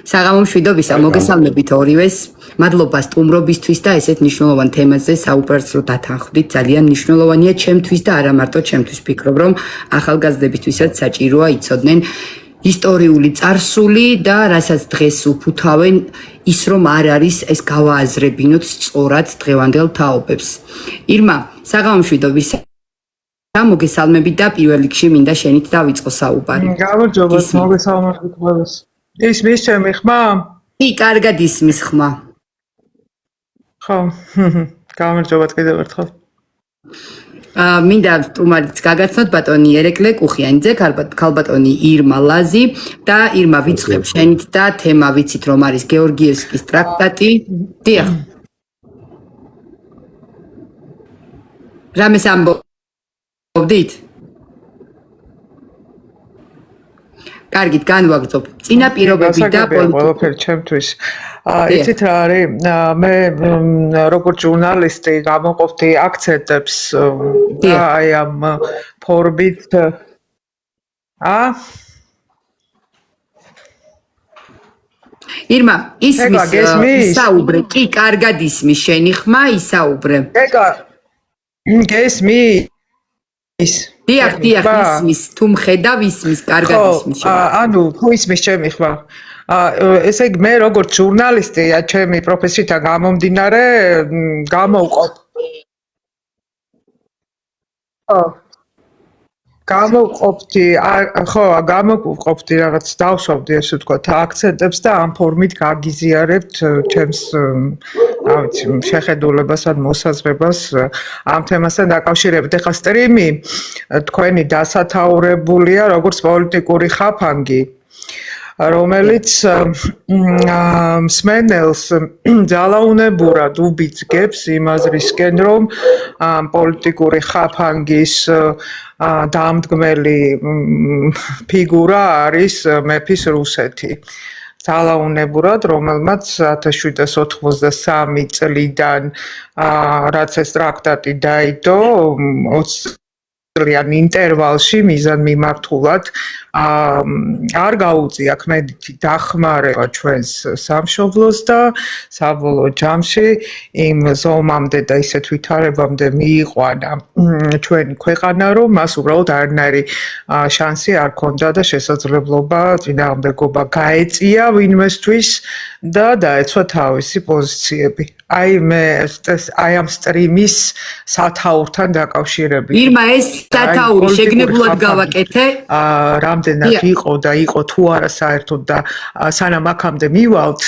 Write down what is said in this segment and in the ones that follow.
საღამომშვიდობისა, მოგესალმებით ორივეს. მადლობა სტუმრობისთვის და ესეთ მნიშვნელოვან თემაზე საუბარს რო დათანხმდით. ძალიან მნიშვნელოვანია ჩემთვის და არა მარტო ჩემთვის. ვფიქრობ, რომ ახალგაზრდებისთვისაც საჭიროა იცოდნენ ისტორიული წარსული და რასაც დღეს უფუთავენ, ის რომ არ არის ეს გავააზრებინოთ სწორად დღევანდელ თაობებს. ირმა, საღამომშვიდობისა. მოგესალმებით და პირველ რიგში მინდა შენით დავიწყო საუბარი. გამარჯობათ, მოგესალმებით ყველას. ისმის ჩემი ხმა? კი, კარგად ისმის ხმა. ხო, გამარჯობათ კიდევ ერთხელ. მინდა სტუმარიც გაგაცნოთ ბატონი ერეკლე კუხიანიძე, ქალბატონი ირმა ლაზი და ირმა ვიწყებ შენით და თემა ვიცით რომ არის გეორგიევსკის ტრაქტატი. დიახ. რამეს ამბობდით? კარგით, განვაგრძობ. წინა პირობები და ყველაფერი ჩემთვის. იცით რა არის? მე როგორც ჟურნალისტი გამოყოფდი აქცენტებს აი ამ ფორმით. ირმა, ისმის ისაუბრე. კი, კარგად ისმის შენი ხმა, ისაუბრე. გესმის? დიახ, ისმის, თუ მხედავ ისმის, კარგად ისმის. ანუ თუ ისმის ჩემი ხმა. ესე იგი მე როგორც ჟურნალისტი, ჩემი პროფესიიდან გამომდინარე, გამოვყოფ. გამოვყოფდი რაღაც დავშვავდი ესე ვთქვათ აქცენტებს და ამ ფორმით გაგიზიარებთ ჩემს რა ვიცი შეხედულებას ან მოსაზრებას ამ თემასთან დაკავშირებით. ეხლა სტრიმი თქვენი დასათაურებულია როგორც პოლიტიკური ხაფანგი, რომელიც მსმენელს ძალაუნებურად უბიძგებს იმ აზრისკენ, რომ პოლიტიკური ხაფანგის დამდგმელი ფიგურა არის მეფის რუსეთი. ძალაუნებურად, რომელმაც 1783 წლიდან რაც ეს ტრაქტატი დაიდო 20 წლიან ინტერვალში მიზანმიმართულად არ გაუწია ქმედითი დახმარება ჩვენს სამშობლოს და საბოლოო ჯამში იმ ზომამდე და ისეთ ვითარებამდე მიიყვანა ჩვენი ქვეყანა, რომ მას უბრალოდ არანაირი შანსი არ ჰქონდა და შესაძლებლობა წინააღმდეგობა გაეწია ვინმესთვის და დაეცვა თავისი პოზიციები. აი ამ სტრიმის სათაურთან დაკავშირებით. ირმა, ეს სათაური შეგნებულად გავაკეთე. რამდენად იყო და იყო თუ არა საერთოდ და სანამ აქამდე მივალთ,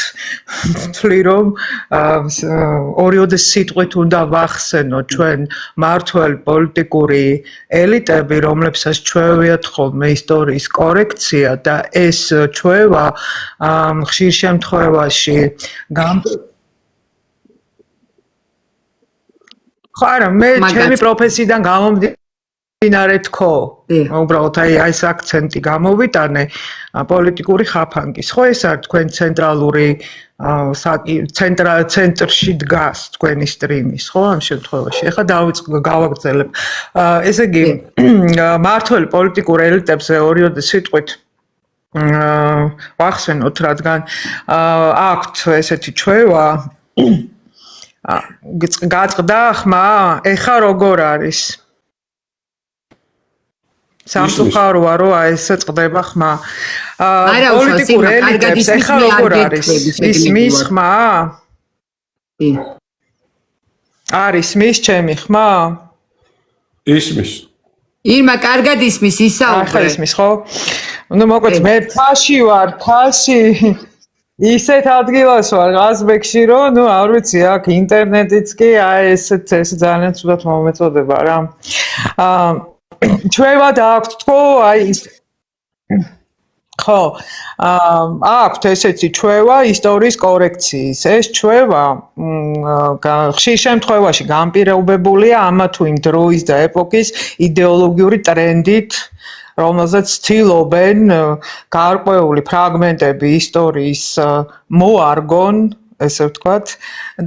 ვთვლი რომ ორიოდე სიტყვით უნდა ვახსენოთ ჩვენ მართველი პოლიტიკური ელიტები, რომლებსაც ჩვევიათ ხოლმე ისტორიის კორექცია და ეს ჩვევა ხშირ შემთხვევაში ხო არა, მე ჩემი პროფესიიდან გამომდინარე თქო. უბრალოდ აი ეს აქცენტი გამოვიტანე პოლიტიკური ხაფანგის. ხო ეს არის თქვენ ცენტრალური ცენტრში დგას თქვენი სტრიმის, ხო ამ შემთხვევაში. ეხლა გავაგრძელებ. ესე იგი მართველი პოლიტიკურ ელიტებზე ორიოდე სიტყვით ვახსენოთ, რადგან აქვთ ესეთი ჩვევა გაწყდა ხმა, ეხა როგორ არის? სამწუხაროა, რომ ეს წყდება ხმა. პოლიტიკურ ელიტებს ეხა როგორ არის? ისმის ხმა? არის მის ჩემი ხმა? ისმის. ირმა, კარგად ისმის, ისაუბრე. ახლა ისმის, ხო? ნუ მოკლედ მე ფაში ვარ, ფაში. ისეთ ადგილას ვარ ყაზბეგში, რომ ნუ არ ვიცი, აქ ინტერნეტიც კი აი ეს ძალიან ცუდად მომეწოდება რა. ჩვევა დააქვთ თქო, აი ხო, აქვთ ესეთი ჩვევა ისტორიის კორექციის. ეს ჩვევა ხშირ შემთხვევაში განპირობებულია ამა თუ იმ დროის და ეპოქის იდეოლოგიური ტრენდით, რომელზეც ცდილობენ გარკვეული ფრაგმენტები ისტორიის მოარგონ, ესე ვთქვათ,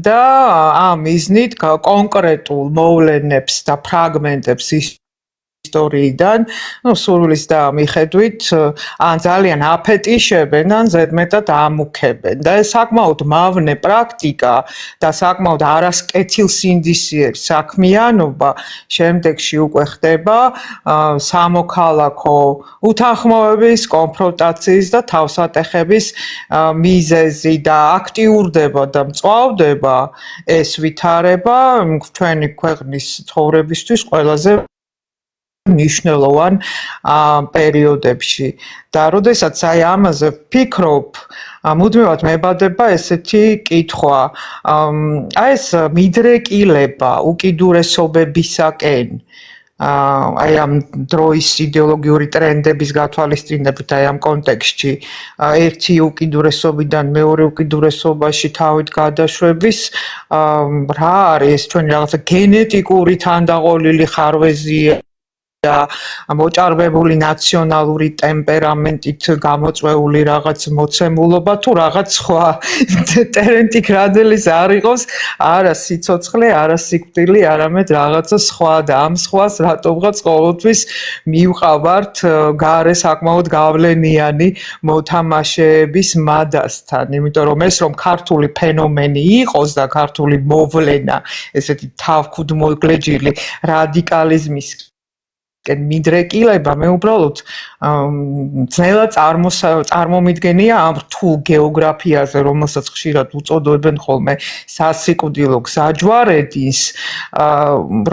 და ამ მიზნით კონკრეტულ მოვლენებს და ფრაგმენტებს ისტორიიდან, სურვილის და მიხედვით, ან ძალიან აფეტიშებენ, ან ზედმეტად ამუქებენ. და ეს საკმაოდ მავნე პრაქტიკა და საკმაოდ არასკეთილსინდისიერი საქმიანობა შემდეგში უკვე ხდება სამოქალაქო უთანხმოების, კონფრონტაციის და თავსატეხების მიზეზი და აქტიურდება და მწვავდება ეს ვითარება ჩვენი ქვეყნის ცხოვრებისთვის ყველაზე მნიშვნელოვან პერიოდებში და როდესაც აი ამაზე ვფიქრობ, მუდმივად მებადება ესეთი კითხვა, აი ეს მიდრეკილება უკიდურესობებისაკენ აი ამ დროის იდეოლოგიური ტრენდების გათვალისწინებით აი ამ კონტექსტში ერთი უკიდურესობიდან მეორე უკიდურესობაში თავით გადაშვების რა არის ჩვენი რაღაცა გენეტიკური თანდაყოლილი ხარვეზია და მოჭარბებული ნაციონალური ტემპერამენტით გამოწვეული რაღაც მოცემულობა თუ რაღაც სხვა ტერენტი კრადელის არ იყოს არა სიცოცხლე, არა სიკვდილი, არამედ რაღაცა სხვა და ამ სხვას რატომღაც ყოველთვის მივყავართ გარე საკმაოდ გავლენიანი მოთამაშეების მადასთან, იმიტომ რომ ეს რომ ქართული ფენომენი იყოს და ქართული მოვლენა, ესეთი თავქუდმოგლეჯილი რადიკალიზმის მიდრეკილება მე უბრალოდ ძნელად წარმომიდგენია ამ რთულ გეოგრაფიაზე, რომელსაც ხშირად უწოდებენ ხოლმე სასიკვდილო გზაჯვარედის,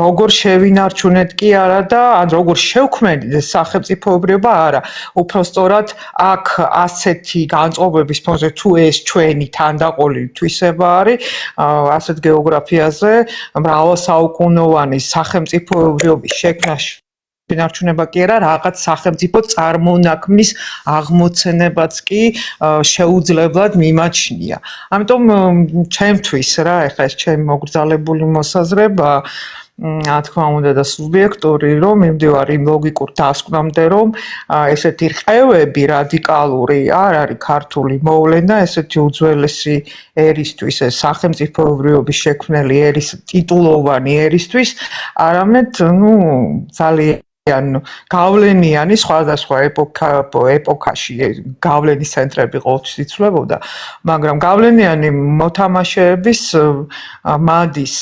როგორ შევინარჩუნეთ კი არა და ან როგორ შევქმნით სახელმწიფოებრიობა არა, უпростоრად აქ ასეთი განწყობების ფონზე თუ ეს ჩვენი თანდაყოლილი თვისება არის, ასეთ გეოგრაფიაზე მრავალსაუკუნოვანი სახელმწიფოებრიობის შექმნაში შენარჩუნება კი არა, რაღაც სახელმწიფო წარმონაქმნის აღმოცენებაც კი შეუძლებლად მიმაჩნია. ამიტომ ჩემთვის რა, ეხლა ეს ჩემი მოგრძალებული მოსაზრება რა თქმა უნდა და სუბიექტური რომ მივდივარ იმ ლოგიკურ დასკვნამდე რომ ესეთი რყევები რადიკალური არ არის ქართული მოვლენა, ესეთი უძველესი ერისთვის, ეს სახელმწიფოებრიობის შექმნელი ერის ტიტულოვანი ერისთვის, არამედ ძალიან გავლენიანი სხვადასხვა ეპოქაში გავლენის ცენტრები ყოველთვის იცვლებოდა, მაგრამ გავლენიანი მოთამაშეების მადის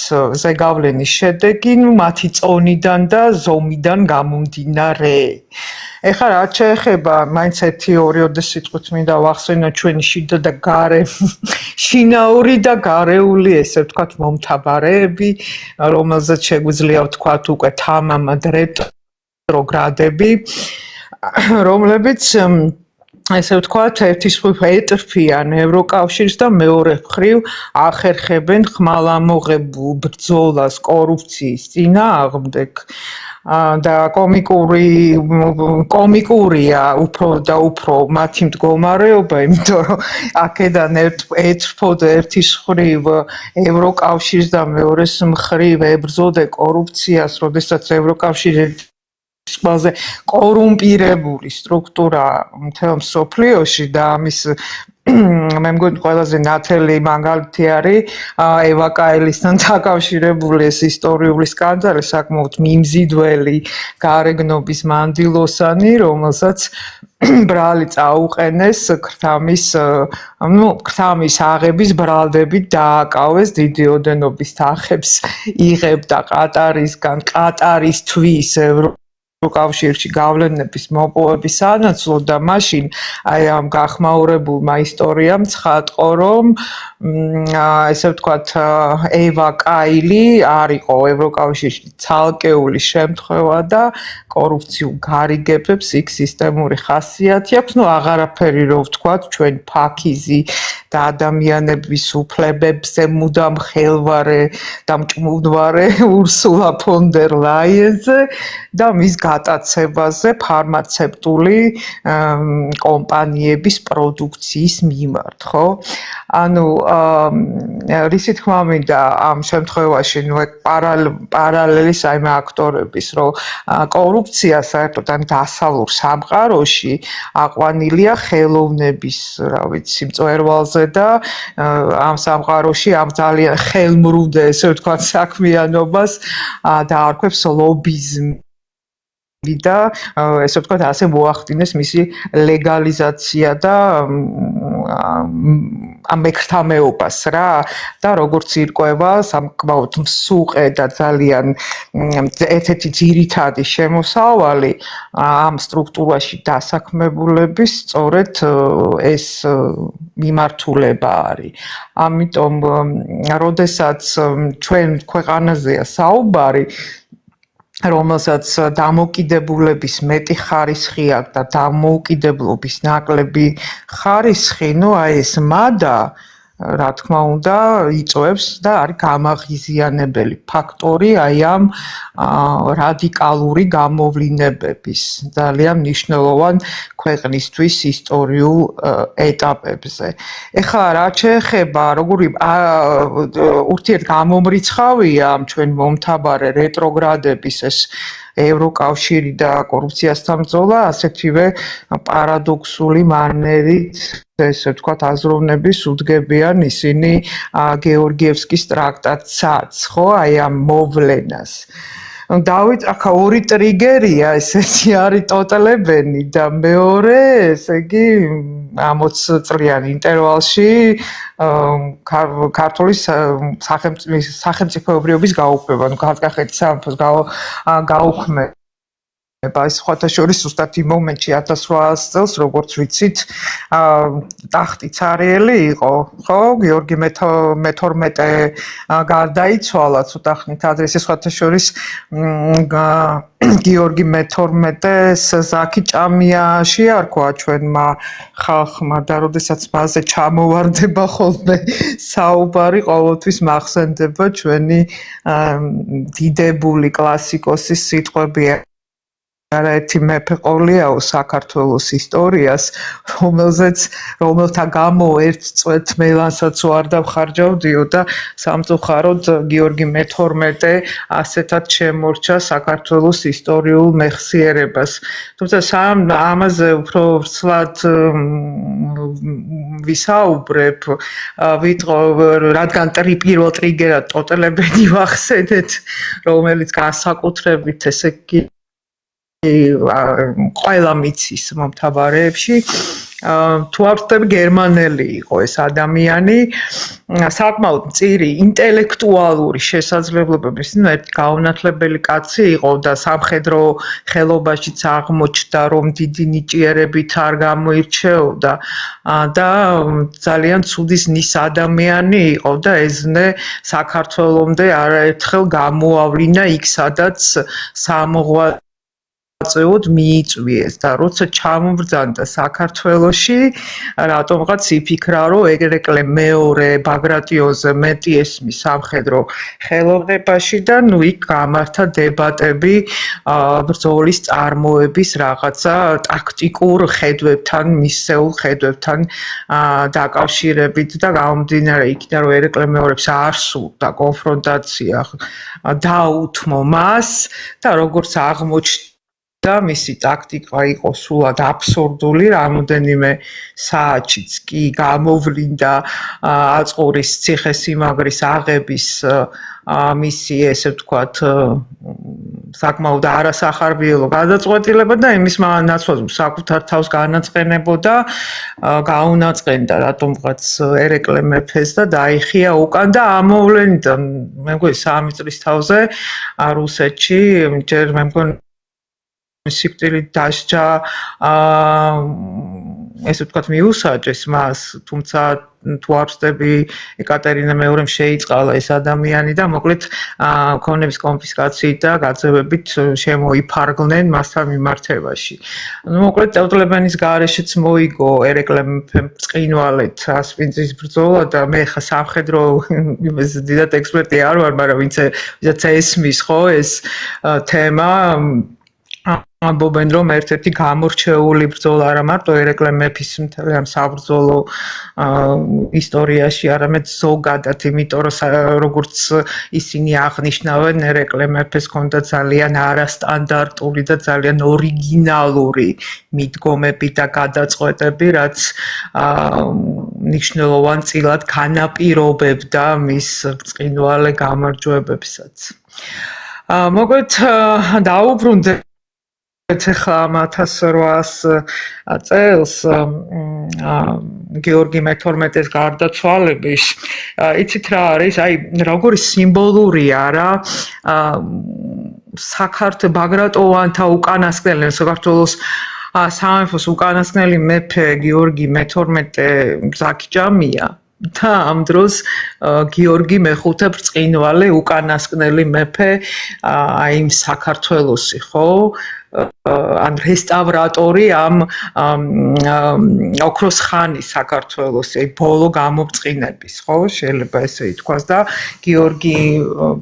ზეგავლენის შედეგი მათი წონიდან და ზომიდან გამომდინარე. ეხლა რაც შეეხება მაინც ერთი ორი სიტყვით მინდა ვახსენო ჩვენი შიდა და გარე შინაური და გარეული ესე ვთქვათ მომთაბარეები, რომელზეც შეგვიძლია ვთქვათ უკვე თამამად რეტროგრადები, რომლებიც ესე ვთქვათ, ერთის მხრივ ეტრფიან ევროკავშირს და მეორე მხრივ ახერხებენ ხმალამოღებულ ბრძოლას კორუფციის წინააღმდეგ. და კომიკურია უფრო და უფრო მათი მდგომარეობა, იმიტომ რომ აქედან ეტრფოდა ერთის მხრივ ევროკავშირს და მეორეს მხრივ ებრძოდა კორუფციას, როდესაც ევროკავშირი ყველაზე კორუმპირებული სტრუქტურა მთელ მსოფლიოში და ამის მე მგონი ყველაზე ნათელი მაგალითი არის ევა კაილისთან დაკავშირებული ეს ისტორიული სკანდალი, საკმაოდ მიმზიდველი გარეგნობის მანდილოსანი, რომელსაც ბრალი წაუყენეს ქრთამის აღების ბრალდებით დააკავეს, დიდი ოდენობის თანხებს იღებდა ყატარისგან, ყატარისთვის კავშირში გავლენების მოპოვების სანაცვლოდ და მაშინ აი ამ გახმაურებულმა ისტორიამ ცხადყო, რომ ესე ვთქვათ ევა კაილი არ იყო ევროკავშირში ცალკეული შემთხვევა და კორუფციულ გარიგებებს იქ სისტემური ხასიათი აქვს, აღარაფერი რო ვთქვათ ჩვენ ფაქიზი და ადამიანების უფლებებზე მუდამ ხელვარე და მჭმუნვარე ურსულა ფონ დერ ლაიენზე და მის გატაცებაზე ფარმაცევტული კომპანიების პროდუქციის მიმართ, ხო? ანუ რისი თქმა მინდა ამ შემთხვევაში პარალელის აი ამ აქტორების, რომ კორუფცია საერთოდ ამ დასავლურ სამყაროში აყვანილია ხელოვნების, რა ვიცი, მწვერვალზე და ამ სამყაროში ამ ძალიან ხელმრუდე, ესე ვთქვათ, საქმიანობას დაარქვევს ლობიზმი. და ესე ვთქვათ, ასე მოახდინეს მისი ლეგალიზაცია და ამექრთამეობას რა და როგორც ირკვევა სამკმაოდ მსუყე და ძალიან ერთ-ერთი ძირითადი შემოსავალი ამ სტრუქტურაში დასაქმებულების სწორედ ეს მიმართულება არის. ამიტომ როდესაც ჩვენ ქვეყანაზეა საუბარი რომელსაც დამოუკიდებლობის მეტი ხარისხი აქვს და დამოუკიდებლობის ნაკლები ხარისხი, აი ეს მადა რა თქმა უნდა იწვევს და არის გამაღიზიანებელი ფაქტორი აი ამ რადიკალური გამოვლინებების ძალიან მნიშვნელოვან ქვეყნისთვის ისტორიულ ეტაპებზე. ეხლა რა შეეხება როგორი ურთიერთგამომრიცხავია ჩვენ მომთაბარე რეტროგრადების ეს ევროკავშირი და კორუფციასთან ბრძოლა, ასეთივე პარადოქსული მანერით ესე ვთქვათ აზროვნების უდგებიან ისინი გეორგიევსკის ტრაქტატსაც, ხო, აი ამ მოვლენას. დავით ახლა ორი ტრიგერია, ესეთი არის ტოტალებენი და მეორე, ესე იგი 60 წლიან ინტერვალში ქართული სახელმწიფოებრიობის გაუქმება, ქართლის სამეფოს გაუქმება. ეს სხვათა შორის ზუსტად იმ მომენტში 1800 წელს, როგორც ვიცით, ტახტი ცარიელი იყო, ხო? გიორგი მე-12 გარდაიცვალა ცოტა ხნით ადრე, ეს სხვათა შორის გიორგი მე-12-ს ზაქი ჭამია შეარქვა ჩვენმა ხალხმა და როდესაც მასზე ჩამოვარდება ხოლმე საუბარი, ყოველთვის მახსენდება ჩვენი დიდებული კლასიკოსის სიტყვები არაერთი მეფე ყოლიაო საქართველოს ისტორიას, რომელთა გამო ერთ წვეთ მელანსაც არ დავხარჯავდიო და სამწუხაროდ გიორგი მე-12 ასეთად შემორჩა საქართველოს ისტორიულ მეხსიერებას. თუმცა ამაზე უფრო ვრცლად ვისაუბრებ, რადგან პირველ ტრიგერად ტოტალებენი ვახსენეთ, რომელიც განსაკუთრებით ესე იგი ყველა მიცის მომთაბარეებში თუ არ ვწდები გერმანელი იყო ეს ადამიანი საკმაოდ მწირი ინტელექტუალური შესაძლებლობების ერთი გაუნათლებელი კაცი იყო და სამხედრო ხელობაშიც აღმოჩნდა რომ დიდი ნიჭიერებით არ გამოირჩეოდა და ძალიან ცუდის ნის ადამიანი იყო და ეზნე საქართველომდე არაერთხელ გამოავლინა იქ სადაც სამოღვაწეოდ მიიწვიეს და როცა ჩამობრძანდა საქართველოში რატომღაც იფიქრა რომ ეგრეკლე მეორე ბაგრატიონზე მეტი ესმის სამხედრო ხელოვნებაში და იქ გამართა დებატები ბრძოლის წარმოების რაღაცა ტაქტიკურ ხედვებთან, მისეულ ხედვებთან დაკავშირებით და გამომდინარე იქიდან რომ ერეკლე მეორებს არ სურდა კონფრონტაცია დაუთმო მას და როგორც აღმოჩნდა და მისი ტაქტიკა იყო სულად აბსურდული, რამოდენიმე საათშიც კი გამოვლინდა აწყურის ციხესიმაგრის აღების მისი ესე ვთქვათ საკმაოდ არასახარბიელო გადაწყვეტილება და იმის ნაცვლად საკუთარ თავს განაწყენებოდა, გაუნაწყენდა რატომღაც ერეკლე მეფეს და დაიხია უკან და ამოვლენიდან მე მგონი 3 წლის თავზე რუსეთში ჯერ მე მგონი სიკვდილით დასჯა ესე ვთქვათ მიუსაჯეს მას, თუმცა თუ არ ვწდები ეკატერინა მეორემ შეიწყალა ეს ადამიანი და მოკლედ ქონების კონფისკაციით და გაძევებით შემოიფარგლნენ მასთან მიმართებაში. მოკლედ ტევტლებენის გარეშეც მოიგო ერეკლე მეფემ ბრწყინვალედ ასპინძის ბრძოლა და მე ხა სამხედრო დიდად ექსპერტი არ ვარ, მაგრამ ვინც ესმის ხო ეს თემა ამბობენ რომ ერთ-ერთი გამორჩეული ბრძოლა არა მარტო ერეკლე მეფის მთელი ამ საბრძოლო ისტორიაში, არამედ ზოგადად, იმიტომ რომ როგორც ისინი აღნიშნავენ, ერეკლე მეფეს ჰქონდა ძალიან არასტანდარტული და ძალიან ორიგინალური მიდგომები და გადაწყვეტები, რაც მნიშვნელოვანწილად განაპირობებდა მის ბრწყინვალე გამარჯვებებსაც. მოკლედ დაუბრუნდე ეხლა 1800 წელს გიორგი მე-12-ის გარდაცვალების იცით რა არის? აი როგორი სიმბოლურია რა საქართველოს ბაგრატოვანთა უკანასკნელი საქართველოს სამეფოს უკანასკნელი მეფე გიორგი მე-12 გზაკიჭამია და ამ დროს გიორგი მე-5 ბრწყინვალე უკანასკნელი მეფე აი იმ საქართველოსი ხო ან რესტავრატორი ამ ოქროს ხანის საქართველოს აი ბოლო გამობწყინების ხო შეიძლება ესე ითქვას და გიორგი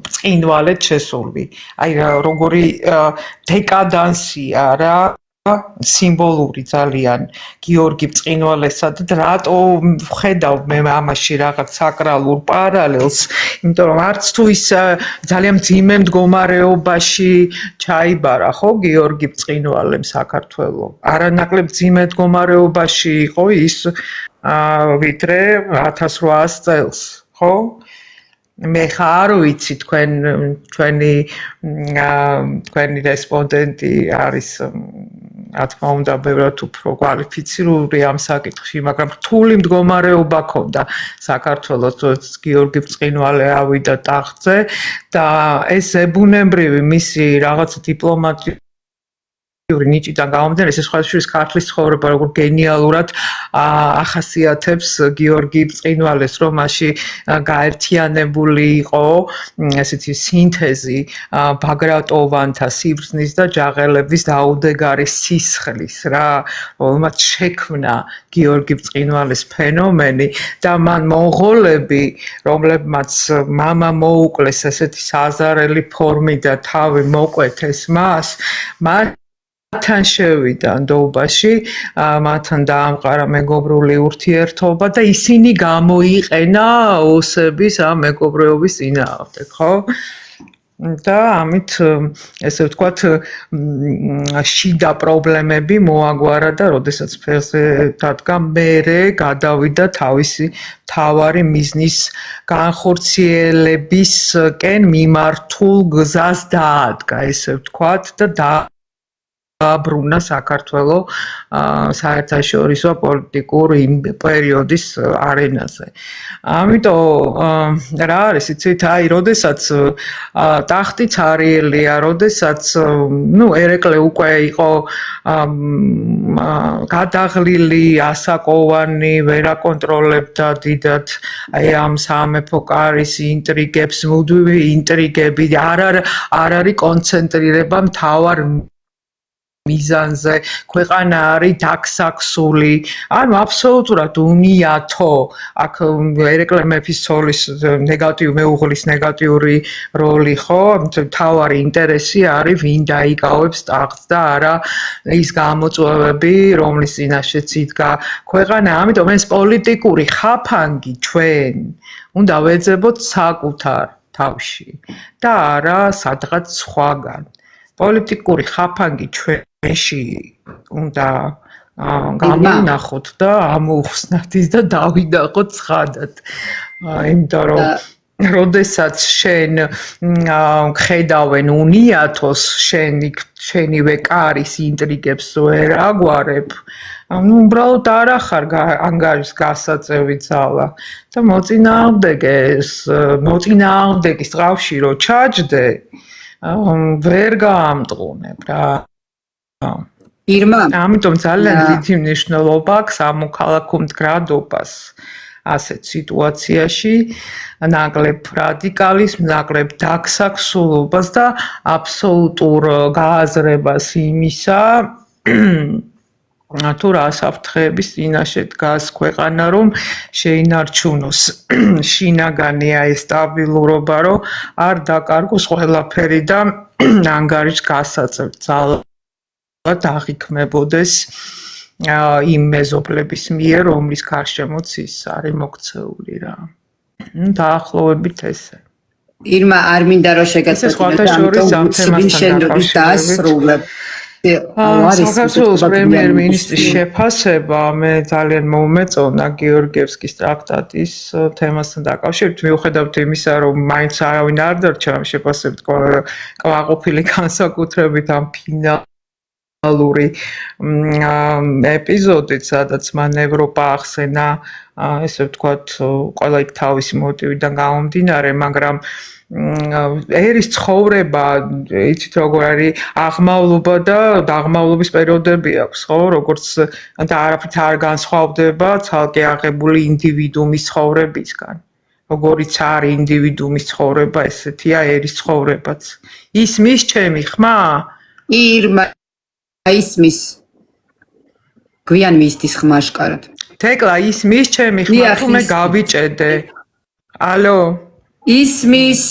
ბრწყინვალედ შესული აი როგორი დეკადანსია რა სიმბოლური ძალიან გიორგი ბრწყინვალესა და რატო ვხედავ მე ამაში რაღაც საკრალურ პარალელს იმიტომ რომ არც თუ ის ძალიან მძიმე მდგომარეობაში ჩაიბარა ხო გიორგი ბრწყინვალემ საქართველოს არანაკლებ მძიმე მდგომარეობაში იყო ის ვიდრე 1800 წელს ხო მე ხარ ვიცი თქვენი რესპონდენტი არის რა თქმა უნდა ბევრად უფრო კვალიფიცირებული ამ საკითხში, მაგრამ რთული მდგომარეობა ჰქონდა საქართველოს გიორგი ბრწყინვალე ავიდა ტახტზე და ეს ზებუნებრივი მისი რაღაც დიპლომატიური ნიჭიდან გამომდინარე, ეს სხვადასხვა ქართლის ცხოვრება როგორ გენიალურად ახასიათებს გიორგი ბრწყინვალეს, რომ მასში გაერთიანებული იყო ესეთი სინთეზი ბაგრატოვანთა სიბრძნის და ჯაღელების დაუდეგარი სისხლის რა, რომელმაც შექმნა გიორგი ბრწყინვალეს ფენომენი და მან მონღოლები, რომლებმაც მამა მოუკლეს ესეთი საზარელი ფორმით და თავი მოკვეთეს მას მათთან შევიდა ნდობაში, მათთან დაამყარა მეგობრული ურთიერთობა და ისინი გამოიყენა ოსების ამ მეგობრეობის წინააღმდეგ, ხო? და ამით ესე ვთქვათ შიდა პრობლემები მოაგვარა და როდესაც ფეხზე დადგა მერე გადავიდა თავისი თავარი მიზნის განხორციელებისკენ მიმართულ გზას დაადგა ესე ვთქვათ და დააბრუნა საქართველოს საერთაშორისო პოლიტიკურ პერიოდის არენაზე. ამიტომ რა არის იცით აი როდესაც ტახტიც არიელია, როდესაც ერეკლე უკვე იყო გადაღლილი, ასაკოვანი, ვერ აკონტროლებდა დიდად აი ამ სამეფო კარის ინტრიგებს, მუდმივი ინტრიგები, არ არის კონცენტრირება მთავარ მიზანზე, ქვეყანა არის დაქსაქსული, ანუ აბსოლუტურად უნიათო, აქ ერეკლე მეფის ცოლის მეუღლის ნეგატიური როლი ხო, მთავარი ინტერესი არის ვინ დაიკავებს ტახტს და არა ის გამოწვევები, რომლის წინაშეც იდგა ქვეყანა, ამიტომ ეს პოლიტიკური ხაფანგი ჩვენ უნდა ვეძებოთ საკუთარ თავში და არა სადღაც სხვაგან. პოლიტიკური ხაფანგი ჩვენში უნდა გამოვნახოთ და ამოვხსნათ ის და დავიდახოთ ცხადად. იმიტომ რომ როდესაც შენ ხედავენ უნიათოს შენივე კარის ინტრიგებს ვერ აგვარებ, უბრალოდ არ ახარ ანგარიშს გასაწევი ძალა და მოწინააღმდეგის ტყავში რო ჩაჯდე ვერ გაამტყუნებ რა. ირმა, ამიტომ ძალიან დიდი მნიშვნელობა აქვს ამოქალაქო მდგრადობას ასეთ სიტუაციაში, ნაკლებ რადიკალიზმს, ნაკლებ დაქსაქსულობას და აბსოლუტურ გააზრებას იმისა, თუ რა საფრთხეების წინაშე დგას ქვეყანა, რომ შეინარჩუნოს შინაგანი ეს სტაბილურობა, რომ არ დაკარგოს ყველაფერი და ანგარიშს გასაწევთ ძალა დაღიქმებოდეს იმ მეზობლების მიერ, რომლის გარშემოც ის არის მოქცეული რა. დაახლოებით ესე. ირმა, არ მინდა რომ შეგაწყვეტილოთ ამ თემასთან დაკავშირებით. საქართველოს პრემიერ-მინისტრის შეფასება მე ძალიან მომეწონა გეორგიევსკის ტრაქტატის თემასთან დაკავშირებით, მიუხედავად იმისა, რომ მაინც არავინ არ დარჩა ამ შეფასებით კმაყოფილი განსაკუთრებით ამ ალური ეპიზოდით, სადაც მან ევროპა ახსენა, ესე ვთქვათ, ყველა იქ თავისი მოტივიდან გამომდინარე, მაგრამ ერის ცხოვრება, იცით როგორ არის აღმავლობა და დაღმავლობის პერიოდები აქვს, ხო, როგორც და არაფრით არ განსხვავდება ცალკე აღებული ინდივიდუმის ცხოვრებისგან. როგორიც არის ინდივიდუმის ცხოვრება, ესეთია ერის ცხოვრებაც. ისმის ჩემი ხმა? ირმა ისმის გვიან მისდის ხმა აშკარად. თეკლა ისმის ჩემი ხმა, თუ მე გავიჭედე. ალო? ისმის.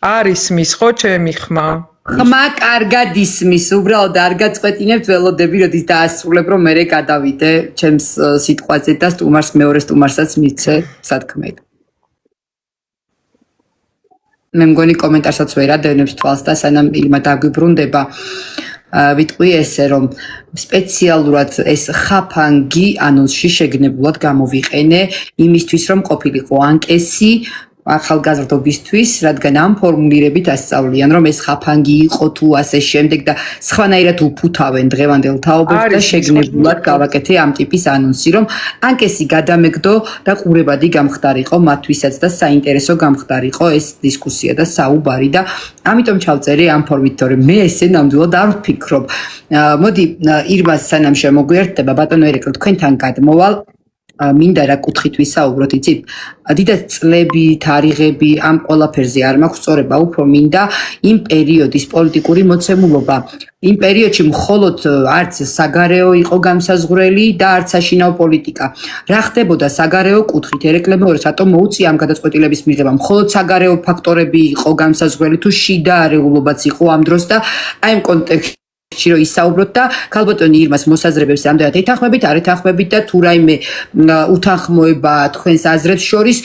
არ ისმის ხო ჩემი ხმა? ხმა კარგად ისმის, უბრალოდ არ გაწყვეტინებთ ველოდები, როდის დაასრულებ, რომ მე გადავიდე ჩემს სიტყვაზე და სტუმარს მეორე სტუმარსაც მიცე სათქმედ. მე მგონი კომენტარსაც ვერ ადევნებს თვალს და სანამ ილმა დაგვიბრუნდება ვიტყვი ესე რომ სპეციალურად ეს ხაფანგი ანონსში შეგნებულად გამოვიყენე იმისთვის რომ ყოფილიყო ანკესი ახალგაზრდობისთვის, რადგან ამ ფორმულირებით ასწავლიან, რომ ეს ხაფანგი იყო თუ ასე შემდეგ და სხვანაირად უფუთავენ დღევანდელ თაობებს და შეგნებულად გავაკეთე ამ ტიპის ანონსი, რომ ანკესი გადამეგდო და ყურებადი გამხდარიყო მათთვისაც და საინტერესო გამხდარიყო ეს დისკუსია და საუბარი და ამიტომ ჩავწერე ამ ფორმით, თორემ მე ესე ნამდვილად არ ვფიქრობ. მოდი ირმას სანამ შემოგვიერთდება ბატონო ერეკლე თქვენთან გადმოვალ მინდა რა კუთხით ვისაუბროთ, იცით? დიდად წლები, თარიღები ამ ყველაფერზე არ მაქვს სწორება, უფრო მინდა იმ პერიოდის პოლიტიკური მოცემულობა. იმ პერიოდში მხოლოდ არც საგარეო იყო განსაზღვრელი და არც საშინაო პოლიტიკა. რა ხდებოდა საგარეო კუთხით? ერეკლე მეორეს რატომ მოუწია ამ გადაწყვეტილების მიღება? მხოლოდ საგარეო ფაქტორები იყო განსაზღვრელი თუ შიდა არეულობაც იყო ამ დროს და აი ამ კონტექსტში რომ ისაუბროთ და ქალბატონი ირმას მოსაზრებებს რამდენად ეთანხმებით, არ ეთანხმებით და თუ რაიმე უთანხმოება თქვენს აზრებს შორის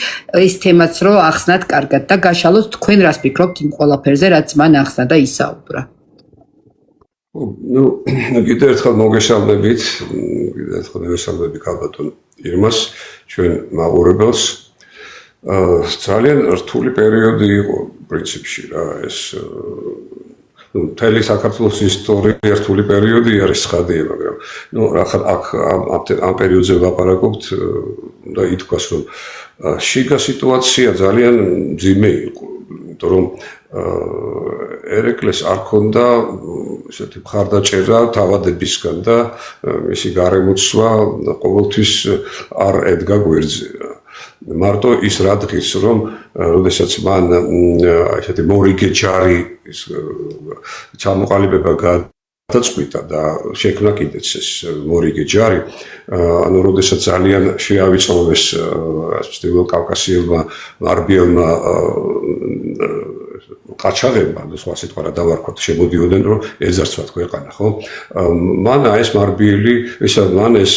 ეს თემაც რომ ახსნათ კარგად და გაშალოთ თქვენ რას ფიქრობთ იმ ყველაფერზე, რაც მან ახსნა და ისაუბრა. ნუ კიდევ ერთხელ მოგესალმებით, ქალბატონ ირმას, ჩვენ მაყურებელს. ძალიან რთული პერიოდი იყო პრინციპში რა ეს მთელი საქართველოს ისტორია რთული პერიოდი არის ხადია, მაგრამ ნუ აქ ამ პერიოდზე ვლაპარაკობთ და ითქვას, რომ შიგა სიტუაცია ძალიან მძიმე იყო, იმიტომ რომ ერეკლეს არ ქონდა ესეთი მხარდაჭერა თავადებისგან და მისი გარემოცვა ყოველთვის არ ედგა გვერდზე. მარტო ის რა დღის რომ როდესაც მან ესეთი მორიგე ჯარი ჩამოყალიბება გადაწყვიტა და შექმნა კიდეც ეს მორიგე ჯარი, ანუ როდესაც ძალიან შეავიწოვეს ჩრდილო კავკასიელმა მარბიელმა ყაჩაღებმა, სხვა სიტყვა რა დავარქვათ, შემოდიოდნენ რომ ეძარცვათ ქვეყანა, ხო? მან ეს მარბიელი, მან ეს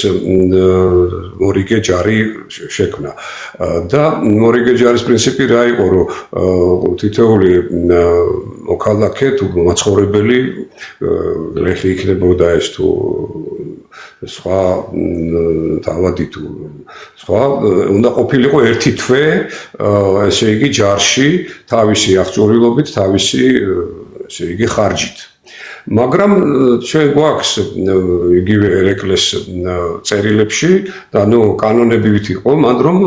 მორიგე ჯარი შექმნა და მორიგე ჯარის პრინციპი რა იყო, რომ თითოეული მოქალაქე თუ მაცხოვრებელი გლეხი იქნებოდა ეს თუ სხვა თავადი თუ სხვა უნდა ყოფილიყო ერთი თვე, ესე იგი ჯარში თავისი აღჭურვილობით, თავისი ესე იგი ხარჯით. მაგრამ ჩვენ გვაქვს იგივე ერეკლეს წერილებში და ნუ კანონებივით იყო, მან რომ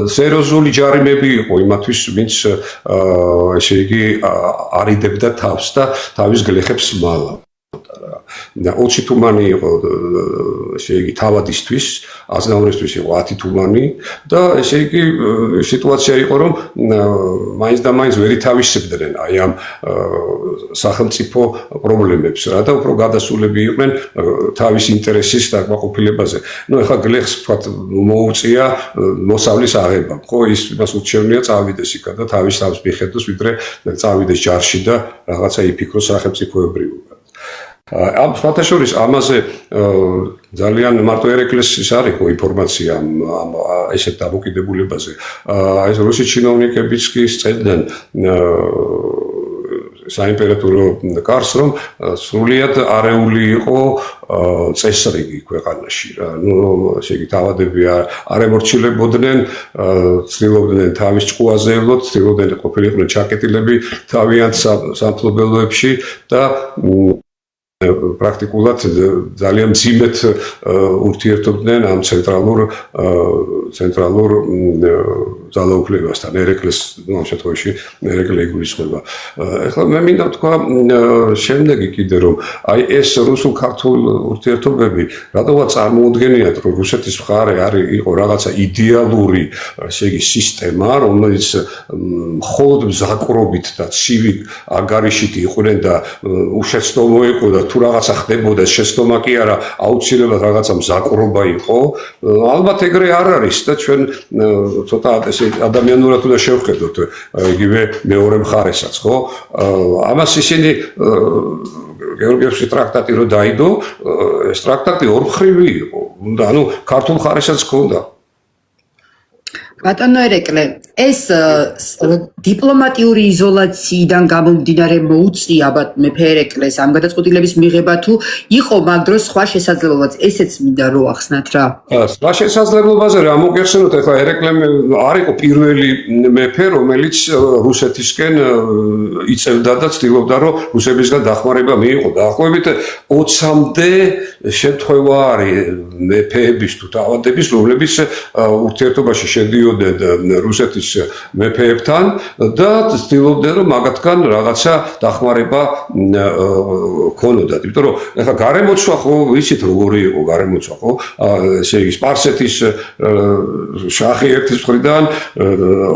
სერიოზული ჯარიმები იყო იმათვის, ვინც ესე იგი არიდებდა თავს და თავის გლეხებს მალა. და 20 თუმანი იყო ესე იგი თავადისთვის, აზნაურისთვის იყო 10 თუმანი და ესე იგი სიტუაცია იყო რომ მაინც და მაინც ვერ ითავისებდნენ აი ამ სახელმწიფო პრობლემებს რა და უფრო გადასულები იყვნენ თავის ინტერესის დაკმაყოფილებაზე. ნუ ეხლა გლეხს ვთქვათ მოუწია მოსავლის აღება, ხო ის იმას ურჩევნია წავიდეს იქა და თავის თავს მიხედოს, ვიდრე წავიდეს ჯარში და რაღაცა იფიქროს სახელმწიფოებრიობა. ამ სხვათაშორის ამაზე ძალიან მარტო ერეკლეს ის არ იყო ინფორმაცია ამ ესეთ დამოკიდებულებაზე. ეს რუსი ჩინოვნიკებიც კი სცემდნენ საიმპერატორო კარს, რომ სრულიად არეული იყო წესრიგი ქვეყანაში რა. ნუ ესე იგი თავადები არ ემორჩილებოდნენ, ცდილობდნენ თავის ჭკუაზე ელოთ, ცდილობდნენ ყოფილიყვნენ ჩაკეტილები თავიანთ სამფლობელოებში და პრაქტიკულად ძალიან მძიმედ ურთიერთობდნენ ამ ცენტრალურ ძალაუფლებასთან, ერეკლეს, ამ შემთხვევაში ერეკლე იგულისხმება. ეხლა მე მინდა თქვა შემდეგი კიდე რომ აი ეს რუსულ-ქართულ ურთიერთობები რატომაც წარმოუდგენიათ რომ რუსეთის მხარე იყო რაღაცა იდეალური, ესე იგი სისტემა, რომელიც მხოლოდ მზაკრობით და ცივი ანგარიშით იყვნენ და უშეცდომო იყო და თუ რაღაცა ხდებოდა შეცდომა კი არა, აუცილებლად რაღაცა მზაკრობა იყო. ალბათ ეგრე არ არის და ჩვენ ცოტა ადამიანურად უნდა შევხედოთ იგივე მეორე მხარესაც, ხო? ამას ისინი გეორგიევსკის ტრაქტატი რო დაიდო, ეს ტრაქტატი ორმხრივი იყო. ანუ ქართულ მხარესაც ჰქონდა. ბატონო ერეკლე, ეს დიპლომატიური იზოლაციიდან გამომდინარე მოუწია მეფე ერეკლეს ამ გადაწყვეტილების მიღება თუ იყო მაგ დროს სხვა შესაძლებლობაც, ესეც მინდა რო ახსნათ რა. სხვა შესაძლებლობაზე რა მოგეხსენოთ, ეხლა ერეკლე არ იყო პირველი მეფე, რომელიც რუსეთისკენ იწევდა და ცდილობდა რომ რუსებისგან დახმარება მიიღო. დაახლოებით 20-მდე შემთხვევა არის მეფეების თუ თავადების, რომლებიც ურთიერთობაში შედიოდნენ რუსეთის მეფეებთან და ცდილობდნენ რომ მაგათგან რაღაცა დახმარება ქონოდათ. იმიტომ რომ ეხლა გარემოცვა ხო ვიცით როგორი იყო გარემოცვა ხო? ესე იგი სპარსეთის შაჰი ერთის მხრიდან,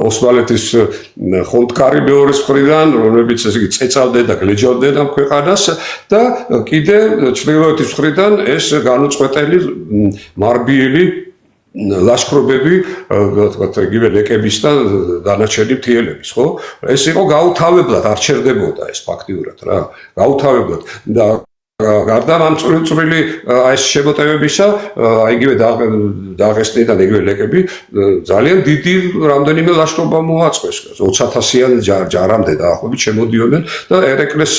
ოსმალეთის ხონდკარი მეორეს მხრიდან, რომლებიც ესე იგი წეწავდნენ და გლეჯავდნენ ამ ქვეყანას და კიდე ჩრდილოეთის მხრიდან ეს განუწყვეტელი მარბიელი ლაშქრობები, ვთქვათ, იგივე ლეკების და დანარჩენი მთიელების, ხო? ეს იყო გაუთავებლად, არ ჩერდებოდა ეს ფაქტიურად რა, გაუთავებლად და გარდა ამ წვრილი ეს შემოტევებისა, იგივე დაღესტნიდან იგივე ლეკები ძალიან დიდი რამდენიმე ლაშქრობა მოაწყვეს, 20,000-იან ჯარამდე დაახლოებით შემოდიოდნენ და ერეკლეს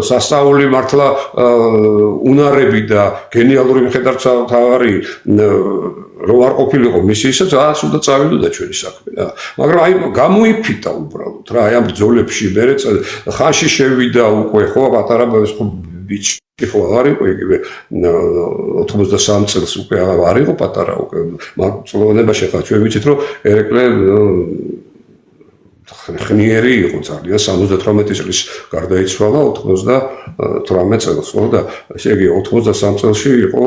სასწაული მართლა უნარები და გენიალური მხედართმთავარი რომ არ ყოფილიყო მისისა, ძალიან უნდა წავიდოდა ჩვენი საქმე რა. მაგრამ აი გამოიფიტა უბრალოდ რა, აი ამ ბრძოლებში მე ხანში შევიდა უკვე ხო პატარა ბიჭი ხო არ იყო იგივე 93 წელს უკვე არ იყო პატარა უკვე მართლობაში ხა ჩვენ ვიცით რომ ერეკლე ხნიერი იყო ძალიან 78 წლის გარდაიცვალა 98 წელს ხო და ესე იგი 93 წელში იყო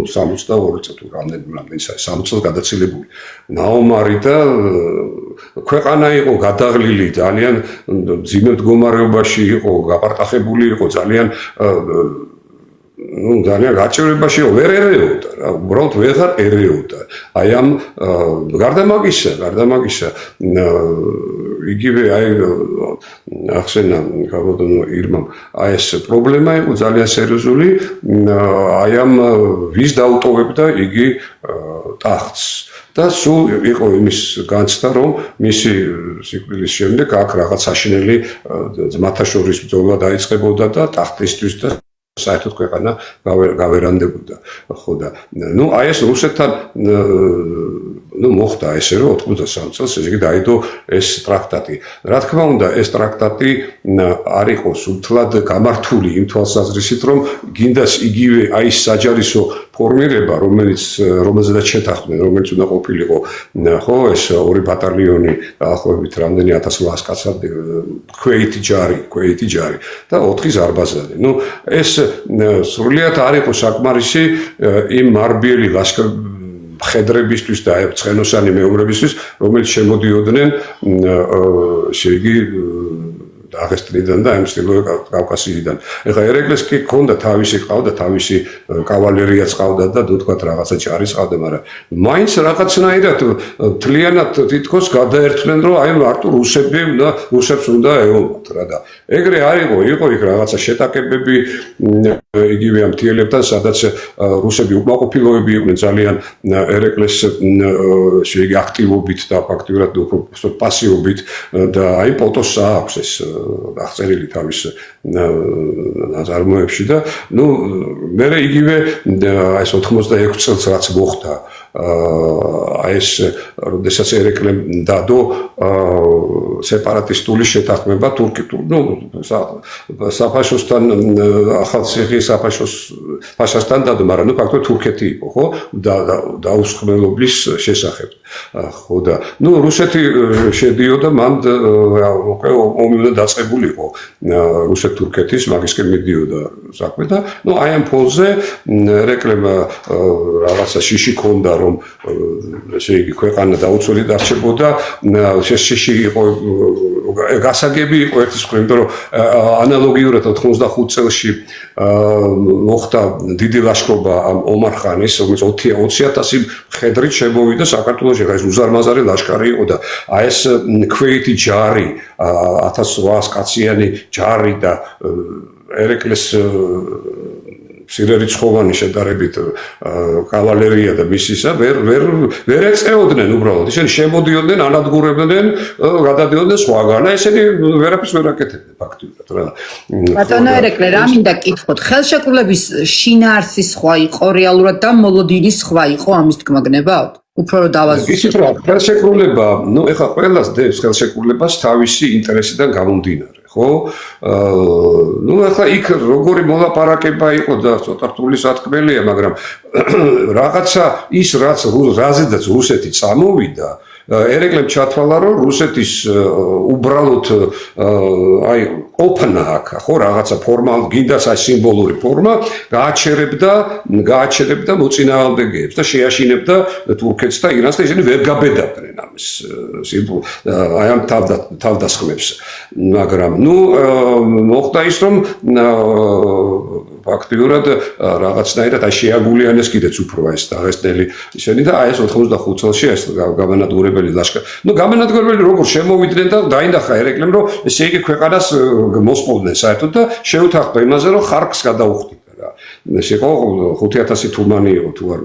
62 წელი თუ რამდენი 60 წელს გადაცილებული ნაომარი და ქვეყანა იყო გადაღლილი ძალიან ძიმე მდგომარეობაში იყო გაპარტახებული იყო ძალიან ძალიან გაჭირებაში ვერ ერეოდა რა უბრალოდ ვეღარ ერეოდა აი ამ გარდა მაგისა იგივე აი ახსენა გაბოდნო ირმამ აი ეს პრობლემა იყო ძალიან სერიოზული აი ამ ვის დაუტოვებდა იგი ტახტს და სულ იყო იმის განცდა რომ მისი სიკვდილის შემდეგ აქ რაღაც საშინელი ძმათა შორის ბრძოლა დაიწყებოდა და ტახტისთვის და საერთოდ ქვეყანა გავერანდებოდა ხო და ნუ აი ეს რუსეთთან ნუ მოხდა ესე რომ 93 წელს ესე იგი დაიდო ეს ტრაქტატი რა თქმა უნდა ეს ტრაქტატი არ იყო სულთლად გამართული იმ თვალსაზრისით რომ გინდას იგივე აი ეს საჯარისო ფორმირება რომელზედაც შეთანხმდნენ რომელიც უნდა ყოფილიყო ხო ეს ორი ბატალიონი დაახლოებით რამდენი 1800 კაცად ქვეითი ჯარი და 4 ზარბაზანი ნუ ეს სრულიად არ იყო საკმარისი იმ მარბიელი მხედრებისთვის და ცხენოსანი მეომრებისთვის რომელიც შემოდიოდნენ ესე იგი დაღესტნიდან და ამ ჩრდილოეთ კავკასიიდან. ეხლა ერეკლეს კი ჰქონდა თავისი ყავდა, თავისი კავალერიაც ყავდა და თქვათ რაღაცა ჯარის ყავდა, მაგრამ მაინც რაღაცნაირად თლიანად თითქოს გადაერთვნენ, რომ აი მარტო რუსებს უნდა ეომოთ რა და ეგრე არ იყო იქ რაღაცა შეტაკებები იგივე ამ მთიელებთან, სადაც რუსები უკმაყოფილოები იყვნენ ძალიან ერეკლეს ესე იგი აქტივობით და ფაქტიურად უფრო პასიობით და აი პოტოს აქვს ეს აღწერილი თავის ნაწარმოებში და ნუ მე იგივე ეს 86 წელს რაც მოხდა აი ეს როდესაც ერეკლემ დადო სეპარატისტული შეთანხმება საფაშოსთან ახალციხის ფაშასთან დადო, მაგრამ ფაქტობრივად თურქეთი იყო, ხო? დაუსხმელობის შესახებ. ხო და რუსეთი შედიოდა მან ომი უნდა დაწყებულიყო რუსეთ-თურქეთის მაგისკენ მიდიოდა საქმე და აი ამ ფონზე ერეკლემ რაღაცა შიში ქონდა რომ ესე იგი ქვეყანა დაუცველი დარჩებოდა შიში იყო გასაგები იყო ერთის მხრივ იმიტომ რომ ანალოგიურად 95 წელში მოხდა დიდი ლაშქრობა ომარ ხანის რომელიც 20,000 მხედრით შემოვიდა საქართველოში ეს უზარმაზარი ლაშქარი იყო და აი ეს ქვეითი ჯარი 1800 კაციანი ჯარი და ერეკლეს სირერიცხოვანი შედარებით კავალერია და მისისა ვერ ეწეოდნენ უბრალოდ ისინი შემოდიოდნენ ანადგურებდნენ გადადიოდნენ სხვაგან ესენი ვერაფერს ვერ აკეთებდნენ ფაქტობრივად რა ბატონო ერეკლე რა მინდა კითხოთ ხელშეკრულების შინაარსი სხვა იყო რეალურად და მოლოდინის სხვა იყო ამის თქმა გნებავთ უფრო რომ დავაზუსტოთ ისიც რა ხელშეკრულება ეხლა ყველას დევს ხელშეკრულებას თავისი ინტერესიდან გამომდინარე ხო ახლა იქ როგორი მოლაპარაკება იყო და ცოტა რთული სათქმელია მაგრამ რაღაცა ის რაზედაც რუსეთი წამოვიდა ერეკლემ ჩათვალა რომ რუსეთის უბრალოდ აი ოფნა აქ ხო რაღაცა ფორმალ გინდას აი სიმბოლური ფორმა გააჩერებდა მოწინააღმდეგეებს და შეაშინებდა თურქეთს და ირანს და ისინი ვერ გაბედავდნენ ამის აი ამ თავდასხმებს მაგრამ მოხდა ის რომ ფაქტიურად რაღაცნაირად აი შეაგულიანეს კიდეც უფრო ეს დაღესტნელი ისინი და აი ეს 95 წელში ეს გამანადგურებელი ლაშქარი გამანადგურებელი როგორ შემოვიდნენ და დაინახა ერეკლემ რომ ესე იგი ქვეყანას მოსპოვდნენ საერთოდ და შეუთანხმდა იმაზე რომ ხარკს გადაუხდიდა რა ეს იყო 5000 თუმანი იყო თუ არ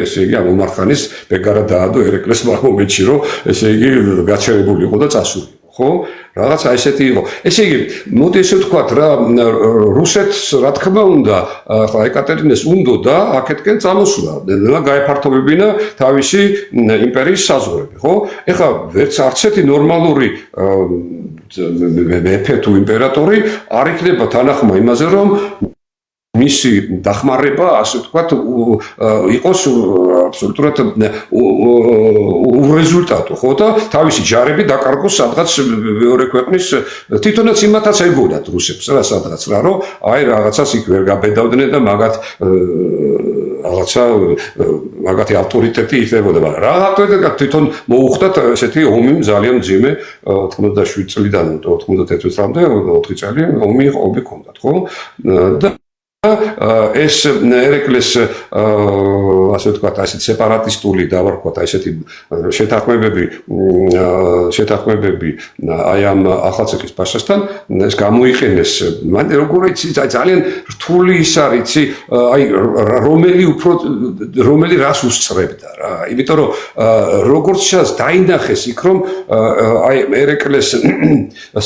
ესე იგი ამ ომარ ხანის ბეგარა დაადო ერეკლეს მომენტში რომ ესე იგი გაჩერებული იყო და წასული ხო რაღაცა ესეთი იყო ესე იგი მოდი ესე ვთქვათ რა რუსეთს რა თქმა უნდა ახლა ეკატერინეს უნდოდა აქეთკენ წამოსვლა და გაეფართოვებინა თავისი იმპერიის საზღვრები ხო ეხლა ვერც არც ერთი ნორმალური მეფე თუ იმპერატორი არ იქნება თანახმა იმაზე რომ მისი დახმარება ასე ვთქვათ იყოს აბსოლუტურად ურეზულტატო ხო და თავისი ჯარები დაკარგოს სადღაც მეორე ქვეყნის თვითონაც იმათაც ეგონათ რუსებს რა სადღაც რა რომ აი რაღაცას იქ ვერ გაბედავდნენ და მაგათი ავტორიტეტი იქნებოდა მაგრამ რაღაცა თვითონ მოუხდათ ესეთი ომი ძალიან მძიმე 97 წლიდან 91 წლამდე 4 წელი ომი ჰქონდათ ხო და ეს ერეკლეს ასე ვთქვათ ასეთ სეპარატისტული დავარქვათ ესეთი შეთანხმებები აი ამ ახალციხის ფაშასთან ეს გამოიყენეს მან როგორ იცი ძალიან რთული ის არის იცი აი რომელი რას უსწრებდა რა იმიტომ რომ როგორც ჩანს დაინახეს იქ რომ აი ერეკლეს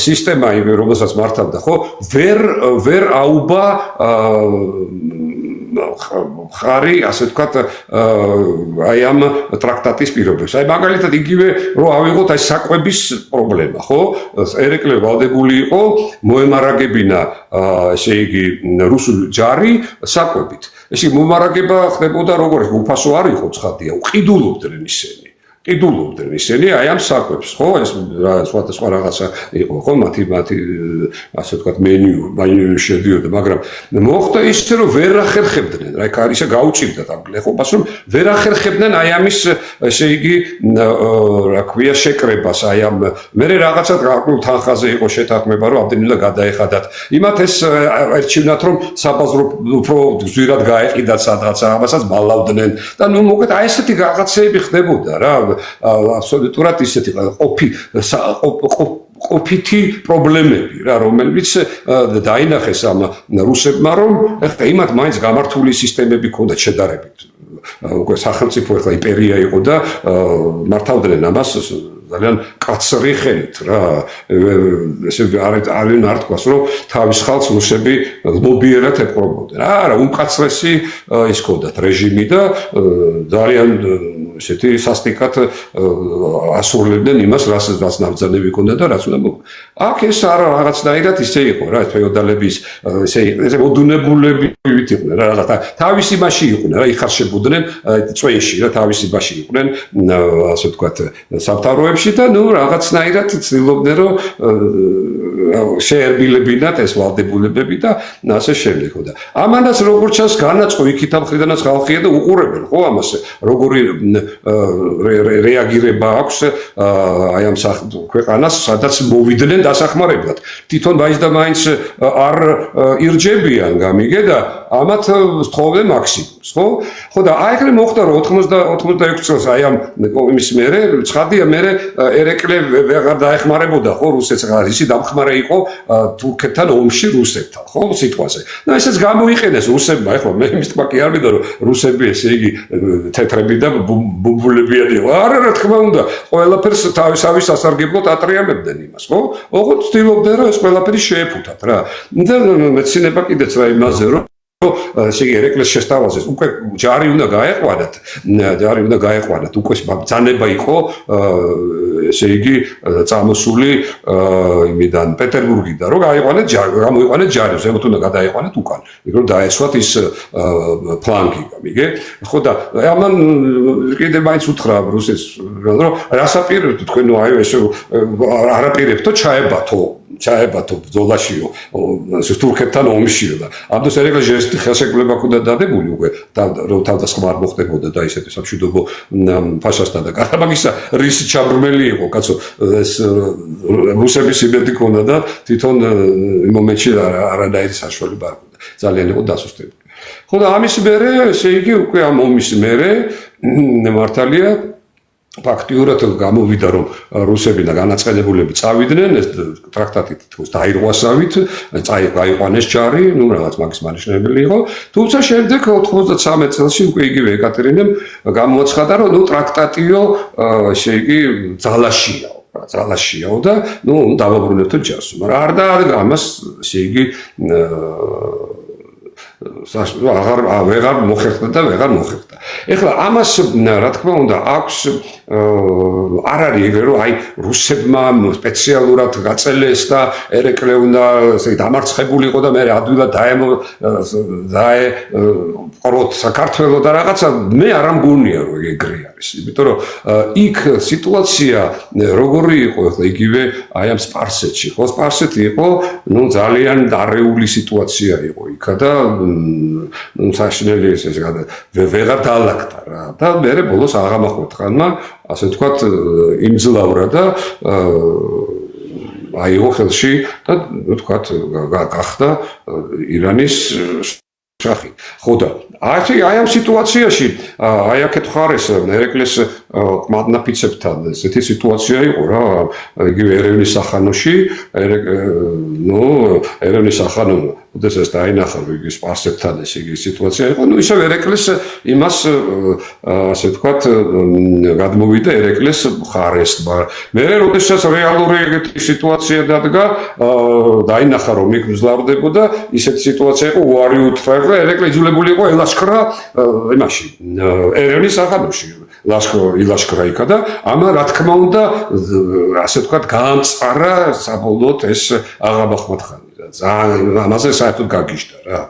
სისტემა რომელსაც მართავდა ხო ვერ აუბა ხარი ასე ვთქვათ აი ამ ტრაქტატის პირობებს. აი მაგალითად იგივე რომ ავიღოთ აი საკვების პრობლემა, ხო? ერეკლე ვალდებული იყო მოემარაგებინა ესე იგი რუსული ჯარი საკვებით. ესე მომარაგება ხდებოდა როგორ უფასო არ იყო ცხადია, უყიდულობდნენ ისინი. იდულობდნენ ისინი აი ამ საკვებს, ხო? ეს სხვა რაღაცა იყო, ხო? მათი ასე ვთქვათ მენიუ შედიოდა, მაგრამ მოხდა ისე რომ ვერ ახერხებდნენ, რა იქ ისე გაუჭირდათ ამ გლეხობას, რომ ვერ ახერხებდნენ აი ამის ესე იგი რა ქვია შეკრებას, აი ამ მე რაღაცა თანხაზე იყო შეთანხმება, რომ ამდენილა გადაეხადათ. იმათ ეს ერჩივნათ, რომ საბაზრო უფრო ძვირად გაეყიდათ სადღაც ამასაც ბალავდნენ და ნუ მოკეთ აი ესეთი რაღაცეები ხდებოდა რა. აბსოლუტურად ისეთი ყოფითი პრობლემები რა რომელიც დაინახეს ამ რუსებმა რომ ეხლა იმათ მაინც გამართული სისტემები ჰქონდათ შედარებით უკვე სახელმწიფო ეხლა იმპერია იყო და მართავდნენ ამას ძალიან კაცრი ხელით რა ესე არიან არ თქვას რომ თავის ხალხს რუსები ლობიერად ეპყრობოდნენ არა უმკაცრესი ის ქონდათ რეჟიმი და ძალიან ესეთი სასტიკად ასრულებდნენ იმას რაც ნაბრძანები ქონდა და რაც უნდა აქ ეს არა რაღაცნაირად ისე იყო რა ფეოდალების ესე მოდუნებულები იყვნენ რა რაღაცა თავისი მასში იყვნენ რა იხარშებოდნენ წვენში რა თავისი მასში იყვნენ ასე ვთქვათ სამთავროებში და ნუ რაღაცნაირად ცდილობდნენ რომ შეერბილებინათ ეს ვალდებულებები და ასე შემდეგ ხო და ამანაც როგორც ჩანს განაწყო იქით ამ ხრიდანაც ხალხია და უყურებენ ხო ამას როგორი რეაგირება აქვს აი ამ ქვეყანას სადაც მოვიდნენ დასახმარებლად თვითონ მაინც და მაინც არ ირჯებიან გამიგე და ამათ სწხოვდნენ მაქსიმუმს ხო და აი ხრი მოხდა რომ 86 წელს აი ამ იმის მერე ცხადია მერე ერეკლე ვეღარ დაეხმარებოდა ხო რუსეთს ისი დამხმარე იყო თურქეთთან ომში რუსეთთან ხო სიტყვაზე და ესეც გამოიყენეს რუსებმა ეხლა მე იმის თქმა კი არ მინდა რომ რუსები ესე იგი თეთრები და ბუმბულებიანი არა რა თქმა უნდა ყველაფერს თავისავე სასარგებლოდ ატრიალებდნენ იმას ხო ოღონდ ცდილობდნენ რომ ეს ყველაფერი შეეფუთათ რა და მეცნიერება კიდეც რა იმაზე რომ ესე იგი ერეკლეს შესთავაზეს უკვე ჯარი უნდა გაეყვანათ უკვე ბრძანება იყო ესე იგი წამოსული იმიდან პეტერბურგიდან რომ გამოიყვანეთ ჯარი ზემოთ უნდა გადაეყვანათ უკან მიგრო დაეცვათ ის ფლანგი გამიგე ხო და ამან კიდე მაინც უთხრა რუსეთს რომ რასაპირებთ თქვენ აი ესე არაპირებთო ჩაებათო ბრძოლაშიო თურქეთთან ომშიო და ამ დროს ერეკლეს ჟესტი ხელშეკრულება ქონდა დადებული უკვე რომ თავდასხმა არ მოხდებოდა და ისეთი სამშვიდობო ფაშასთან და კარაბაგისა რისი ჩაბრმელი იყო კაცო ეს რუსების იმედი ქონდა და თვითონ იმ მომენტში არანაირი საშუალება არ ქონდა ძალიან იყო დასუსტებული ხო და ამის მერე ესე იგი უკვე ამ ომის მერე მართალია ფაქტიურად გამოვიდა რომ რუსები და განაცხადებულები წავიდნენ ეს ტრაქტატი თქოს დაირღვასავით წაიყვანეს ჯარი ნუ რაღაც მაგის მანიშნებელი იყო თუმცა შემდეგ 93 წელს უკვე იგივე ეკატერინემ გამოაცხადა რომ ნუ ტრაქტატიო ესე იგი ძალაშიაო და ნუ დავაბრუნებთო ჯარს მაგრამ არ დაადგა ამას ესე იგი ვეღარ მოხერხდა და ვეღარ მოხერხდა. ეხლა ამას რა თქმა უნდა აქვს არ არის ეგრე რომ აი რუსებმა სპეციალურად გაწელეს და ერეკლე უნდა ესე დამარცხებულიყო და მე ადვილად დაეყროთ საქართველოს და რაღაცა მე არ ამგონია რომ ეგრე არის. იმიტომ რომ იქ სიტუაცია როგორი იყო ეხლა იგივე აი ამ სპარსეთში ხო სპარსეთი იყო ნუ ძალიან დარეული სიტუაცია იყო იქა და საშინელი ესე ვეღარ დაალაგდა რა და მე ბოლოს აღამახოთ ხანმა ასე ვთქვათ იმძლავრა და აიღო ხელში და ვთქვათ გახდა ირანის შახი. ხო და აი ამ სიტუაციაში აი აქეთ ხარეს ერეკლეს ყმადნაფიცებთან ესეთი სიტუაცია იყო რა იგივე ერევნის სახანოში ერევნის სახანო უდესაც დაინახა იგი სპარსეთთან ეს იგი სიტუაცია იყო ნუ ისევ ერეკლეს იმას ასე ვთქვათ გადმოვიდა ერეკლეს ხარეს მე როდესაც რეალური ეგეთი სიტუაცია დადგა დაინახა რომ იქ მძლავრდებოდა ისეთი სიტუაცია იყო უარი უთხრა ერეკლე იძულებული იყო ელაშქრა იმაში ერევნის სახანოში ილაშქრა იქა და ამა რა თქმა უნდა ასე ვთქვათ გაამწყარა საბოლოოდ ეს აღამახმად ხანი ამაზე საერთოდ გაგიჟდა რა.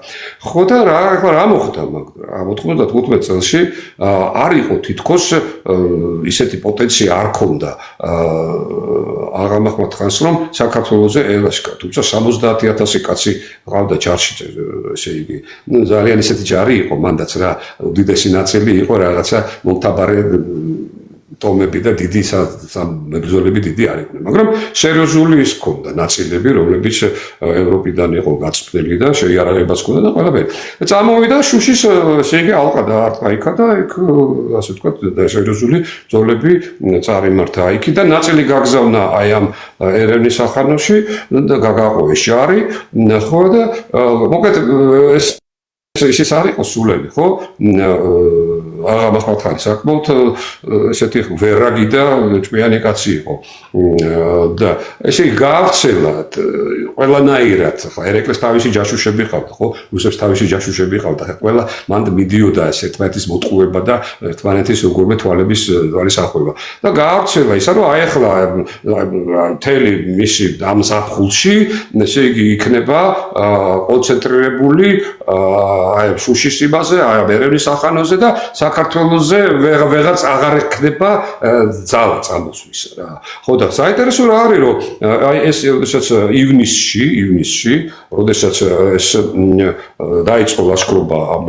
ხო და რა მოხდა მაგრამ 95 წელში არ იყო თითქოს ისეთი პოტენცია არ ქონდა აღამახმად ხანს რომ საქართველოზე ელაშქრა. თუმცა 70,000 კაცი ყავდა ჯარში ესე იგი ძალიან ისეთი ჯარი იყო მანდაც რა უდიდესი ნაწილი იყო რაღაცა მომთაბარე ტომები და დიდი მებრძოლები დიდი არ იყვნენ მაგრამ სერიოზული ის ქონდა ნაწილები რომლებიც ევროპიდან იყო გაწვდილი და შეიარაღებაც ქონდა და ყველაფერი წამოვიდა შუშის ესე იგი ალყა დაარტყა იქა და იქ ასე ვთქვათ სერიოზული ბრძოლები წარიმართა იქიდან ნაწილი გაგზავნა აი ამ ერევნის სახანოში და გაგაყო ეს ჯარი ხო და მოკლედ ეს არის სულელი ხო აღარ მახმარხარი საკმაოდ ესეთი ვერაგი და ჭკვიანი კაცი იყო და ესე გაავრცელა ყველანაირად ხა ერეკლეს თავისი ჯაშუშები ყავდა ხო რუსებს თავისი ჯაშუშები ყავდა ხა ყველა მანდ მიდიოდა ეს ერთმანეთის მოტყუება და ერთმანეთის როგორმე თვალების ახურება და გაავრცელა ისა რომ აი ახლა მთელი მისი ამ ზაფხულში ესე იგი იქნება კონცენტრირებული აი შუშის იმაზე აი ერევნის სახანოზე და საქართველოზე ვეღაც აღარ ექნება ძალა წამოსვის რა ხო და საინტერესო რა არის რომ აი ეს შესაძ ივნისში როდესაც ეს დაიწყო ლაშქრობა ამ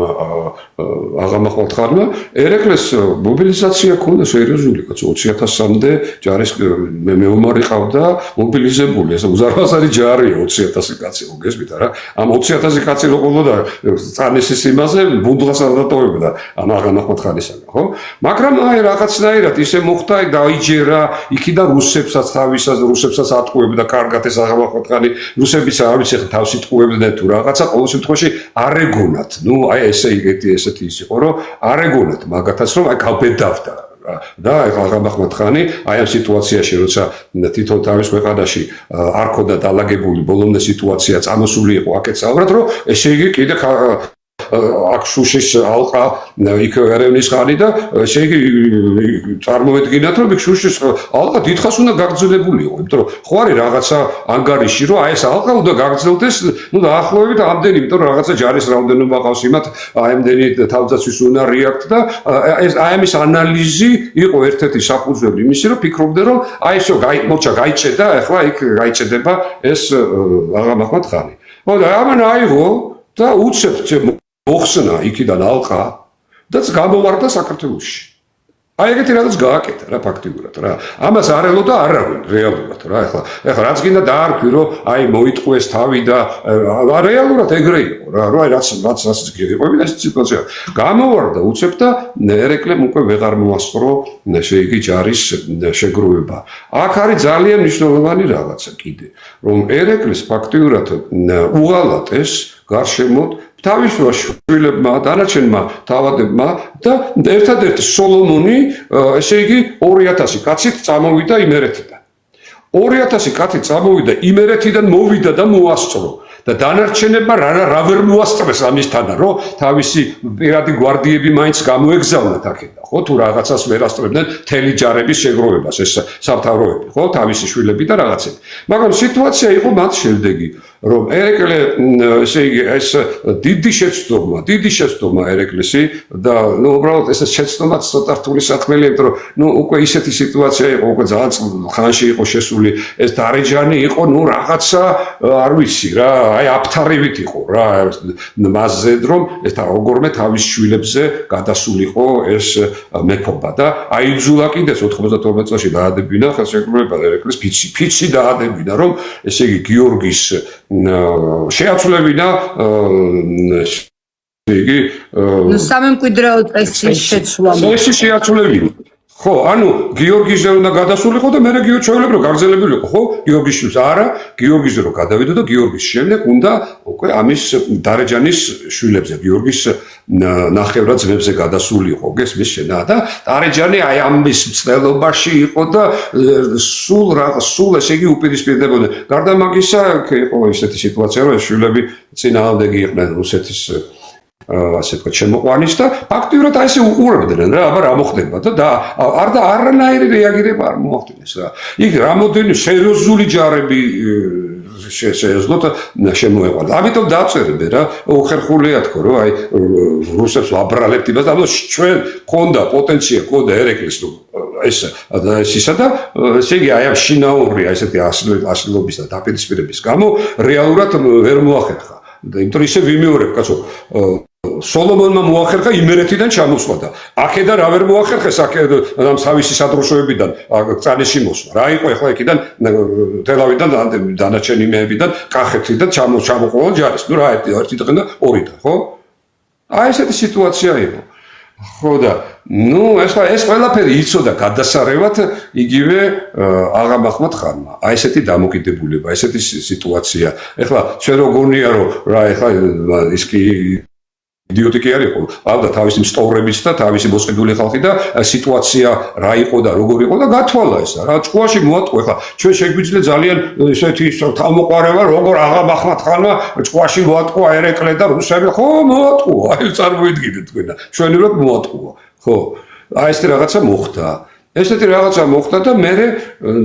აღამახმარხარმა ერეკლეს მობილიზაცია ქონდა სერიოზული კაცო 20000-მდე ჯარის მეომარი ყავდა მობილიზებული ეს უზარმაზარი ჯარია 20000 კაცი ხო გესმით არა ამ 20000 კაცი რო ყოლოდა წანისის იმაზე ბუნდლას არ დატოვებდა ამ აღამახმარხარისაგან ხო მაგრამ აი რაღაცნაირად ისე მოხდა დაიჯერა იქიდან რუსებსაც ატყუებდა კარგად ეს აღამახმარხარი რუსებიც არ ვიცი ხა თავს იტყუებდნენ თუ რაღაცა ყოველ შემთხვევაში არ ეგონათ ნუ აი ესე ესეთი ის იყო რომ არ ეგონათ მაგათაც რომ აი გავბედავდა და აღამახმარხანი აი ამ სიტუაციაში როცა თვითონ თავის ქვეყანაში არ ქონდა დალაგებული ბოლომდე სიტუაცია წამოსული იყო აქეთ საუბრად რომ ესე იგი კიდე აქ შუშის ალყა იქ ერევნის ხანი და ესე იგი წარმოვედგინათ რომ იქ შუშის ალყა დიდხანს უნდა გაგრძელებული იყო იმიტომ რომ ხო არის რაღაცა ანგარიში რომ აი ეს ალყა უნდა გაგრძელდეს ნუ დაახლოებით ამდენი იმიტომ რომ რაღაცა ჯარის რაოდენობა ყავს იმათ აი ამდენი თავდაცვის უნარი აქვს და აი ამის ანალიზი იყო ერთ-ერთი საფუძველი იმისი რომ ფიქრობდნენ რომ აი ესო გაიჭედა ახლა იქ გაიჭედება ეს აღამახმარხანი ხო და ამან აიღო და უცებ მოხსნა იქიდან ალყა და გამოვარდა საქართველოში. აი ეგეთი რაღაც გააკეთა რა ფაქტიურად რა. ამას არ ელოდა არავინ რეალურად რა. ეხლა რაც გინდა დაარქვი რომ აი მოიტყუეს თავი და რეალურად ეგრე იყო რა. რა რაც გიყובინა ეს სიტუაცია. გამოვარდა უცებ და ერეკლემ უკვე ვეღარ მოასწრო ესე იგი ჯარის შეგროვება. აქ არის ძალიან მნიშვნელოვანი რაღაცა კიდე რომ ერეკლეს ფაქტიურად უღალატეს გარშემოთ თავის შვილებმა, დანარჩენმა თავადებმა და ერთადერთი სოლომონი, ესე იგი 2000 კაცით წამოვიდა იმერეთიდან. 2000 კაცი წამოვიდა იმერეთიდან მოვიდა და მოასწრო და დანარჩენებმა რა ვერ მოასწრეს ამისთანა, რომ თავისი პირადი გვარდიები მაინც გამოეგზავნათ აქედან, ხო, თუ რაღაცას ვერ ასწრებდნენ თელი ჯარების შეგროვებას, ეს სამთავროები, ხო, თავისი შვილები და რაღაცები. მაგრამ სიტუაცია იყო მათ შემდეგი რომ ერეკლე ესე იგი ეს დიდი შეცდომა ერეკლესი და ნუ უბრალოდ ეს შეცდომაც ცოტა რთული საქმეა იმიტომ რომ ნუ უკვე ისეთი სიტუაცია იყო უკვე ძალიან ხანში იყო შესული ეს დარეჯანი იყო ნუ რაღაცა არ ვიცი რა აი აფთარივით იყო რა მასზე რომ ეს როგორმე თავის შვილებზე გადასულიყო ეს მეფობა და აიძულა კიდეც 92 წელს დაადებინა ხელშეკრულება ერეკლეს ფიცი დაადებინა რომ ესე იგი გიორგის შეაცვლებინა იგი ნუ სამემკვიდრეო წესის შეცვლა წესის შეაცვლებინა ხო ანუ გიორგიზე უნდა გადასულიყო და მე გიორგიჩოვილებრო გაგრძელებულიყო ხო გიორგიშვილს არა გიორგიზე რო გადავიდო და გიორგის შემდეგ უნდა უკვე ამის დარეჯანის შვილებზე გიორგის ნახევრად ძმებზე გადასულიყო გესმის შენა და დარეჯანი აი ამის მცდელობაში იყო და სულ ესე იგი უპირისპირდებოდა გარდა მაგისა იყო ესეთი სიტუაცია რომ შვილები წინააღმდეგი იყვნენ რუსეთის ასე ვთქვათ შემოყვანის და ფაქტიურად აი ესე უყურებდნენ რა აბა რა მოხდება და არანაირი რეაგირება არ მოახდინეს რა იქ რამოდენი სერიოზული ჯარები შეეძლოთ შემოეყვანა ამიტომ დაწერებე რა უხერხულია თქო რომ აი რუსებს ვაბრალებთ იმას და ჩვენ გქონდა პოტენცია გქონდა ერეკლეს რომ ეს ისა და ესე იგი აი ამ შინაური აი ესეთი ასლობის და დაპირისპირების გამო რეალურად ვერ მოახერხა იმიტომ რომ ისე ვიმეორებ კაცო სოლომონმა მოახერხა იმერეთიდან ჩამოსვლა და აქედან რა ვერ მოახერხეს ამ თავისი სადროშოებიდან წანისში მოსვლა რა იყო ახლა იქიდან თელავიდან დანარჩენი მეებიდან კახეთიდან ჩამოყოლა ჯარის ნუ რა ერთი დღე და ორი დღე ხო აი ესეთი სიტუაცია იყო ხო და ნუ ეს ყველაფერი იცოდა გადასარევად იგივე აღამახმარხარმა აი ესეთი დამოკიდებულება ესეთი სიტუაცია ეხლა ჩვენ როგორია რომ რა ეხლა ის კი იდიოტი კი არ იყო, ყავდა თავისი მსტოვრებიც და თავისი მოსყიდული ხალხი და სიტუაცია რა იყო და როგორ იყო და გათვალა ეს რა ჭკუაში მოატყო ხა ჩვენ შეგვიძლია ძალიან ესეთი თავმოყარება როგორ აღა მაჰმად-ხანმა ჭკუაში მოატყო ერეკლე და რუსები ხო მოატყო აი წარმოიდგინეთ თქვენ და ჩვენურად მოატყო ხო აი ეს რაღაცა მოხდა ესეთი რაღაცა მოხდა და მე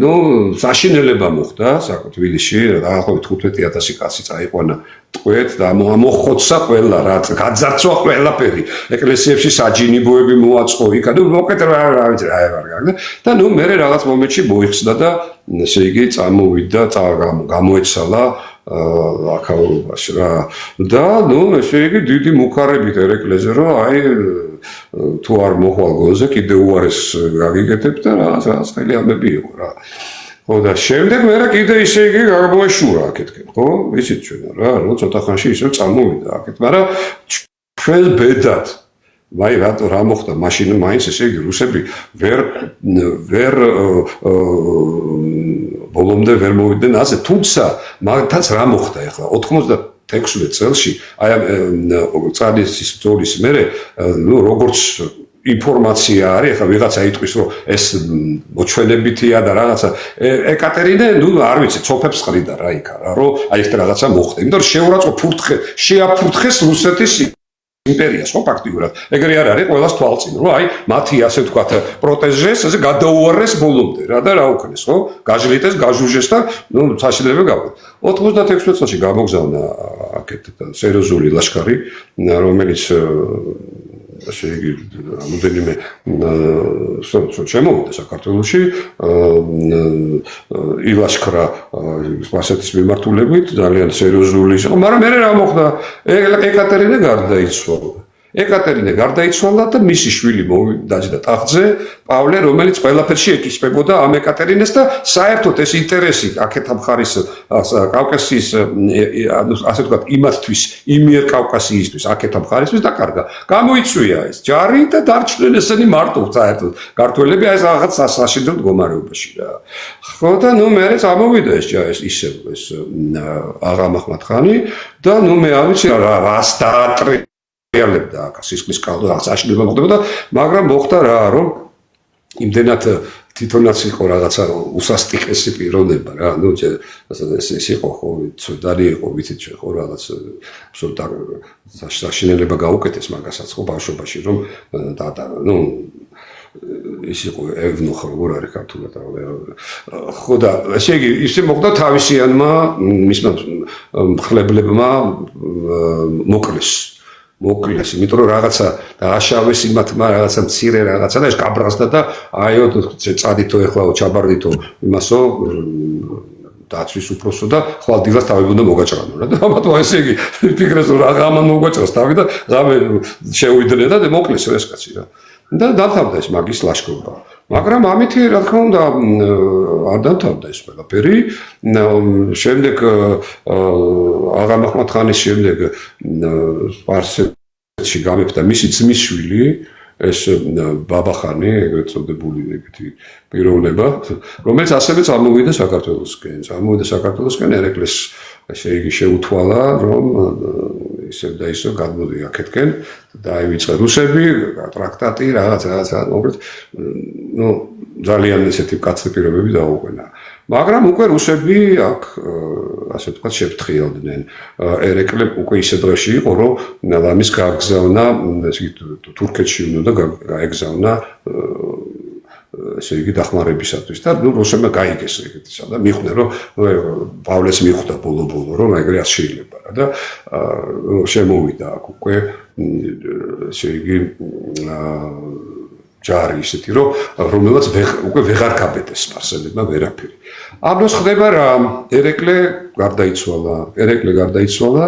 ნუ საშინელება მოხდა საქართველოში დაახლოებით 15000 კაცი წაიყვანა ტყვეთ და მოხოცა ყველა რა გაძარცვა ყველაფერი ეკლესიებში საჯინიბოები მოაწყო იქა და მოკეთ რა ვიცი რა ეგარ და ნუ მე რაღაც მომენტში მოიხსნა და ესე იგი წამოვიდა გამოეცალა აქაურობაში რა და ნუ ესე იგი დიდი მუქარებით ერეკლეზე რომ აი თუ არ მოხვალ გონზე კიდე უარეს გაგიკეთებ და რაღაც ხელიამები იყო რა ხო და შემდეგ მე რა კიდე ისე იგი გამოეშურა აქეთკენ ხო ვიცით ჩვენ რა რომ ცოტა ხანში ისე წამოვიდა აქეთ მაგრამ ჩვენ ბედად ვაი რატო რა მოხდა მაშინ მაინც ესე იგი რუსები ვერ ბოლომდე ვერ მოვიდნენ ასე თუმცა მაგათაც რა მოხდა ახლა 96 წელში აი ამ წადის ბრძოლის მერე ნუ როგორც ინფორმაცია არის ახლა ვიღაცა იტყვის რომ ეს მოჩვენებითია და რაღაცა ეკატერინე ნუ არ ვიცი ცოფებს ყრიდა რა იქა რა რომ აი ეს რაღაცა მოხდა იმიტომ რომ შეურაცხო შეაფურთხეს რუსეთის იმპერიას ხო ფაქტიურად ეგრე არ არის ყველას თვალწინ რომ აი მათი ასე ვთქვათ პროტეჟეს ესე გადაუარეს ბოლომდე რა და რა უქნეს ხო გაჟლიტეს გაჟუჟეს და ნუ საშინელება გავყო 96 წელს გამოგზავნა აქეთ სერიოზული ლაშქარი რომელიც ასე იგი რამოდენიმე შემოვიდა საქართველოში ილაშქრა სპასეთის მიმართულებით ძალიან სერიოზული იყო მაგრამ მე რა მოხდა ეკატერინე გარდაიცვალა და მისი შვილი დაჯდა ტახტზე პავლე რომელიც ყველაფერში ეკისრებოდა ამ ეკატერინეს და საერთოდ ეს ინტერესი აქეთ მხარის კავკასიის ასე ვთქვათ იმათთვის იმიერ კავკასიისთვის აქეთ მხარისთვის დაკარგა გამოიწვია ეს ჯარი და დარჩნენ ესენი მარტო საერთოდ ქართველები აი რაღაც საშინელ მდგომარეობაში რა ხო და ნუ მე წამოვიდა ეს ისე ეს აღა მაჰმად-ხანი და ნუ მე არ ვიცი რას დაატრე რეალებდა სისხლის კალო საშინელება მოხდებოდა მაგრამ მოხდა რა რომ იმდენად თვითონაც იყო რაღაცა უსასტიკესი პიროვნება რა ნუ ეს იყო ხო ცუდარი იყო ვიცით ჩვენ ხო რაღაც საშინელება გაუკეთეს მაგასაც ხო ბავშვობაში რომ ნუ ის იყო ევნუხ როგორ არის ქართულად ხო და ესე იგი ისე მოხდა თავისიანმა მისმა მხლებლებმა მოკლეს, იმიტომ რომ რაღაცა დააშავეს იმათმა რაღაცა მცირე რაღაცა და ეს გაბრაზდა და აიო წადითო ეხლაო ჩაბარდითო იმასო დაცვის უფროსო და ხვალ დილას თავი უნდა მოგაჭრანო რა და ამათო ესე იგი ფიქრეს რომ რაღაცა მოგაჭრას თავი და ღამე შეუიდნენ და მოკლეს ეს კაცი რა და დამთავრდა ეს მაგის ლაშქრობა მაგრამ ამითი რა თქმა უნდა არ დამთავრდა ეს ყველაფერი შემდეგ აღა მაჰმად-ხანის შემდეგ სპარსეთში გამეფდა მისი ძმის შვილი ეს ბაბახანი ეგრეთ წოდებული ეგეთი პიროვნება რომელიც ასევე წამოვიდა საქართველოსკენ ერეკლეს შეიგი შეუთვალა რომ ისევ და ისევ გადმოდი აქეთკენ დაივიწყე რუსები ტრაქტატი რაღაც მოკლედ ნუ ძალიან ესეთი კაცრი პირობები დაუყვენა მაგრამ უკვე რუსები აქ ასე ვთქვათ შეფრთხილდნენ ერეკლე უკვე ისე დღეში იყო რომ ამის გააგზავნა თურქეთში უნდა გაეგზავნა ესე იგი დახმარებისათვის და ნუ რუსებმა გაიგეს ეგეთისა და მიხვდნენ რომ პავლეს მიხვდა ბოლო რომ ეგრე არ შეიძლება რა და შემოვიდა აქ უკვე ესე იგი ჯარი ისეთი რომ რომელსაც უკვე ვეღარ გაბედეს სპარსელებმა ვერაფერი ამ დროს ხდება რა ერეკლე გარდაიცვალა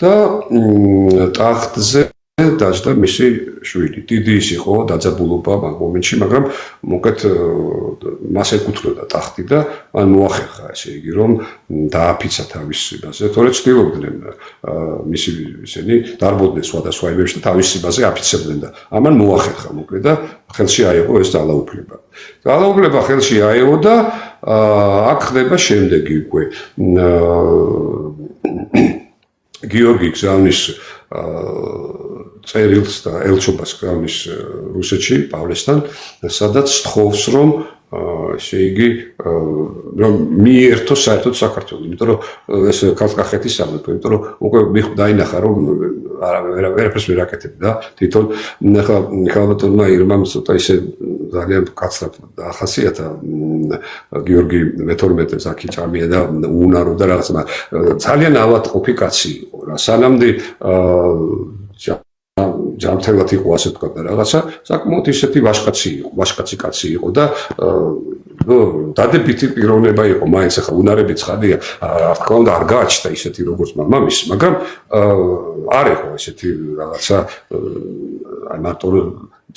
და ტახტზე დაჯდა მისი შვილი. დიდი ის იყო დაძაბულობა მაგ მომენტში, მაგრამ მოკეთ მას ეკუთვნოდა ტახტი და მან მოახერხა ესე იგი რომ დააფიცა თავის სიბაზე. თორე ცდილობდნენ მისი ისინი დარბოდნენ სხვადასხვა იმებში და თავის სიბაზე აფიცებდნენ და ამან მოახერხა მოკლედ და ხელში აიღო ეს ძალაუფლება. ძალაუფლება ხელში აიღო და აქ ხდება შემდეგი უკვე გიორგი გზავნის წერილს და ელჩობას გრამის რუსეთში, პავლესთან, სადაც სთხოვს, რომ ესე იგი რომ მიერთოს საერთოდ საქართველოს, იმიტომ რომ ეს კავკასიის სამეფო, იმიტომ რომ უკვე დაინახა რომ ვერაფერს ვერ აკეთებდა თვითონ ახლა ქალბატონმა ირმამ ცოტა ისე ძალიან კაცრად ახასიათა გიორგი მე-12 ზაქი ჭამია და უნარო და რაღაც ძალიან ავადმყოფი კაცი იყო რა სანამდე ჯამთელად იყო ასე თქვა და რაღაცა საკმაოდ ისეთი ვაჟკაცი კაცი იყო და დადებითი პიროვნება იყო მაინც ახლა უნარები ცხადია რა თქმა უნდა არ გააჩნდა ისეთი როგორც მამამის მაგრამ არ იყო ესეთი რაღაცა აი მარტო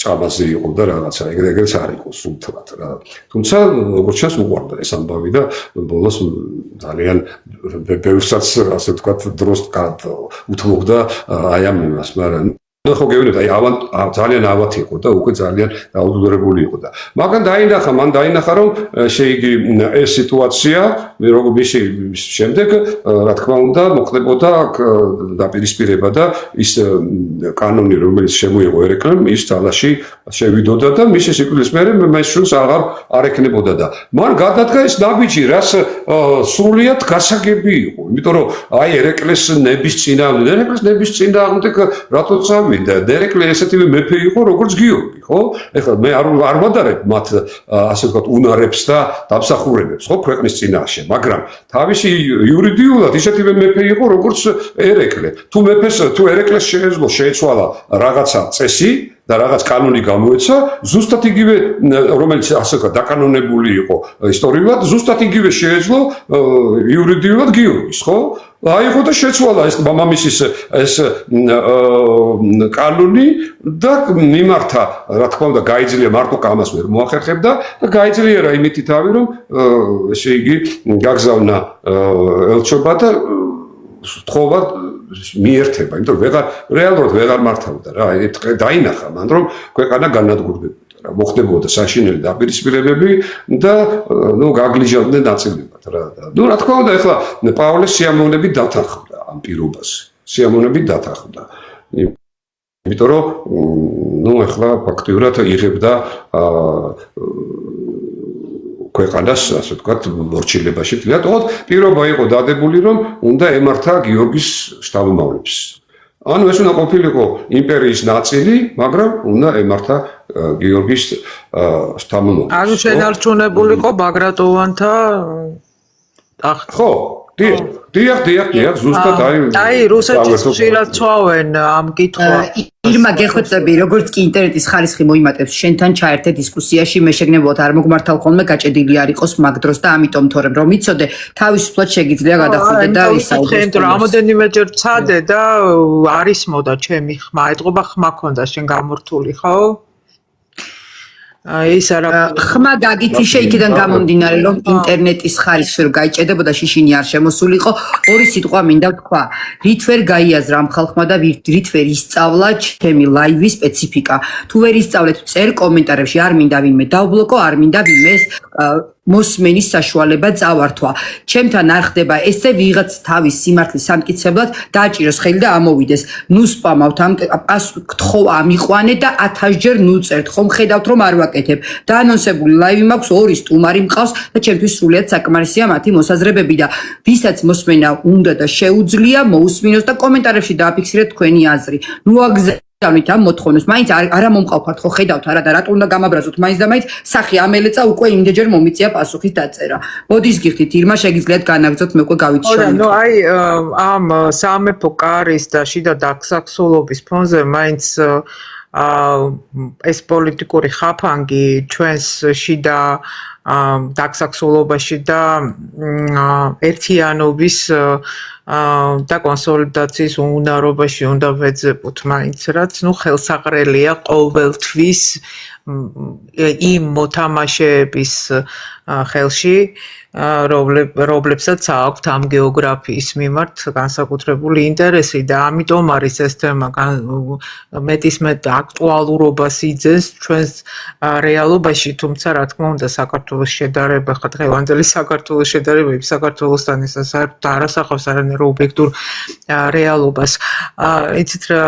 ჭამაზე იყო და რაღაცა ეგრეც არ იყო სულთად რა თუმცა როგორც ჩანს უყვარდა ეს ამბავი და ბოლოს ძალიან ბევრსაც ასე თქვა დროს უთმობდა აი ამ იმას მაგრამ ხო გეუბნებით აი ძალიან ავად იყო და უკვე ძალიან დაუდრებული იყო და მაგრამ მან დაინახა რომ შეიგი ეს სიტუაცია როგორ მისი შემდეგ რა თქმა უნდა მოხდებოდა დაპირისპირება და ის კანონი რომელიც შემოიღო ერეკლემ ის ძალაში შევიდოდა და მისი სიკვდილის მერე მესშულს არ ეკნებოდა და მან გადადგა ეს ნაბიჯი რაც სრულიად გასაგები იყო იმიტომ რომ აი ერეკლეს ნების წინააღმდეგ რატოც და დერეკლე ესეთივე მეფე იყო როგორც გიორგი ხო ეხლა მე არ ვადარებ მათ ასე ვთქვათ უნარებს და დამსახურებებს ხო ქვეყნის წინაშე მაგრამ თავისი იურიდიულად ისეთივე მეფე იყო როგორც ერეკლე თუ ერეკლეს შეეცვალა რაღაცა წესი და რაღაც კანონი გამოეცა ზუსტად იგივე რომელიც ასე ვთქვათ დაკანონებული იყო ისტორიულად ზუსტად იგივე შეეძლო იურიდიულად გიორგის ხო აიღო და შეცვალა ეს მამამისის ეს კანონი და მიმართა რა თქმა უნდა გაიძლია მარტო კამას ვერ მოახერხებდა და გაიძლიერა იმითი თავი რომ ესე იგი გაგზავნა ელჩობა და თხოვა მიერთება იმიტომ რომ რეალურად ვეღარ მართავდა რა დაინახა მან რომ ქვეყანა განადგურდებოდა რა მოხდებოდა საშინელი დაპირისპირებები და ნუ გაგლიჯავდნენ ნაწილებად რა რა თქმა უნდა ეხლა პავლეს სიამოვნებით დათანხმდა ამ პირობას სიამოვნებით დათანხმდა იმიტომ რომ ნუ ეხლა ფაქტიურად იღებდა ქვეყანას ასე ვთქვათ მორჩილებაში თვითონ პირობა იყო დადებული რომ უნდა ემართა გიორგის შთამომავლებს ანუ ეს უნდა ყოფილიყო იმპერიის ნაწილი მაგრამ უნდა ემართა გიორგის შთამომავლებს ანუ შენარჩუნებულიყო ბაგრატოვანთა ტახტი ხო დიახ ზუსტად აი რუსეთის ხშირად ცვავენ ამ კითხვას ირმა გეხვეწები როგორც კი ინტერნეტის ხარისხი მოიმატებს შენთან ჩაერთე დისკუსიაში მე შეგნებოდ არ მოგმართავ ხოლმე გაჭედილი არ იყოს მაგ დროს და ამიტომ თორემ რომ იცოდე თავისუფლად შეგიძლია გადახვიდე და ისაუბროთ რამოდენიმეჯერ წადე და არის მოდა ჩემი ხმა ეთყობა ხმა ქონდა შენ გამორთული ხო ის არა ხმა გაგითიშე იქიდან გამომდინარე რომ ინტერნეტის ხარისხი რომ გაიჭედებოდა შიშინი არ შემოსულიყო ორი სიტყვა მინდა ვთქვა რით ვერ გაიაზრა ამ ხალხმა და რით ვერ ისწავლა ჩემი ლაივის სპეციფიკა თუ ვერ ისწავლეთ წერ კომენტარებში არ მინდა ვინმე დავბლოკო არ მინდა ვინმეს მოსმენის საშუალება წავართვა ჩემთან არ ხდება ესე ვიღაც თავის სიმართლის სამკიცებლად დააჭიროს ხელი და ამოვიდეს ნუ სპამავთ ამ გთხოვა ამიყვანე და 1000 ჯერ ნუ წერთ ხომ ხედავთ რომ არ ვაკეთებ დაანონსებული ლაივი მაქვს ორი სტუმარი მყავს და ჩემთვის სრულიად საკმარისია მათი მოსაზრებები და ვისაც მოსმენა უნდა და შეუძლია მოусმინოს და კომენტარებში დააფიქსირეთ თქვენი აზრი ნუ ამით ამ მოთხოვნებს მაინც არა მომყავთ ხო ხედავთ არა და რატომ უნდა გამაბრაზოთ მაინც და მაინც სახი ამელეცა უკვე იმდენჯერ მომიწია პასუხის დაწერა მოდის გიხდით ირმა შეგიძლიათ განაგზოთ მე უკვე გავიჩვენე ნუ აი ამ სამეფო კარის და შიდა დაქსაქსულობის ფონზე მაინც ეს პოლიტიკური ხაფანგი ჩვენს შიდა დაქსაქსულობაში და ერთიანობის და კონსოლიდაციის უნარობაში უნდა ვეძებოთ მაინც რაც ნუ ხელსაყრელია ყოველთვის იმ მოთამაშეების ხელში რომლებსაც აქვთ ამ გეოგრაფიის მიმართ განსაკუთრებული ინტერესი და ამიტომ არის ეს თემა მეტისმეტ აქტუალურობას იძენს ჩვენს რეალობაში თუმცა რა თქმა უნდა საქართველოს შედარება ხა დღევანდელი საქართველოს შედარება იმ საქართველოსთან ეს საერთოდ არ ასახავს არანაირ ობიექტურ რეალობას იცით რა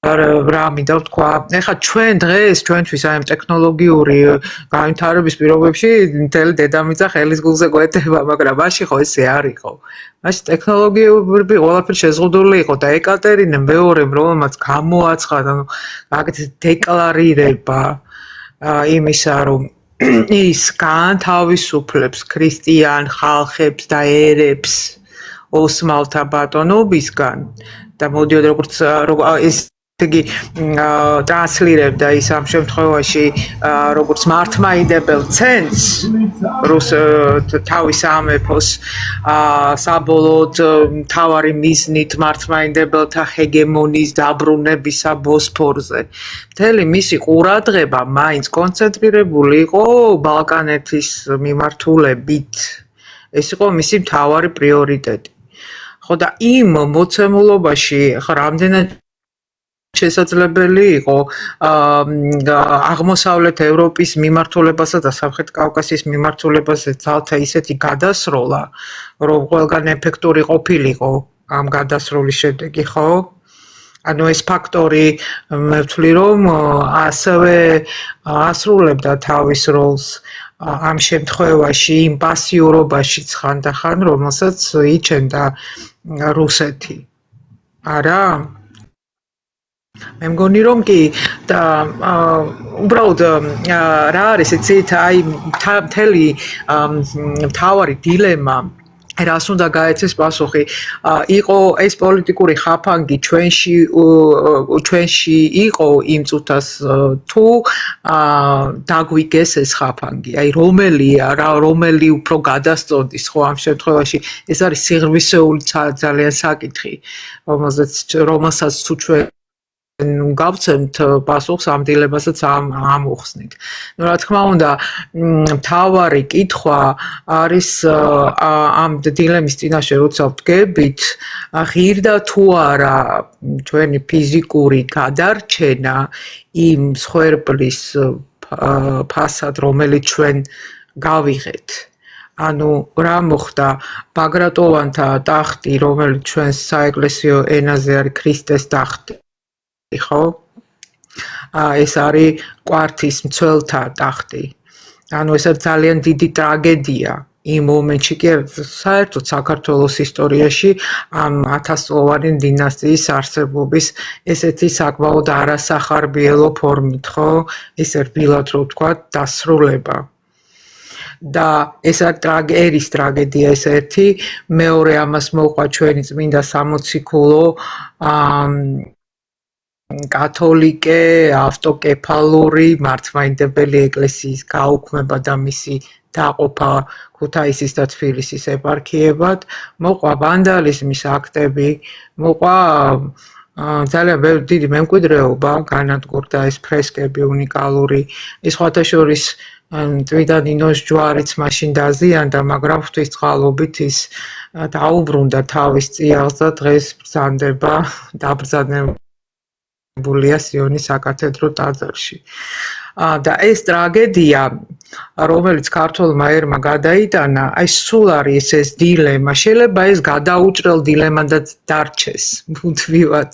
რა მინდა ვთქვა, ეხლა ჩვენ დღეს ჩვენთვის აი ამ ტექნოლოგიური განვითარების პირობებში მთელი დედამიწა ხელის გულზე გვეტება, მაგრამ მაშინ ხო ესე არ იყო. მაშინ ტექნოლოგიები ყველაფერი შეზღუდული იყო და ეკატერინე მეორემ რომელმაც გამოაცხადა, ანუ მაგათი დეკლარირება იმისა, რომ ის განთავისუფლებს ქრისტიან ხალხებს და ერებს ოსმალთა ბატონობისგან და მოდიოდა როგორც ეს იგი ტრანსლირებდა ის ამ შემთხვევაში როგორც მართლმაინდებელ ცენტრს თავის სამეფოს საბოლოოდ მთავარი მიზნით მართლმაინდებელთა ჰეგემონიის დაბრუნებისა ბოსფორზე. მთელი მისი ყურადღება მაინც კონცენტრირებული იყო ბალკანეთის მიმართულებით. ეს იყო მისი მთავარი პრიორიტეტი. ხო და იმ მოცემულობაში რამდენად შესაძლებელი იყო აღმოსავლეთ ევროპის მიმართულებასა და სამხრეთ კავკასიის მიმართულებაზე ძალთა ისეთი გადასროლა, რომ ყველგან ეფექტური ყოფილიყო ამ გადასროლის შედეგი, ხო? ანუ ეს ფაქტორი მე ვთვლი, რომ ასევე ასრულებდა თავის როლს ამ შემთხვევაში იმ პასიურობაშიც ხანდახან, რომელსაც იჩენდა რუსეთი. არა? მე მგონი რომ კი და უბრალოდ რა არის იცით აი მთელი მთავარი დილემა რას უნდა გაეცეს პასუხი იყო ეს პოლიტიკური ხაფანგი ჩვენში იყო იმ წუთას თუ დაგვიგეს ეს ხაფანგი აი რომელი უფრო გადასწონდის ხო ამ შემთხვევაში ეს არის სიღრმისეული ძალიან საკითხი რომელსაც თუ ჩვენ გავცემთ პასუხს ამ დილემასაც ამოხსნით. ნუ რა თქმა უნდა, მთავარი კითხვა არის ამ დილემის წინაშე როცა ვდგებით, ღირდა თუ არა ჩვენი ფიზიკური გადარჩენა იმ სხერბლის ფასად, რომელიც ჩვენ გავიღეთ. ანუ რა მოხდა ბაგრატოვანთა ტახტი, რომელიც ჩვენს საეკლესიო ენაზე არის ქრისტეს ტახტი. ხო? ეს არის კვართის მცველთა ტახტი. ანუ ეს არის ძალიან დიდი ტრაგედია. იმ მომენტში კი საერთოდ საქართველოს ისტორიაში ამ 1000-წლოვანი დინასტიის არსებობის ესეთი საკმაოდ არასახარბიელო ფორმით, ხო? ეს რბილად რო ვთქვა, დასრულება. და ეს არის ტრაგედია ეს ერთი, მეორე ამას მოყვა ჩვენი წმინდა სამოციქულო კათოლიკე ავტოკეფალური მართლმაინდებელი ეკლესიის გაუქმება და მისი დაყოფა ქუთაისის და თბილისის ეპარქიებად, მოყვა ვანდალიზმის აქტები, მოყვა ძალიან დიდი მემკვიდრეობა, განადგურდა ეს ფრესკები უნიკალური, ეს სხვათა შორის წმინდა ნინოს ჯვარიც მაშინ დაზიანდა, მაგრამ ღვთისწყალობით ის დაუბრუნდა თავის წიაღს და დღეს ბრძანდება დაბრძანებული ბულია სიონის საკათედრო ტაძარში. და ეს ტრაგედია, რომელიც ქართველმა ერმა გადაიტანა, აი სულ არის ეს დილემა, შეიძლება ეს გადაუჭრელ დილემადაც დარჩეს, მუდმივად.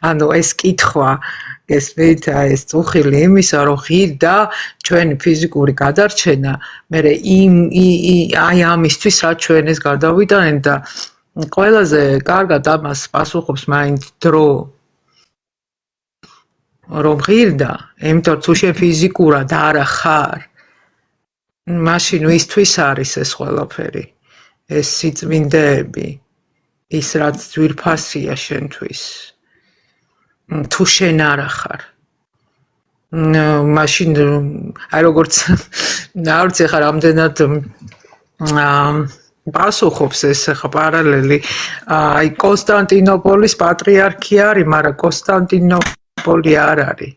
ანუ ეს კითხვა, გესმით, ეს წუხილი იმისა, რომ ღირდა ჩვენი ფიზიკური გადარჩენა, მერე აი ამისთვის რა ჩვენ ეს გადავიტანენ და ყველაზე კარგად ამას პასუხობს მაინც დრო. რომ ღირდა, იმიტომ თუ შენ ფიზიკურად არა ხარ, მაშინ ვისთვის არის ეს ყველაფერი, ეს სიწმინდეები, ის რაც ძვირფასია შენთვის, თუ შენ არა ხარ. მაშინ აი როგორც არც ახლა რამდენად პასუხობს ეს ახლა პარალელი, აი კონსტანტინოპოლის პატრიარქი არის, მაგრამ კონსტანტინოპოლი არ არის.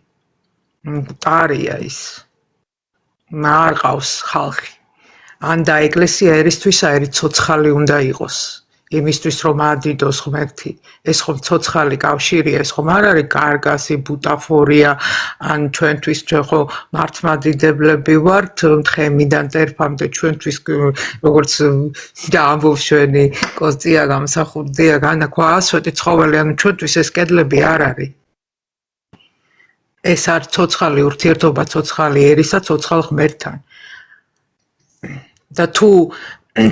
ტარია ის. არ ყავს ხალხი. ან და ეკლესია ერისთვისა ერი ცოცხალი უნდა იყოს. იმისთვის რომ ადიდოს ღმერთი. ეს ხომ ცოცხალი კავშირია, ეს ხომ არ არის კარგასი, ბუტაფორია, ან ჩვენთვის ჩვენ ხო მართლმადიდებლები ვართ თხემიდან წერფამდე ჩვენთვის როგორც და ამბობს ჩვენი კოსტია გამსახურდია, განა ქვაასვეტი ცხოველი, ანუ ჩვენთვის ეს კედლები არ არის. ეს არ ცოცხალი ურთიერთობა ცოცხალი ერისა ცოცხალ ღმერთთან და თუ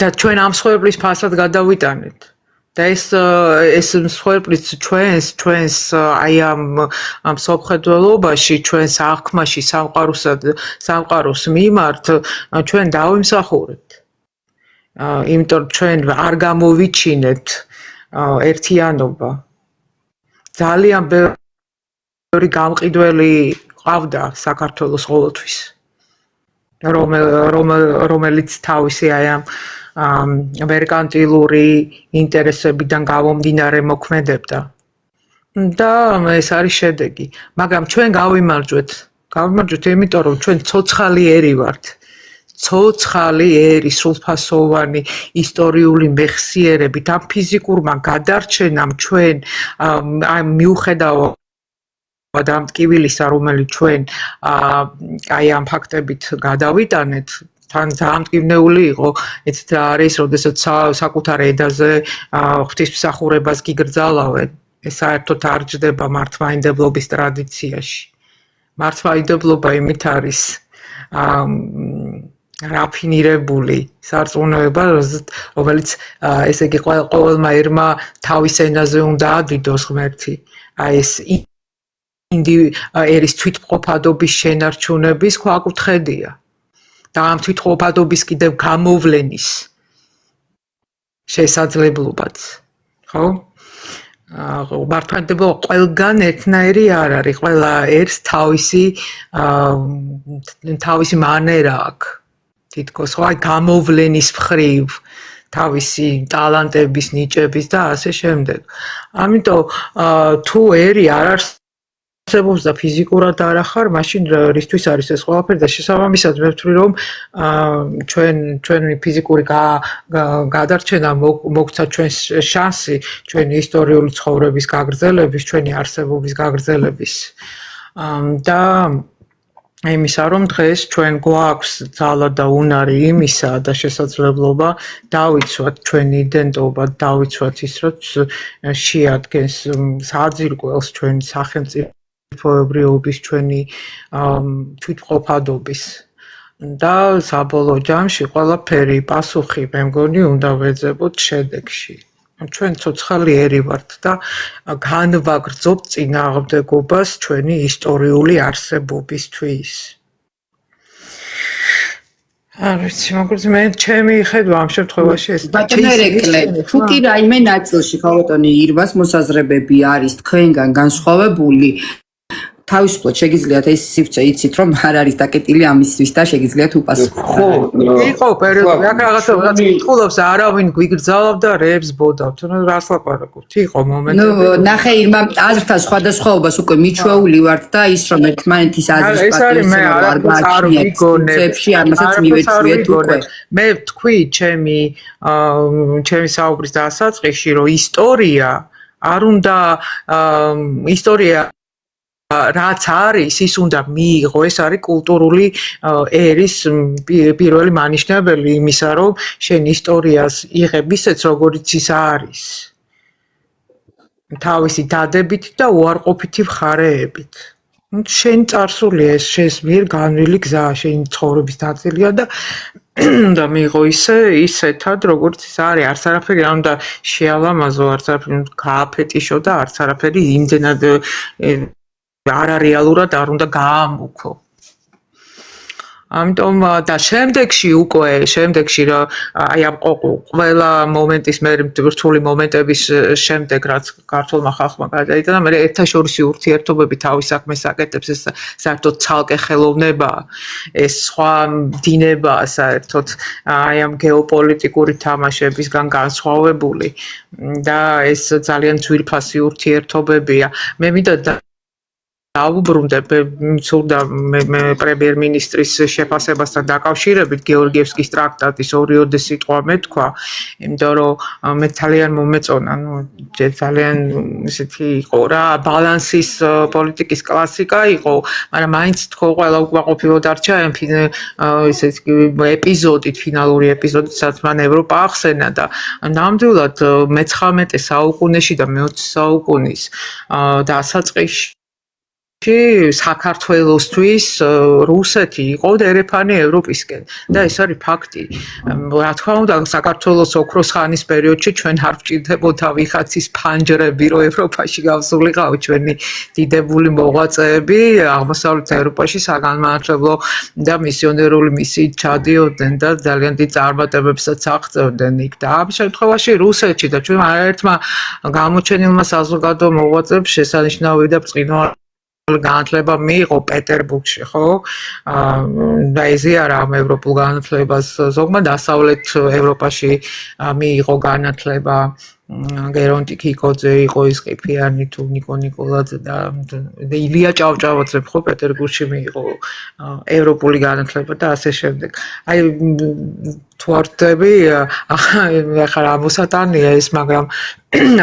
და ჩვენ ამ სხვებლის ფასად გადავიტანეთ და ეს სხვებლის ჩვენს აი ამ სოფხედველობაში ჩვენს აღქმაში სამყაროს მიმართ ჩვენ დავიმსახურებთ იმიტომ ჩვენ არ გამოვიჩინეთ ერთიანობა ძალიან ბევრი გამყიდველი ყავდა საქართველოს ყოველთვის რომელიც თავისი აი ამ მერკანტილური ინტერესებიდან გამომდინარე მოქმედებდა და ეს არის შედეგი მაგრამ ჩვენ გავიმარჯვეთ იმიტომ რომ ჩვენ ცოცხალი ერი ვართ ცოცხალი ერი სრულფასოვანი ისტორიული მეხსიერებით ამ ფიზიკურმა გადარჩენამ ჩვენ აი მიუხედავად ამ ტკივილისა რომელიც ჩვენ აი ამ ფაქტებით გადავიტანეთ თან ძალიან მტკივნეული იყო ეცით რა არის როდესაც საკუთარ εδაზე ღვთისმსახურებას გიგრძალავენ ეს საერთოდ არ ჯდება მართლმაინდებლობის ტრადიციაში მართლმაინდებლობა იმით არის რაფინირებული სარწმუნოება რომელიც ესე იგი ყოველმა ერმა თავის ენაზე უნდა ადიდოს ღმერთი აი ეს ერის თვითმყოფადობის შენარჩუნების ქვაკუთხედია და ამ თვითმყოფადობის კიდევ გამოვლენის შესაძლებლობაც ხო მართლმადიდებლობა ყველგან ერთნაირი არ არის ყველა ერს თავისი მანერა აქვს თითქოს ხო აი გამოვლენის მხრივ თავისი ტალანტების ნიჭების და ასე შემდეგ ამიტომ თუ ერი არ არსებობს და ფიზიკურად არ ახარ მაშინ რისთვის არის ეს ყველაფერი და შესაბამისად მე ვთვლი რომ ჩვენი ფიზიკური გადარჩენა მოგცა ჩვენს შანსი ჩვენი ისტორიული ცხოვრების გაგრძელების ჩვენი არსებობის გაგრძელების და იმისა რომ დღეს ჩვენ გვაქვს ძალა და უნარი იმისა და შესაძლებლობა დავიცვათ ჩვენი იდენტობა დავიცვათ ის რომ შეადგენს საძირკველს ჩვენი სახელმწიფოებრიობის ჩვენი თვითმყოფადობის და საბოლოო ჯამში ყველაფერი პასუხი მე მგონი უნდა ვეძებოთ შედეგში ჩვენ ცოცხალი ერი ვართ და განვაგრძობთ წინააღმდეგობას ჩვენი ისტორიული არსებობისთვის. არ ვიცი, მაგრამ მე ჩემი ხედვა ამ შემთხვევაში ეს თუ კი რაიმე ნაწილში ხალხონი ირვას მოსაზრებები არის თქვენგან განსხვავებული თავისუფლად შეგიძლიათ ეს სივრცე იცით რომ არ არის დაკეტილი ამისთვის და შეგიძლიათ უპასუხოთ. ხო, იყო პერიოდი, აქ რაღაცა კითხულობს არავინ გვიგრძალავდა რეებს ბოდავთ, რას ლაპარაკობთ? იყო მომენტები. ნახე ირმა აზრთა სხვადასხვაობას უკვე მიჩვეული ვართ და ის რომ ერთმანეთის აზრის პატივისცემა არ გაგონებს, ამასაც მივეცვიეთ უკვე. მე ვთქვი ჩემი საუბრის დასაწყისში რომ ისტორია არ უნდა რაც არის ის უნდა მიიღო ეს არის კულტურული ერის პირველი მანიშნებელი იმისა რომ შენ ისტორიას იღებ ისეც როგორიც ის არის თავისი დადებით და უარყოფითი მხარეებით შენ წარსულია ეს შენს მიერ განვლილი გზა შენი ცხოვრების ნაწილია და უნდა მიიღო ისეთად როგორც ის არის არც არაფერი არ უნდა შეალამაზო არც არაფერი უნდა გააფეტიშო და არც არაფერი იმდენად არარეალურად არ უნდა გაამუქო. ამიტომ და შემდეგში რა აი ამ ყველა მომენტის მე რთული მომენტების შემდეგ რაც ქართულმა ხალხმა გადაიტანა მე ერთაშორისი ურთიერთობები თავის საქმეს აკეთებს ეს საერთოდ ცალკე ხელოვნებაა ეს სხვა დინებაა საერთოდ აი ამ გეოპოლიტიკური თამაშებისგან განსხვავებული და ეს ძალიან ძვირფასი ურთიერთობებია მე მინდა დაუბრუნდებ სულდა მე პრემიერ-მინისტრის შეფასებასთან დაკავშირებით გეორგიევსკის ტრაქტატის 2-ოდე სიტყვა მეთქვა იმიტომ რომ მე ძალიან მომეწონა ძალიან ისეთი იყო რა ბალანსის პოლიტიკის კლასიკა იყო მაგრამ მაინც თქო ყველა უკმაყოფილო დარჩა ისეთი ეპიზოდით ფინალური ეპიზოდით სადაც მან ევროპა ახსენა და ნამდვილად მე-19 საუკუნეში და მე-20 საუკუნის დასაწყისში საქართველოსთვის რუსეთი იყო დერეფანი ევროპისკენ და ეს არის ფაქტი. რა თქმა უნდა, საქართველოს ოქროს ხანის პერიოდში ჩვენ არ ვჭირდებოდა ვიღაცის ფანჯრები, რომ ევროპაში გავსულიყავ ჩვენი დიდებული მოღვაწეები აღმოსავლეთ ევროპაში საგანმანათლებლო და მისიონერული მისიით ჩადიოდნენ და ძალიან დიდ წარმატებებსაც აღწევდნენ იქ. და ამ შემთხვევაში რუსეთში და ჩვენ არაერთმა გამოჩენილმა საზოგადო მოღვაწეებს შესანიშნავი და ბრწყინვალე განათლება მიიღო პეტერბურგში, ხო? და ეზიარა ამ ევროპულ განათლებას ზოგმა დასავლეთ ევროპაში მიიღო განათლება. გერონტი კიკოძე იყო ის ყიფიანი თუ ნიკო ნიკოლაძე და ილია ჭავჭავაძე ხო პეტერბურგში მიიღო ევროპული განათლება და ასე შემდეგ. აი თუ არ ვთქვი, ახლა რა მოსატანია ეს, მაგრამ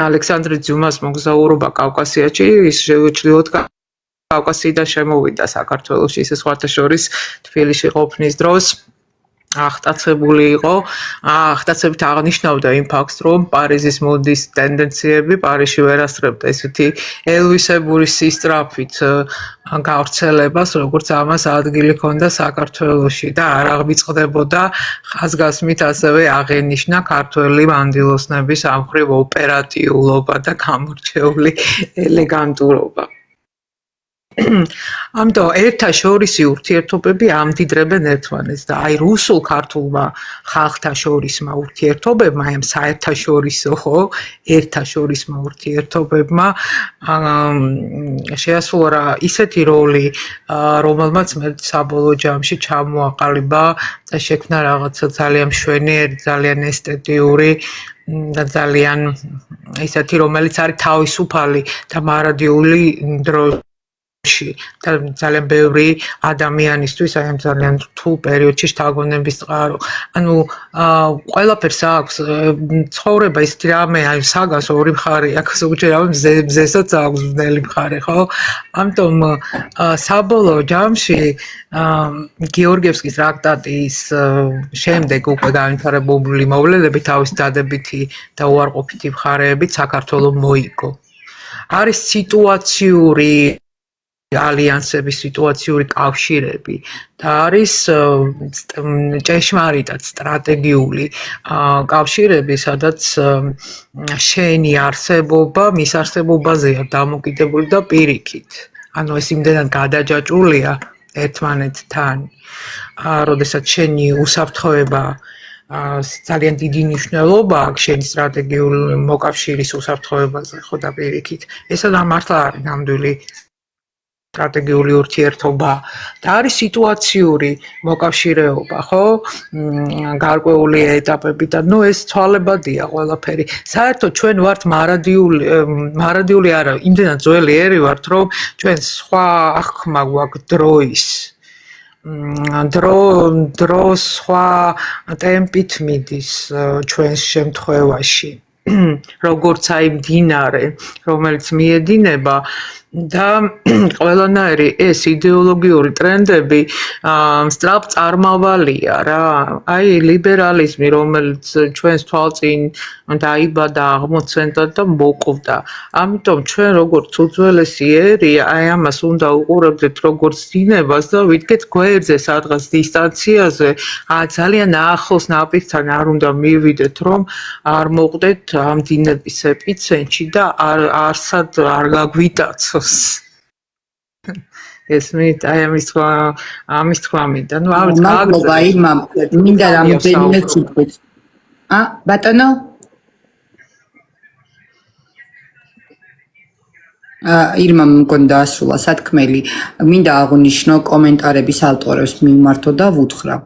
ალექსანდრე ძიუმას მოგზაურობა კავკასიაში ის ჩრდილოეთ კავკასიიდან შემოვიდა საქართველოში, ისე სხვათა შორის თბილისში ყოფნის დროს აღტაცებული იყო. აღტაცებით აღნიშნავდა იმ ფაქტს, რომ პარიზის მოდის ტენდენციები პარიზში ვერ ასწრებდა ესეთი ელვისებური სისწრაფით გავრცელებას, როგორც ამას ადგილი ჰქონდა საქართველოში და არ აღბიწყდებოდა ხაზგასმით ასევე აღენიშნა ქართველი მანდილოსნების ამ მხრივ ოპერატიულობა და გამორჩეული ელეგანტურობა. ამიტომ ერთაშორისი ურთიერთობები ამდიდრებენ ერთმანეთს და აი რუსულ-ქართულმა ხალხთა შორისმა ურთიერთობებმა, ამ საერთაშორისო ხო, ერთაშორისმა ურთიერთობებმა შეასრულა ისეთი როლი, რომელმაც მე საბოლოო ჯამში ჩამოაყალიბა და შექმნა რაღაცა ძალიან მშვენიერი, ძალიან ესთეტიური და ძალიან ისეთი, რომელიც არის თავისუფალი და მარადიული დროს და ძალიან ბევრი ადამიანისთვის აი ამ ძალიან რთულ პერიოდში შთაგონების წყარო. ანუ ყველაფერს აქვს ცხოვრება ისეთი რამე, აი საგას ორი მხარე აქვს, ზოგჯერ მზესაც აქვს ბნელი მხარე, ხო? ამიტომ საბოლოო ჯამში გეორგიევსკის ტრაქტატის შემდეგ უკვე განვითარებული მოვლენები თავის დადებითი და უარყოფითი მხარეებით საქართველოს მოიგო. არის სიტუაციური ალიანსების, სიტუაციური კავშირები და არის ჭეშმარიტად სტრატეგიული კავშირები, სადაც შენი არსებობა მის არსებობაზეა დამოკიდებული და პირიქით. ანუ ეს იმდენად გადაჯაჭვულია ერთმანეთთან, როდესაც შენი უსაფრთხოება ძალიან დიდი მნიშვნელობა აქვს შენი სტრატეგიული მოკავშირის უსაფრთხოებაზე, ხო და პირიქით. ესა მართლა არის ნამდვილი სტრატეგიული ურთიერთობა და არის სიტუაციური მოკავშირეობა, ხო? გარკვეული ეტაპებიდან, ნუ ეს ცვალებადია ყველაფერი. საერთოდ ჩვენ ვართ მარადიული არა, იმდენად ძველი ერი ვართ, რომ ჩვენ სხვა აღქმა გვაქვს დროის. დრო სხვა ტემპით მიდის ჩვენს შემთხვევაში. როგორც აი მდინარე, რომელიც მიედინება და ყველანაირი ეს იდეოლოგიური ტრენდები სწრაფ წარმავალია რა. აი ლიბერალიზმი, რომელიც ჩვენს თვალწინ დაიბადა, აღმოცენდა და მოკვდა. ამიტომ ჩვენ როგორც უძველესი ერი, აი ამას უნდა უყურებდეთ როგორც დინებას და ვიდგეთ გვერდზე სადღაც დისტანციაზე, ძალიან ახლოს ნაპირთან არ უნდა მივიდეთ, რომ არ მოყვდეთ ამ დინების ეპიცენტრში და არსად არ გაგვიტაცოს. ესმით, აი ამის თქვა მინდა. ნუ ავით მადლობა ირმამ, მინდა რამოდენიმე სიტყვით. ბატონო? ირმამ მგონდა ასრულა სათქმელი, მინდა აღნიშნო კომენტარების ავტორებს მიმართო და ვუთხრა.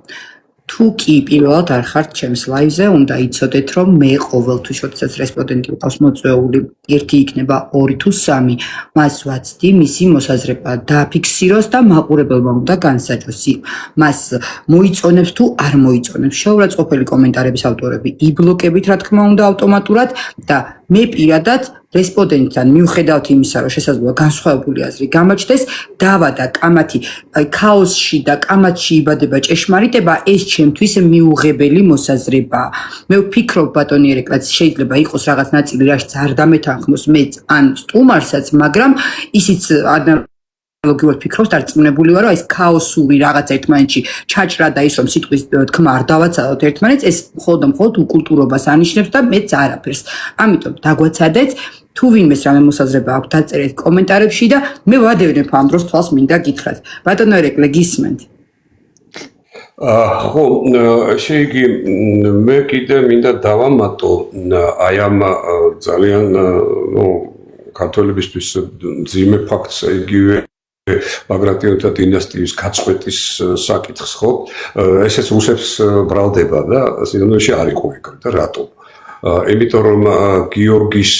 თუ კი პირველად არ ხართ ჩემს ლაივზე, უნდა იცოდეთ, რომ მე ყოველთვის, როდესაც რესპონდენტი ყავს მოწვეული, ერთი იქნება 2 თუ 3, მას ვაცდი, მისი მოსაზრება დააფიქსიროს და მაყურებელმა უნდა განსაჯოს. მას მოიწონებს თუ არ მოიწონებს. შეურაცხყოფელი კომენტარების ავტორები იბლოკებით, რა თქმა უნდა, ავტომატურად და მე პირადად რესპონდენტთან მიუხედავად იმისა, რომ შესაძლოა განსხვავებული აზრი გამაჩნდეს, დავადა კამათი ქაოსში და კამათში იბადება ჭეშმარიტება, ეს ჩემთვის მიუღებელი მოსაზრებაა. მე ვფიქრობ, ბატონი ერეკლაც, შეიძლება იყოს რაღაც ნაწილი, რაშიც არ დამეთანხმოს მეც ან სტუმარსაც, მაგრამ ისიც ლოგიურად ფიქრობს, დარწმუნებული ვარ, რომ ეს ქაოსური რაღაც ერთმანეთში ჩაჭრა და ის რომ სიტყვის თქმა არ დავაცალოთ ერთმანეთს, ეს მხოლოდ უკულტურობას ანიშნებს და მეც არაფერს. ამიტომ დაგვაცადეთ, თუ ვინმეს რამე მოსაზრება აქვს, დაწერეთ კომენტარებში და მე ვადევნებ ამ დროს თვალს მინდა გითხრათ. ბატონო ერეკლე, გისმენთ? ხო, ესე იგი მე კიდე მინდა დავამატო აი ამ ძალიან ქართველებისთვის ძიმე ფაქტს იგივე ბაგრატიონთა დინასტიის გაწყვეტის საკითხს, ხო? ესეც რუსებს ბრალდება და სინამდვილეში არ იყო ეგრე და რატომ? იმიტომ რომ გიორგის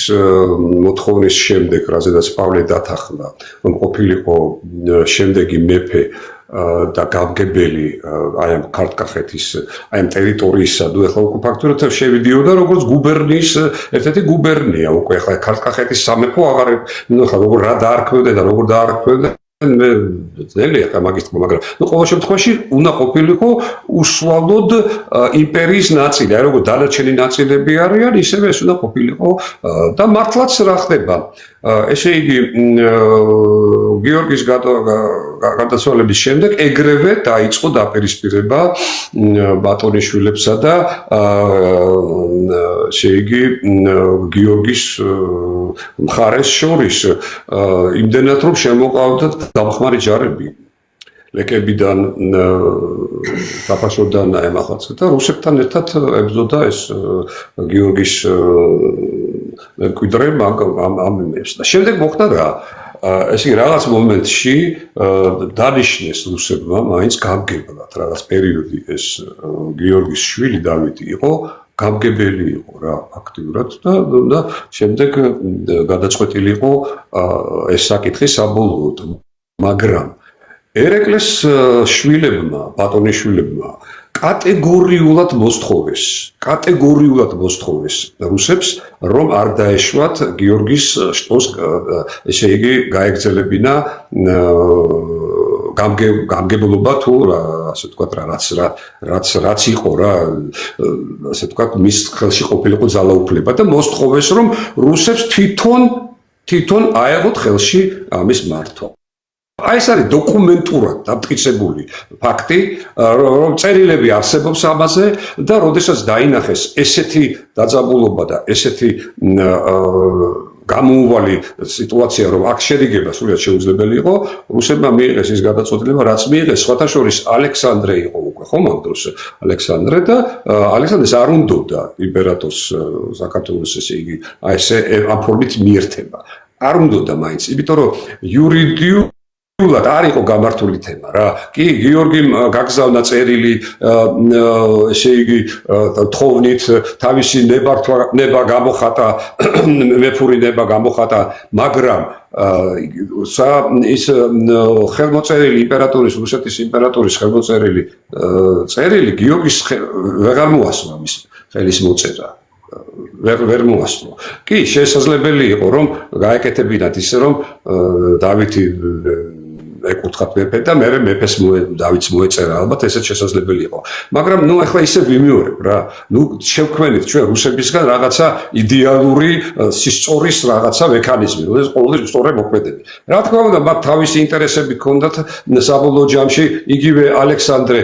მოთხოვნის შემდეგ, რაზედაც პავლე დათანხმდა, რომ ყოფილიყო შემდეგი მეფე და გამგებელი აი ამ ქართლ-კახეთის აი ამ ტერიტორიისა, ნუ ახლა უკვე ფაქტურად შევიდიოდა როგორც გუბერნიის ერთ-ერთი გუბერნია უკვე ახლა ქართლ-კახეთის სამეფო აღარ ნუ ახლა როგორ რა დაარქმევდა და როგორ დაარქმევდა მე ძნელია ხა მაგის თქმა, მაგრამ ნუ ყოველ შემთხვევაში უნდა ყოფილიყო უშუალოდ იმპერიის ნაწილი, აი როგორ დანარჩენი ნაწილები არიან, ისევე ეს უნდა ყოფილიყო და მართლაც რა ხდება. ესე იგი გიორგის გარდაცვალების შემდეგ ეგრევე დაიწყო დაპირისპირება ბატონიშვილებსა და ესე იგი გიორგის მხარეს შორის იმდენად რომ შემოყავდათ დამხმარი ჯარები ლეკებიდან დაფაშოდან ემახაც და რუსებთან ერთად ებრძოდა ეს გიორგის მემკვიდრე ამ იმებს და შემდეგ მოხდა რა ესე იგი რაღაც მომენტში დანიშნეს რუსებმა მაინც გამგებლად რაღაც პერიოდი ეს გიორგის შვილი დავითი იყო გამგებელი იყო რა აქტიურად და შემდეგ გადაწყვეტილი იყო ეს საკითხი საბოლოოდ მაგრამ ერეკლეს შვილებმა ბატონიშვილებმა კატეგორიულად მოსთხოვეს რუსებს რომ არ დაეშვათ გიორგის შტოს ესე იგი გაეგრძელებინა გამგებლობა თუ ასე ვთქვათ რაც იყო რა ასე ვთქვათ მის ხელში ყოფილიყო ძალაუფლება და მოსთხოვეს რომ რუსებს თვითონ აეღოთ ხელში ამის მართვა აი ეს არის დოკუმენტურად დამტკიცებული ფაქტი, რომ წერილები არსებობს ამაზე და როდესაც დაინახეს ესეთი დაძაბულობა და ესეთი გამოუვალი სიტუაცია, რომ აქ შერიგება სულად შეუძლებელი იყო, რუსებმა მიიღეს ის გადაწყვეტილება, რაც მიიღეს, სხვათა შორის ალექსანდრე იყო უკვე, ხომ ამ დროს ალექსანდრე და ალექსანდრეს არ უნდოდა იმპერატორს საქართველოს ესე იგი აი ესე ამ ფორმით მიერთება. არ უნდოდა მაინც, იმიტომ რომ იურიდიულად არ იყო გამართული თემა რა. კი, გიორგიმ გაგზავნა წერილი, ესე იგი, თხოვნით თავისი ნება გამოხატა, მეფური ნება გამოხატა, მაგრამ ის ხელმოწერილი იმპერატორის, რუსეთის იმპერატორის ხელმოწერილი წერილი გიორგის ვეღარ მოასწრო მის ხელის მოწერა. ვერ მოასწრო. კი, შესაძლებელი იყო რომ გაეკეთებინათ ისე რომ დავითი ეკუთხათ მეფე და მე მეფეს დავითს მოეწერა ალბათ ესეც შესაძლებელი იყო. მაგრამ ნუ ახლა ისე ვიმეორებ რა. ნუ შევქმნით ჩვენ რუსებისგან რაღაცა იდეალური სისწორის რაღაცა მექანიზმი, როდესაც ყოველთვის სწორად მოქმედები. რა თქმა უნდა, მათ თავისი ინტერესები ჰქონდათ საბოლოო ჯამში იგივე ალექსანდრე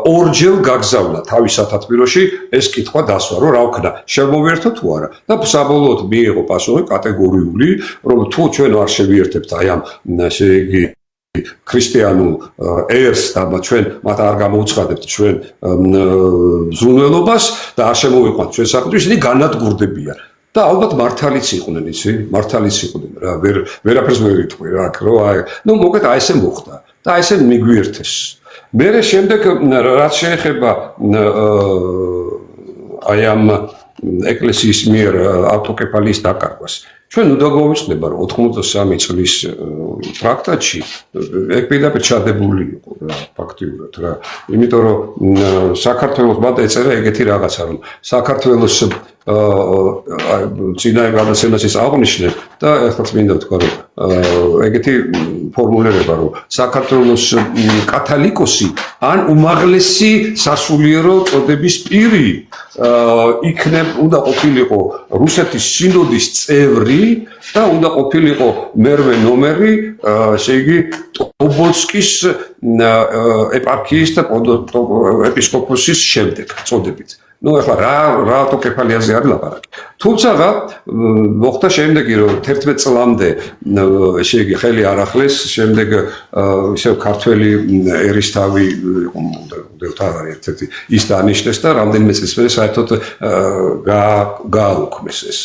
ორჯერ გაგზავნა თავის სათათბიროში ეს კითხვა დასვა, რომ რა ვქნა, შემოვიერთო თუ არა და საბოლოოდ მიიღო პასუხი კატეგორიული, რომ თუ ჩვენ არ შევიერთებთ აი ამ ესე იგი ქრისტიანულ ერს და ჩვენ მათ არ გამოუცხადებთ ჩვენ ზრუნველობას და არ შემოვიყვანთ ჩვენ საქმეში, ისინი განადგურდებიან. და ალბათ მართალიც იყვნენ, იცი? მართალიც იყვნენ რა, ვერაფერს ვერ იტყვი რა, რომ აი, ნუ მოკეთ აი ესე მოხდა და აი ესე მიგვიერთეს. მერე შემდეგ რაც შეეხება აი ამ ეკლესიის მიერ ავტოკეფალიის დაკარგვას. ჩვენ უნდა გავიწყდება რომ 83 წლის ტრაქტატში ეგ პირდაპირ ჩადებული იყო რა ფაქტიურად რა. იმიტომ რომ საქართველოს მათ ეწერა ეგეთი რაღაცა რომ საქართველოს წინა გადაცემას ის აღნიშნე და ეხლა მინდა ვთქვა რომ ეგეთი ფორმულირება რომ საქართველოს კათოლიკოსი ან უმაღლესი სასულიერო წოდების პირი უნდა ყოფილიყო რუსეთის სინოდის წევრი და უნდა ყოფილიყო მერვე ნომერი ესე იგი ტობოლსკის ეპარქიის და ეპისკოპოსის შემდეგ წოდებით. Ну, ეხლა რა ავტოკეფალიაზე არის ლაპარაკი. თუმცა მოხდა შემდეგი რომ 11 წლამდე ესე იგი ხელი არ ახლეს, შემდეგ ისევ ქართველი ერისთავი დევთარი ერთ-ერთი ის დანიშნეს და რამდენიმე წლის მერე საერთოდ გააუქმეს ეს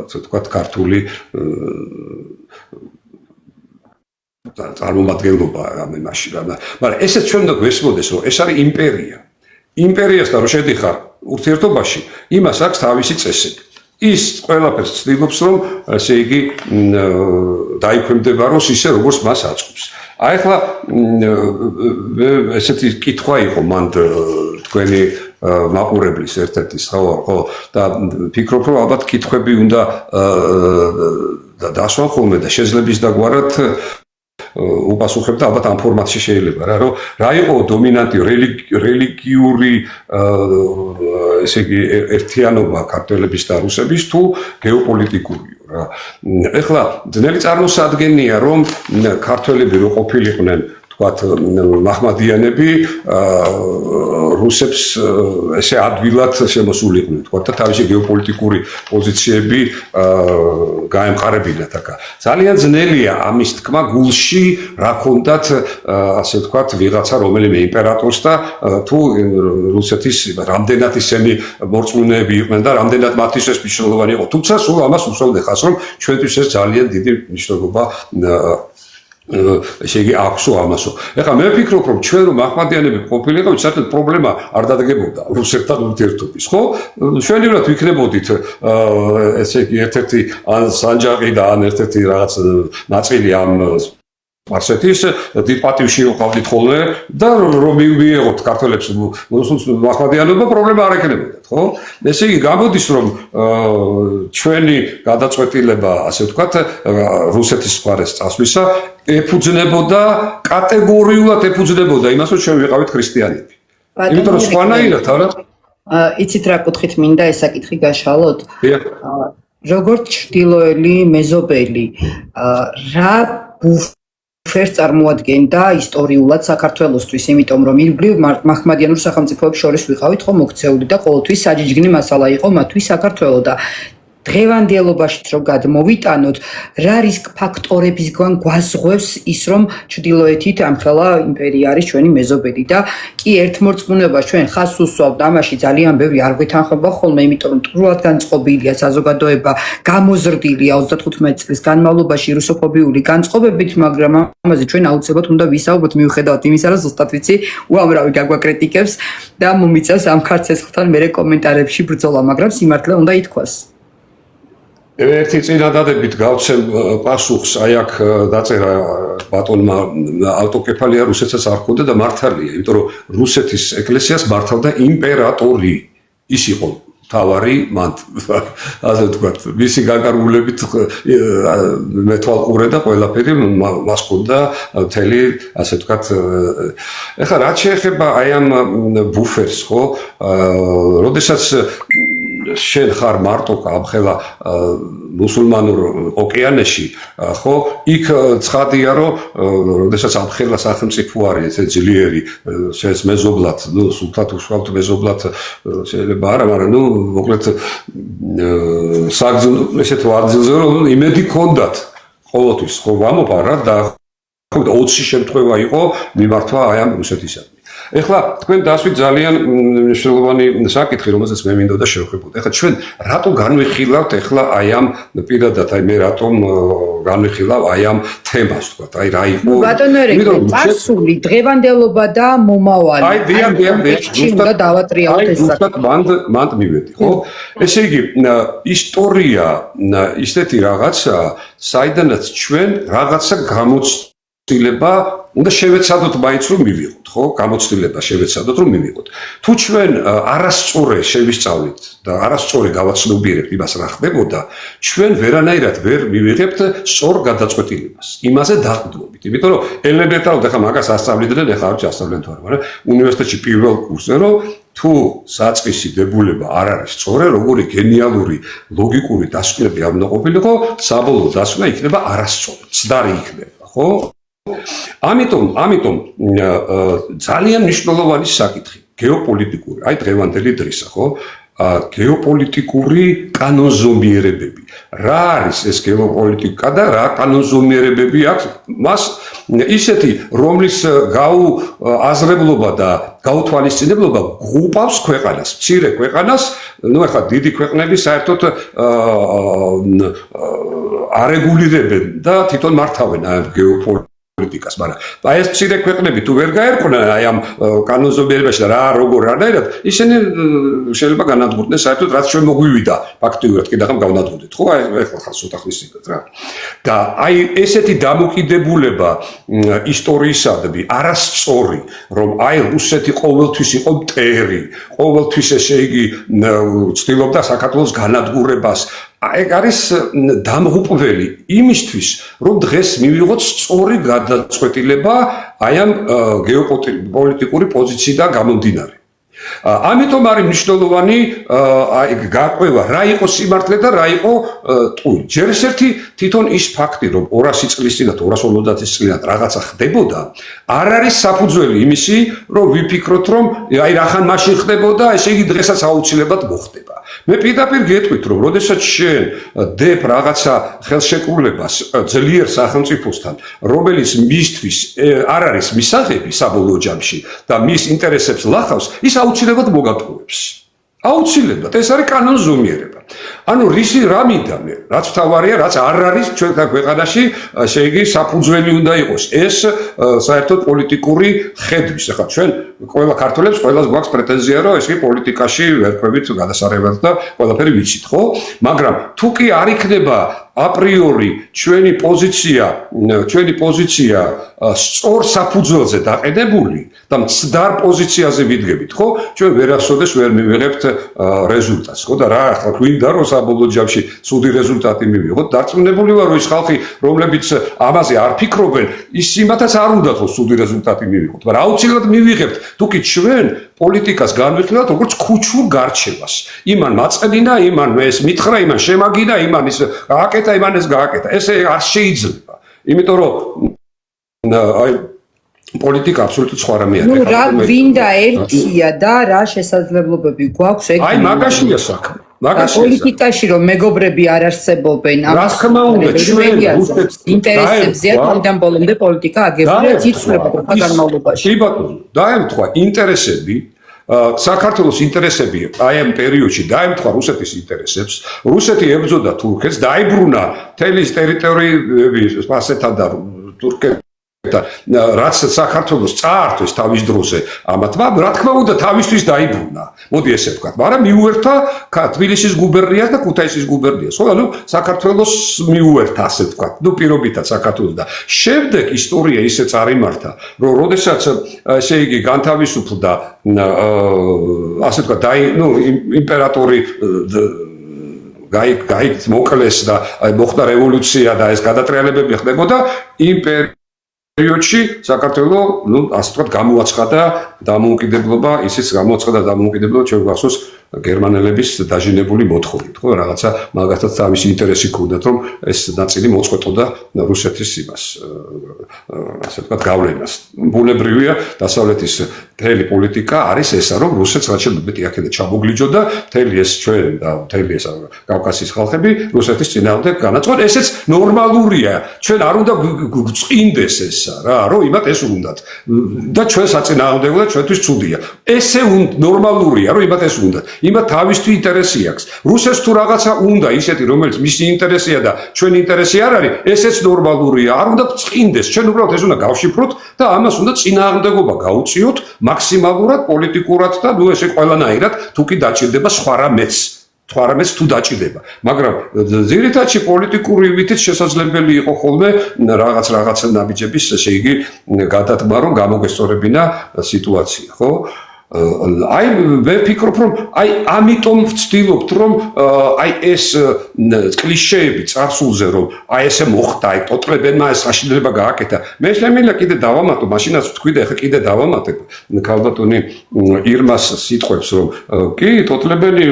ასე ვთქვათ ქართული წარმომადგენლობა ამ იმაში. მაგრამ ესეც ჩვენ უნდა გვესმოდეს რომ ეს არის იმპერია. იმპერიასთან რომ შედიხარ ურთიერთობაში, იმას აქვს თავისი წესები. ის ყველაფერს ცდილობს რომ ესე იგი დაიქვემდებაროს ისე როგორც მას აწყობს. აი ახლა ესეთი კითხვა იყო მან თქვენი მაყურებლის ერთ-ერთის ხო და ფიქრობ რომ ალბათ კითხვები უნდა დასვან ხოლმე და შეძლებს დაგვარად უპასუხებდა ალბათ ამ ფორმატში შეიძლება რომ რა იყო დომინანტი რელიგიური ესე იგი ერთიანობა ქართველების და რუსების თუ გეოპოლიტიკური რა. ეხლა ძნელი წარმოსადგენია რომ ქართველები რო ყოფილიყვნენ თქვათ მაჰმადიანები რუსებს ესე ადვილად შემოსულიყვნენ თქვათ და თავისი გეოპოლიტიკური პოზიციები გაემყარებინათ აქ. ძალიან ძნელია ამის თქმა გულში რა ქონდათ ასე ვთქვათ ვიღაცა რომელიმე იმპერატორს და თუ რუსეთის რამდენად ისინი მორწმუნეები იყვნენ და რამდენად მათთვის ეს მნიშვნელოვანი იყო. თუმცა სულ ამას უსვამთ ხას რომ ჩვენთვის ეს ძალიან დიდი მნიშვნელობა ესე იგი აქვსო ამასო. ეხლა მე ვფიქრობ რომ ჩვენ რომ მაჰმადიანები ყოფილიყავით საერთოდ პრობლემა არ დადებოდა რუსეთთან ურთიერთობის, ხო? ჩვენივრად ვიქნებოდით ესე იგი ერთ-ერთი ან სანჯაყი და ან ერთ-ერთი რაღაც ნაწილი ამ სპარსეთის დიდ პატივში ვიყავდით ხოლმე და რომ მიიღოთ ქართველებს მაჰმადიანობა პრობლემა არ ექნებოდათ, ხო? ესე იგი გამოდის რომ ჩვენი გადაწყვეტილება ასე ვთქვათ რუსეთის მხარეს წასვლისა ეფუძნებოდა კატეგორიულად ეფუძნებოდა იმას რომ ჩვენ ვიყავით ქრისტიანები. იმიტომ რომ სხვანაირად არა იცით რა კუთხით მინდა ეს საკითხი გაშალოთ? როგორც ჩრდილოელი მეზობელი რა ფერს წარმოადგენდა ისტორიულად საქართველოსთვის, იმიტომ რომ ირგვლივ მაჰმადიანურ სახელმწიფოებს შორის ვიყავით ხო მოქცეული და ყოველთვის საჯიჯგნი მასალა იყო მათთვის საქართველო და დღევანდელობაშიც რომ გადმოვიტანოთ, რა რისკ ფაქტორებისგან გვაზღვევს ის რომ ჩრდილოეთით ამხელა იმპერია არის ჩვენი მეზობელი და კი ერთმორწმუნეობას ჩვენ ხაზს უსვამთ, ამაში ძალიან ბევრი არ გვეთანხმება ხოლმე, იმიტომ რომ ტყუილად განწყობილია საზოგადოება, გამოზრდილია 35 წლის განმავლობაში რუსოფობიული განწყობებით, მაგრამ ამაზე ჩვენ აუცილებლად უნდა ვისაუბროთ მიუხედავად იმისა, რომ ზუსტად ვიცი, უამრავი გაგვაკრიტიკებს და მომიწევს ამ ქარცეცხლთან მერე კომენტარებში ბრძოლა, მაგრამ სიმართლე უნდა ითქვას. ერთი წინადადებით გავცემ პასუხს, აი აქ დაწერა ბატონმა ავტოკეფალია რუსეთსაც არ ხონდა და მართალია, იმიტომ რომ რუსეთის ეკლესიას მართავდა იმპერატორი. ის იყო თავარი მან ასე ვთქვათ, მისი განკარგულებით მეთვალყურე და ყველაფერი მას ჰქონდა მთელი ასე ვთქვათ. ეხლა რაც შეეხება აი ამ ბუფერს, ხო, როდესაც შენ ხარ მარტო ამხელა მუსულმანურ ოკეანეში, ხო, იქ ცხადია რომ როდესაც ამხელა სახელმწიფო არის ესე ძლიერი, ეს მეზობლად, ნუ სულთად უშუალოდ მეზობლად შეიძლება არა, მაგრამ ნუ მოკლედ საგზნო ესეთ ვარძილზე რომ იმედი ქონდათ ყოველთვის, ხო, გამოფარა და 20 შემთხვევა იყო მიმართვა აი ამ რუსეთისადმი. ეხლა თქვენ დასვით ძალიან მნიშვნელოვანი საკითხი, რომელსაც მე მინდოდა შევხვდეთ. ეხლა ჩვენ რატო განვიხილავთ ეხლა აი ამ პირადად აი მე რატომ განვიხილავ აი ამ თემას, ვთქვათ, აი რა იყო? ბატონო, წარსული, დღევანდელობა და მომავალი. აი დიახ, უნდა დავატრიალოთ ეს საკითხი. მანდ მივედი, ხო? ესე იგი, ისტორია ისეთი რაღაცა, საიდანაც ჩვენ რაღაცა გამოცდილება უნდა შევეცადოთ მაინც რომ მივიღოთ, ხო? გამოცდილება შევეცადოთ რომ მივიღოთ. თუ ჩვენ არასწორე შევისწავლით და არასწორე გავაცნობიერებთ იმას რა ხდებოდა, ჩვენ ვერანაირად ვერ მივიღებთ სწორ გადაწყვეტილებას. იმაზე დაყრდნობით. იმიტომ რომ ელემენტარულად ახლა მაგას ასწავლიდნენ, ახლა არ ვიცი ასწავლენ თუ არა, მაგრამ უნივერსიტეტში პირველ კურსზე რომ თუ საწყისი დებულება არ არის სწორე, როგორი გენიალური ლოგიკური დასკვნები არ უნდა ყოფილიყო, საბოლოო დასკვნა იქნება არასწორი, ცდარი იქნება, ხო? ამიტომ ძალიან მნიშვნელოვანი საკითხი გეოპოლიტიკური, აი დღევანდელი დრისა, ხო? გეოპოლიტიკური კანონზომიერებები. რა არის ეს გეოპოლიტიკა და რა კანონზომიერებები აქვს მას ისეთი, რომლის გაუაზრებლობა და გაუთვალისწინებლობა გუყავს ქვეყანას, მცირე ქვეყანას, ну ახლა დიდი ქვეყნები საერთოდ არეგულირებენ და თვითონ მართავენ ამ გეოპოლიტიკას, მაგრამ აი ეს მცირე ქვეყნები თუ ვერ გაერკვნენ აი ამ კანონზომიერებაში და რა როგორ არაერად, ისინი შეიძლება განადგურდნენ საერთოდ რაც ჩვენ მოგვივიდა ფაქტიურად კიდე ხომ გავნადგურდით, ხო? აი ახლა ცოტა ხნის წინ რა. და აი ესეთი დამოკიდებულება ისტორიისადმი არასწორი, რომ აი რუსეთი ყოველთვის იყო მტერი, ყოველთვის ესე იგი ცდილობდა საქართველოს განადგურებას. ეგ არის დამღუპველი იმისთვის, რომ დღეს მივიღოთ სწორი გადაწყვეტილება აი ამ გეოპოლიტიკური პოზიციიდან გამომდინარე. ამიტომ არის მნიშვნელოვანი გაყვება რა იყო სიმართლე და რა იყო ტყუილი. ჯერ ერთი თვითონ ის ფაქტი, რომ 200 წლის წინათ, 250 წლის წინათ რაღაცა ხდებოდა, არ არის საფუძველი იმისი, რომ ვიფიქროთ, რომ აი რახან მაშინ ხდებოდა, ესე იგი დღესაც აუცილებლად მოხდება. მე პირდაპირ გეტყვით, რომ როდესაც შენ დებ რაღაცა ხელშეკრულებას ძლიერ სახელმწიფოსთან, რომელიც მისთვის არ არის მისაღები საბოლოო ჯამში და მის ინტერესებს ლახავს, ის აუცილებლად მოგატყუებს. აუცილებლად, ეს არის კანონზომიერება. ანუ რისი რამიდა მე, რაც თავარია, რაც არ არის ჩვენთან ქვეყანაში, ესე იგი საფუძველი უნდა იყოს. ეს საერთოდ პოლიტიკური ხედვის. ახლა ჩვენ ყველა ქართველებს ყველას გვაქვს პრეტენზია, რომ ესე იგი პოლიტიკაში ვერკვევით გადასარევად და ყველაფერი ვიცით, ხო? მაგრამ თუ კი არ იქნება აპრიორი ჩვენი პოზიცია სწორ საფუძველზე დაყენებული და მცდარ პოზიციაზე ვიდგებით, ხო? ჩვენ ვერასოდეს ვერ მივიღებთ რეზულტატს, ხო? და რა ახლა გვინდა რომ საბოლოო ჯამში ცუდი რეზულტატი მივიღოთ, დარწმუნებული ვარ, რომ ის ხალხი, რომლებიც ამაზე არ ფიქრობენ, ის იმათაც არ უნდათ რომ ცუდი რეზულტატი მივიღოთ, მაგრამ აუცილებლად მივიღებთ, თუ კი ჩვენ პოლიტიკას განვიხილავთ როგორც ქუჩურ გარჩევას. იმან მაწყდინა, იმან ეს მითხრა, იმან შემაგინა, იმან ის გააკეთა, იმან ეს გააკეთა. ესე არ შეიძლება. იმიტომ რომ აი პოლიტიკა აბსოლუტურად სხვა რამე არის. ნუ რა გვინდა ერთია და რა შესაძლებლობები გვაქვს ეგ. აი მაგაშია საქმე. პოლიტიკაში რომ მეგობრები არ არსებობენ, ამას ხმა უნდა ჩვენ ინტერესებზეა თანდან ბოლომდე პოლიტიკა აგებულია ციცურება განმავლობაში. კი ბატონო, დაემთხვა ინტერესები საქართველოს ინტერესები აი ამ პერიოდში დაემთხვა რუსეთის ინტერესებს. რუსეთი ებრძოდა თურქეთს, დაიბრუნა მთელი ტერიტორიები სპარსეთთან და თურქეთთან. რაც საქართველოს წაართვეს თავის დროზე ამათმა, რა თქმა უნდა თავისთვის დაიბრუნა. მოდი ესე ვთქვათ, მაგრამ მიუერთა თბილისის გუბერნიას და ქუთაისის გუბერნიას. ხო, ანუ საქართველოს მიუერთა, ასე ვთქვათ, ნუ პირობითად საქართველოს და შემდეგ ისტორია ისე წარიმართა, რომ როდესაც ესე იგი განთავისუფლდა ასე ვთქვათ, იმპერატორი გაიქ მოკლეს და მოხდა რევოლუცია და ეს გადატრიალებები ხდებოდა პერიოდში საქართველოს, ასე ვთქვათ, გამოაცხადა დამოუკიდებლობა, ისიც გამოაცხადა დამოუკიდებლობა ჩვენ გვახსოვს გერმანელების დაჟინებული მოთხოვნით, ხო, რაღაცა მაგათაც თავისი ინტერესი ჰქონდათ, რომ ეს ნაწილი მოწყვეტოდა რუსეთის იმას, ასე ვთქვათ, გავლენას. ბუნებრივია, დასავლეთის მთელი პოლიტიკა არის ესა, რომ რუსეთს რაც შეიძლება მეტი აქედან ჩამოგლიჯოდა, მთელი ეს ჩვენ და მთელი ეს კავკასიის ხალხები რუსეთის წინააღმდეგ განაწყოთ. ესეც ნორმალურია. ჩვენ არ უნდა გვწყინდეს ესა რა, რომ იმათ ეს უნდათ. და ჩვენ საწინააღმდეგო და ჩვენთვის ცუდია. ესე ნორმალურია, რომ იმათ ეს უნდათ. იმათ თავისთვის ინტერესი აქვს. რუსეთს თუ რაღაცა უნდა ისეთი, რომელიც მისი ინტერესია და ჩვენი ინტერესი არ არის, ესეც ნორმალურია. არ უნდა წინდეს. ჩვენ უბრალოდ ეს უნდა გავშიფროთ და ამას უნდა წინააღმდეგობა გაუწიოთ მაქსიმალურად პოლიტიკურად და ნუ ესე ყველანაირად, თუ კი დაჭირდება სხვა რამეც. სხვა რამეს თუ დაჭირდება. მაგრამ ძირითადში პოლიტიკური ვითიც შესაძლებელი იყო ხოლმე რაღაც ნაბიჯების, ესე იგი, გადადგმა, რომ გამოგესწორებინა სიტუაცია, ხო? აი მე ვფიქრობ რომ აი ამიტომ ვცდილობთ რომ აი ეს კლიშეები წარსულზე რომ აი ესე მოხდა აი ტოტლებენმა ეს საშინელება გააკეთა მე შემიძლია კიდე დავამატო მაშინაც ვთქვი და ეხლა კიდე დავამატებ ქალბატონი ირმას სიტყვებს რომ კი ტოტლებენი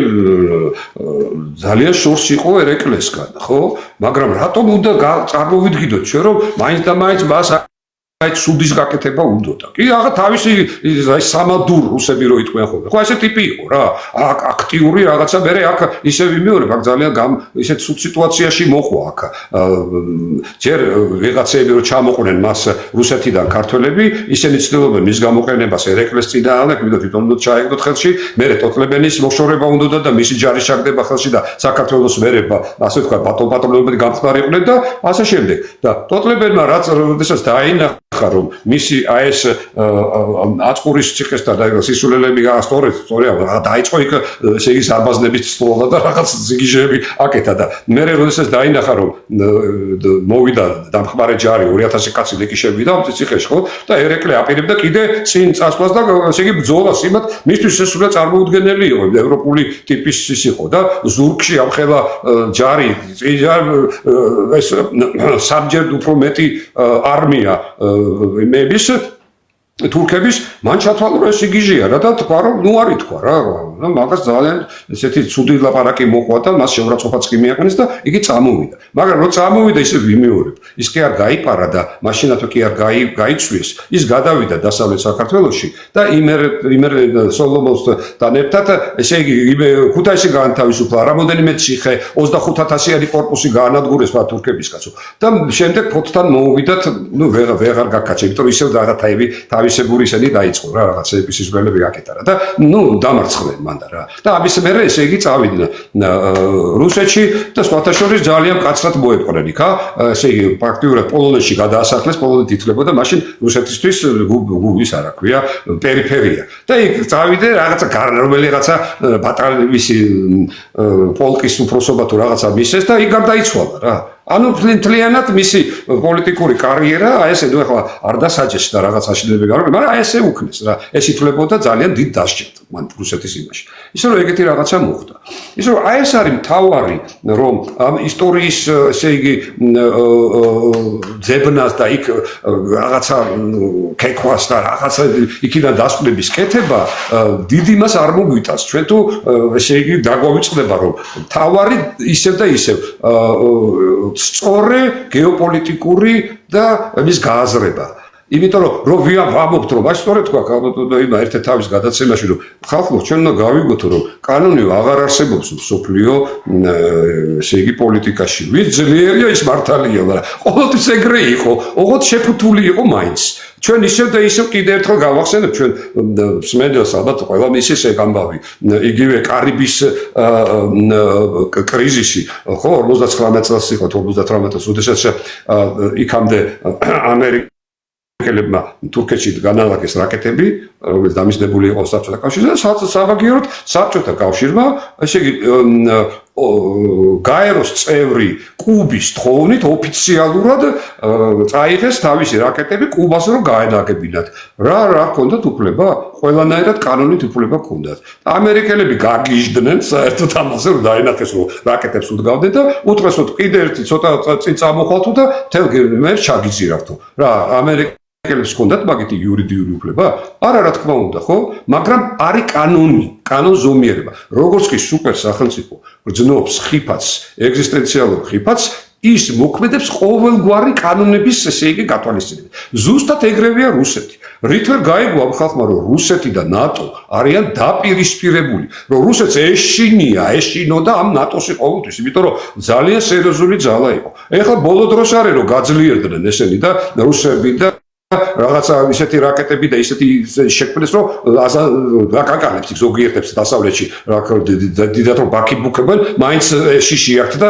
ძალიან შორს იყო ერეკლესგან ხო მაგრამ რატომ უნდა წარმოვიდგინოთ ჩვენ რომ მაინც და მაინც მას აი სუდის გაკეთება უნდოდა. კი, აღა თავისი აი სამადურ რუსები რო იტყვიან ხოლმე. ხო, ესე ტიპი იყო რა. აქტიური რაღაცა მე აქ ისე ვიმეორებ, აქ ძალიან ისეთ სულ სიტუაციაში მოყვა აქ. ჯერ ვიღაცები რო ჩამოყვნენ მას რუსეთიდან ქართველები, ისინი ცდილობენ მის გამოყენებას ერეკლეს წინააღმდეგ, ვიდრე თვითონ უნდა ჩაეგდოთ ხელში, მე ტოტლებენის მოშორება უნდოდა და მისი ჯარი შაგდება ხელში და საქართველოს მერება, ასე ვთქვა, პატონობები გამხდარი იყვნენ და ასე შემდეგ. და ტოტლებენმა რაც როდესაც დაინახა რომ მისი აი ეს აწყურის ციხესთან და სისულელები გასწორეთ, სწორია, დაიწყო იქ ესე იგი ზარბაზნების ცხოველა და რაღაც ზიგიჟეები აკეთა და მე როდესაც დაინახა რომ მოვიდა დამხმარე ჯარი 2000 კაცი ლეკი შევიდა ციხეში, ხო? და ერეკლე აპირებდა კიდე წინ წასვლას და ესე იგი ბრძოლას იმათ მისთვის ეს სულ წარმოუდგენელი იყო, ევროპული ტიპის ის იყო და ზურგში ამხელა ჯარი ეს სამჯერ უფრო მეტი არმია მეების თურქების მან ჩათვალა ეს იგიჟია რა და თქვა რომ ნუ არ ითქვა რა მაგას ძალიან ესეთი ცუდი ლაპარაკი მოყვა და მას შეურაცხყოფაც კი მიაყენეს და იგი წამოვიდა მაგრამ რო წამოვიდა ისე ვიმეორებ ის კი არ გაიპარა და მაშინათო კი არ გაიწვიეს ის გადავიდა დასავლეთ საქართველოში და იმერ სოლომონთან ერთად ესე იგი ქუთაისში გაანთავისუფლა რამოდენიმე ციხე 25000-იანი корпуსი გაანადგურეს თურქების კაცო და შემდეგ ფოთთან მოუვიდათ ნუ ვეღარ გაკაჩა იმიტომ რომ ისევ რაღაცაები თავისებური ისინი დაიწყო რა რაღაცების სიზმრელები გაკეთა რა და ნუ დამარცხდნენ მანდა რა და ამის მერე ესე იგი წავიდნენ რუსეთში და სხვათა შორის ძალიან კაცრად მოეპყრნენ იქა ესე იგი პრაქტიკულად პოლონეთში გადაასახლეს პოლონეთი ითვლებოდა მაშინ რუსეთისთვის გუგის არა ქვია პერიფერია და იქ წავიდნენ რაღაცა რომელიღაცა ბატალიონის პოლკის უფროსობა თუ რაღაცა მისცეს და იქ გარდაიცვალა რა ანუ მთლიანად მისი პოლიტიკური კარიერა აი ესე ნუ ახლა არ დასაჯეს და რაღაც აშენებები გარო მაგრამ აი ესე უკნეს რა ეს ითვლებოდა ძალიან დიდ დასჯით მან რუსეთის იმაში ისე რომ ეგეთი რაღაცა მოხდა ისე რომ აი ეს არის მთავარი რომ ამ ისტორიის ესე იგი ძებნას და იქ რაღაცა კეკვას და რაღაცა იქიდან დასკვნების კეთება დიდი მას არ მოგვიტანს ჩვენ თუ ესე იგი დაგვავიწყდება რომ მთავარი ისევ და ისევ სწორე გეოპოლიტიკური და მის გააზრება. იმიტომ რომ ვამბობთ რომ აი სწორედ თქვა ქალბატონმა ერთ-ერთ თავის გადაცემაში რომ ხალხო ჩვენ უნდა გავიგოთ რომ კანონი აღარ არსებობს სოფლიო ესე იგი პოლიტიკაში. ვით ძლიერია ის მართალია, მაგრამ ყოველთვის ეგრე იყო, ოღონდ შეფუთული იყო მაინც. ჩვენ ისევ და ისევ კიდევ ერთხელ გავახსენებ ჩვენ სმენელს ალბათ ყველა მისის ეგ ამბავი იგივე კარიბის კრიზისი ხო 59 წელს იყო 58 წელს როდესაც იქამდე ამერიკელებმა თურქეთში განალაგეს რაკეტები რომელიც დამისდებული იყო საბჭოთა კავშირზე და საბაგიეროდ საბჭოთა კავშირმა ესე იგი გაეროს წევრი კუბის თხოვნით ოფიციალურად წაიღეს თავისი რაკეტები კუბას რომ გაენაგებინათ. რა ჰქონდათ უფლება? ყველანაირად კანონით უფლება ჰქონდათ. ამერიკელები გაგიჟდნენ საერთოდ ამაზე რომ დაინახეს რომ რაკეტებს უდგავდნენ და უთხრეს რომ კიდე ერთი ცოტა წინ წამოხვალთო და თელ გერმანიას ჩაგიზირავთო. რა ამერიკელებს ჰქონდათ მაგითი იურიდიული უფლება? არა რა თქმა უნდა, ხო? მაგრამ არის კანონი. კანონზომიერება. როგორც კი სუპერ სახელმწიფო გრძნობს ხიფათს, ეგზისტენციალურ ხიფათს, ის მოქმედებს ყოველგვარი კანონების ესე იგი გათვალისწინებით. ზუსტად ეგრევეა რუსეთი. რით ვერ გაიგო ამ ხალხმა რომ რუსეთი და ნატო არიან დაპირისპირებული, რომ რუსეთს ეშინოდა ამ ნატოში ყოველთვის, იმიტომ რომ ძალიან სერიოზული ძალა იყო. ეხლა ბოლო დროს არის რომ გაძლიერდნენ ესენი და რუსები და რაღაცა ისეთი რაკეტები და ისეთი შექმნეს, რომ აკაკალებს ზოგიერთებს დასავლეთში, დიდად რომ ბაქიბუქებენ, მაინც შიში აქვთ და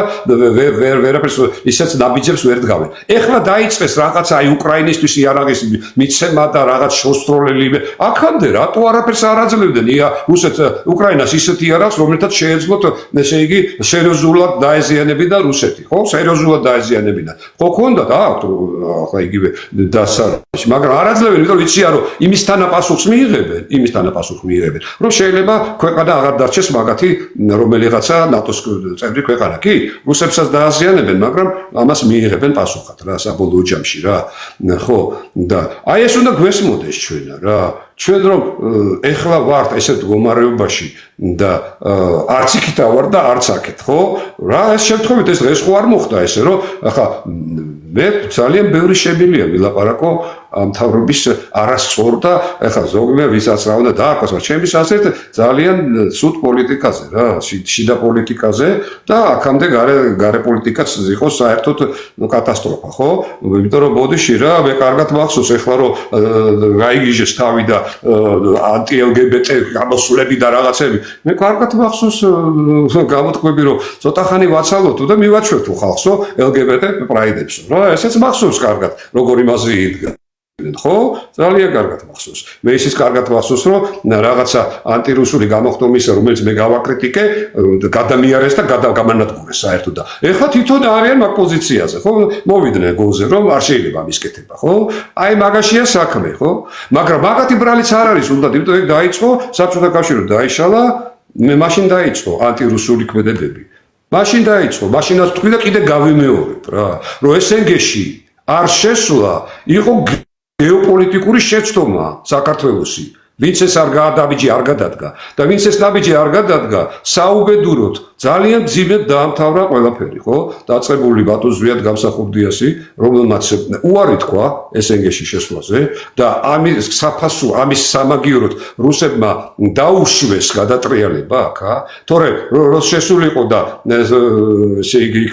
ვერაფერს ისეთ ნაბიჯებს ვერ დგავენ. ეხლა დაიწყეს რაღაცა აი უკრაინისთვის იარაღის მიცემა და რაღაც შემოსროლელი. აქამდე რატო არაფერს არ აძლევდნენ? რუსეთს უკრაინას ისეთი იარაღს, რომელთაც შეეძლოთ, ესე იგი, სერიოზულად დაეზიანებინა რუსეთი, ხო? სერიოზულად დაეზიანებინა. ხო ქონდათ აქვთ ახლა იგივე დასარჩი, მაგრამ არ აძლევენ, იმიტომ რომ იციან რომ იმის თანაპასუხს მიიღებენ, რომ შეიძლება ქვეყანა აღარ დარჩეს მაგათი რომელიღაცა ნატოს წევრი ქვეყანა. კი, რუსებსაც დააზიანებენ, მაგრამ ამას მიიღებენ პასუხად რა, საბოლოო ჯამში რა. ხო, და აი ეს უნდა გვესმოდეს ჩვენა რა. ჩვენ რომ ეხლა ვართ ესეთ მდგომარეობაში და არც იქითა ვარ და არც აქეთ, ხო? რა ეს შემთხვევით ეს დღეს ხო არ მოხდა ესე, რომ ახლა მე ძალიან ბევრი შემილია ვილაპარაკო მთავრობის არასწორ და ახლა ზოგმე ვისაც რა უნდა დაარქვას, მაგრამ ჩემთვის ასეთ ძალიან ცუდ პოლიტიკაზე რა, შიდა პოლიტიკაზე და აქამდე გარე პოლიტიკაც იყოს საერთოდ კატასტროფა, ხო? იმიტომ რომ ბოდიში რა, მე კარგად მახსოვს ეხლა რომ გაიგიჟეს თავი და ანტი-LGBT გამოსვლები და რაღაცები. მე კარგად მახსოვს გამოთქვები რომ ცოტა ხანი ვაცალოთ და მივაჩვევთ ხალხსო LGBT პრაიდებს რა, ესეც მახსოვს კარგად როგორ იმაზე იდგა. ხო, ძალიან კარგად მახსოვს. მე ისიც კარგად მახსოვს, რომ რაღაცა ანტირუსული გამოხდომისა, რომელიც მე გავაკრიტიკე, გადამიარეს და გამანადგურეს საერთოდ და ეხლა თვითონ არიან მაგ პოზიციაზე, ხო? მოვიდნენ გულზე, რომ არ შეიძლება მის კეთება, ხო? აი მაგაშია საქმე, ხო? მაგრამ მაგათი ბრალიც არ არის, უნდა იმიტომ ეგ დაიწყო, საბჭოთა კავშირი დაიშალა, მე მაშინ დაიწყო ანტირუსული ქმედებები. მაშინ დაიწყო, მაშინაც თქვი და კიდე გავიმეორებ რა, რომ SNG-ში არ შესვლა იყო გეოპოლიტიკური შეცდომა საქართველოსი. ვინც ეს არ გადაბიჯი არ გადადგა და ვინც ეს ნაბიჯი არ გადადგა, საუბედუროდ ძალიან ძიმედ დაამთავრა ყველაფერი, ხო? დაწყებული ბატონ ზვიად გამსახურდიასი, რომელმაც უარი თქვა SNG-ში შესვლაზე და ამის სამაგიეროდ რუსებმა დაუშვეს გადატრიალება აქ, თორემ რო შესულიყო და ესე იგი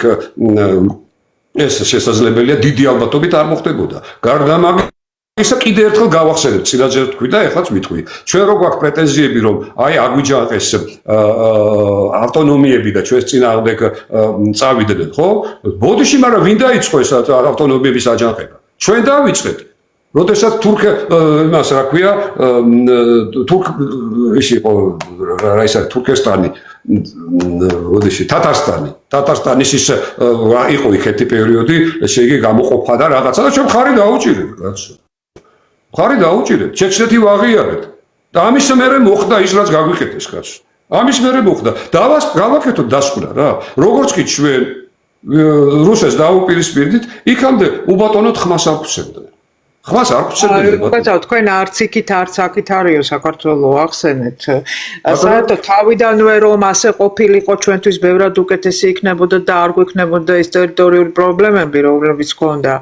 ეს შესაძლებელია დიდი ალბათობით არ მოხდებოდა. გარდა ამისა ისა კიდე ერთხელ გავახსენებ, წინაძე თქვი და ეხლაც ვიტყვი. ჩვენ რო გვაქვს პრეტენზიები, რომ აი აგვიჯანყეს ავტონომიები და ჩვენს წინააღმდეგ წავიდნენ, ხო? ბოდიში, მაგრამ ვინ დაიწყო ეს ავტონომიების აჯანყება? ჩვენ დავიწყეთ. როდესაც იმას რა ქვია, ის იყო რა ის არის თურქესტანი, როდეში თათარსტანის ის იყო იქეთი პერიოდი, ესე იგი გამოყოფა და რაღაცა და ჩვენ მხარი დაუჭირეთ, კაცო. მხარი დაუჭირეთ, ჩეჩნეთი ვაღიარეთ. და ამის მერე მოხდა ის, რაც გაგვიკეთეს, კაცო. ამის მერე მოხდა. გავაკეთოთ დასკვნა რა. როგორც კი ჩვენ რუსეთს დაუპირისპირდით, იქამდე უბატონოდ ხმას არ გვცემდნენ. ხმას არ გვცემდნენ. ბატონო, თქვენ არც იქით, არც აქით არიო საქართველო, ახსენეთ. საერთოდ თავიდანვე რომ ასე ყოფილიყო, ჩვენთვის ბევრად უკეთესი იქნებოდა და არ გვექნებოდა ეს ტერიტორიული პრობლემები, რომლებიც ჰქონდა.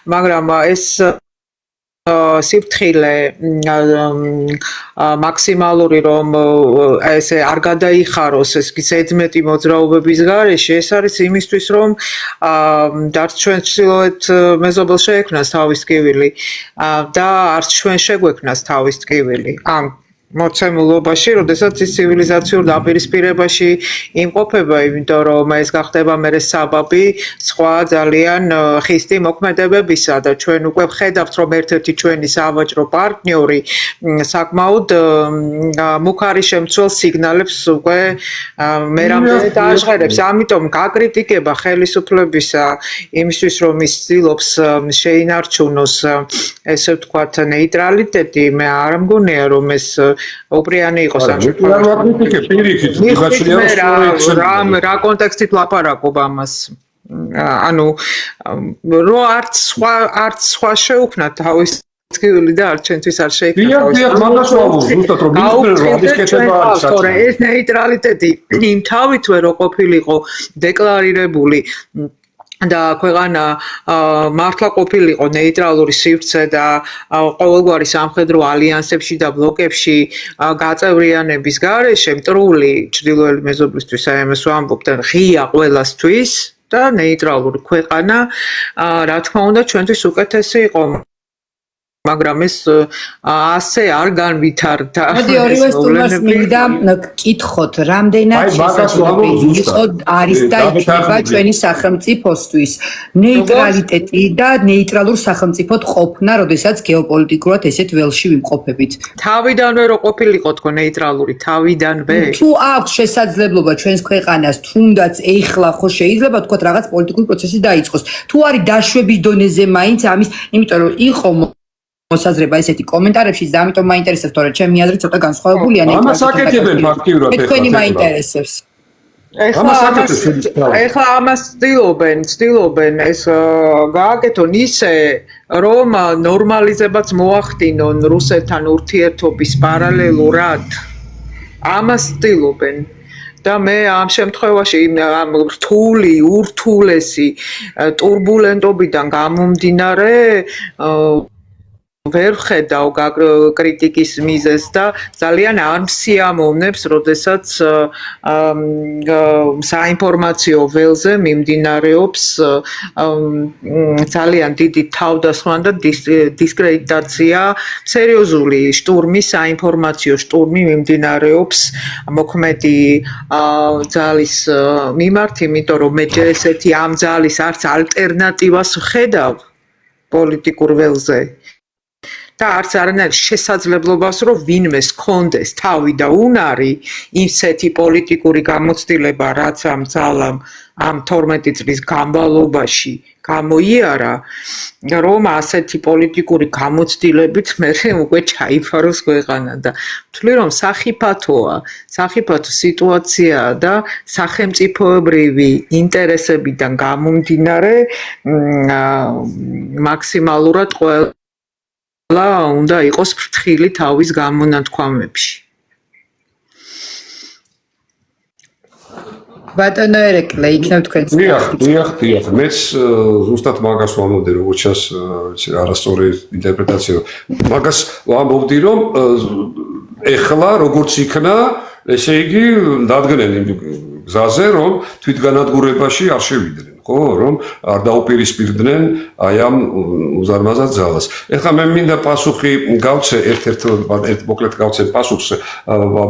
მაგრამ ეს სიფრთხილე მაქსიმალური რომ ესე არ გადაიხაროს ეს ზედმეტი მოძრაობების გარეშე, ეს არის იმისთვის რომ არც ჩვენ ჩრდილოეთ მეზობელს შეექმნას თავის ტკივილი და არც ჩვენ შეგვექმნას თავის ტკივილი ამ მოცემულობაში, როდესაც ის ცივილიზაციურ დაპირისპირებაში იმყოფება, იმიტომ რომ ეს გახდება მერე საბაბი სხვა ძალიან ხისტი მოქმედებებისა და ჩვენ უკვე ვხედავთ, რომ ერთ-ერთი ჩვენი სავაჭრო პარტნიორი საკმაოდ მუქარი შემცველ სიგნალებს უკვე მერამდე დააჟღერებს. ამიტომ გაკრიტიკება ხელისუფლებისა იმისთვის, რომ ის ცდილობს შეინარჩუნოს ესე ვთქვათ ნეიტრალიტეტი, მე არ მგონია რომ ეს ოპრიანი იყოს რა კონტექსტით ლაპარაკობ ამას. ანუ რო არც სხვა შეუქმნათ თავის ტკივილი და არც ჩვენთვის არ შეიქმნა. ეს ნეიტრალიტეტი იმ თავითვე რო ყოფილიყო დეკლარირებული და ქვეყანა მართლა ყოფილიყო ნეიტრალური სივრცე და ყოველგვარი სამხედრო ალიანსებში და ბლოკებში გაწევრიანების გარეშე მტრული ჩრდილოელი მეზობლისთვის აი ამას ვამბობ და ღია ყველასთვის და ნეიტრალური ქვეყანა რა თქმა უნდა ჩვენთვის უკეთესი იყო. მაგრამ ეს ასე არ განვითარდა. მოდი ორივე სტუმარს მინდა გკითხოთ, რამდენად არის დაიჭრება ჩვენი სახელმწიფოსთვის ნეიტრალიტეტი და ნეიტრალურ სახელმწიფოდ ყოფნა, როდესაც გეოპოლიტიკურად ესეთ ველში ვიმყოფებით. თავიდანვე რო ყოფილიყო თქო ნეიტრალური, თავიდანვე. თუ აქვს შესაძლებლობა ჩვენს ქვეყანას თუნდაც ეხლა ხო შეიძლება თქვა რაღაც პოლიტიკური პროცესი დაიწყოს. თუ არის დაშვების დონეზე მაინც ამის, იმიტომ რომ იყო მოსაზრება ესეთი კომენტარებში და ამიტომ მაინტერესებს, თორე ჩემი აზრით ცოტა განსხვავებულია ნეიტრალიტეტი. ამას აკეთებენ ფაქტიურად ეხლა. თქვენი მაინტერესებს. ეხლა ამას ცდილობენ ეს გააკეთონ ისე, რომ ნორმალიზებაც მოახდინონ რუსეთთან ურთიერთობის პარალელურად. ამას ცდილობენ. და მე ამ შემთხვევაში ამ რთული, ურთულესი ტურბულენტობიდან გამომდინარე ვერ ხედავ კრიტიკის მიზეზს და ძალიან არ მსიამოვნებს, როდესაც საინფორმაციო ველზე მიმდინარეობს ძალიან დიდი თავდასხმა და დისკრედიტაცია, სერიოზული შტურმი, საინფორმაციო შტურმი მიმდინარეობს მოქმედი ძალის მიმართ, იმიტომ რომ მე ჯერ ესეთი ამ ძალის არც ალტერნატივას ვხედავ პოლიტიკურ ველზე. და არც არანაირ შესაძლებლობას, რომ ვინმეს კონდეს თავი და უნარი ისეთი პოლიტიკური გამოცდილება, რაც ამ ძალამ ამ 12 წლის განმავლობაში გამოიარა, რომ ასეთი პოლიტიკური გამოცდილებით მე უკვე ჩაიფაროს ქვეყანა და ვთვლი, რომ სახიფათო სიტუაციაა და სახელმწიფოებრივი ინტერესებიდან გამომდინარე მაქსიმალურად უნდა იყოს ფრთხილი თავის გამონათქვამებში. ბატონო ერეკლე, იქნებ თქვენს. დიახ. მეც ზუსტად მაგას ვამბობდი, როგორც ჩანს, არასწორი ინტერპრეტაცია. მაგას ვამბობდი, რომ ეხლა როგორც იქნა, ესე იგი დადგნენ გზაზე, რომ თვითგანადგურებაში არ შევიდნენ. ხო, რომ არ დაუპირისპირდნენ აი ამ უზარმაზარ ძალას. ეხლა მე მინდა პასუხი გავცე ერთ მოკლედ გავცე პასუხს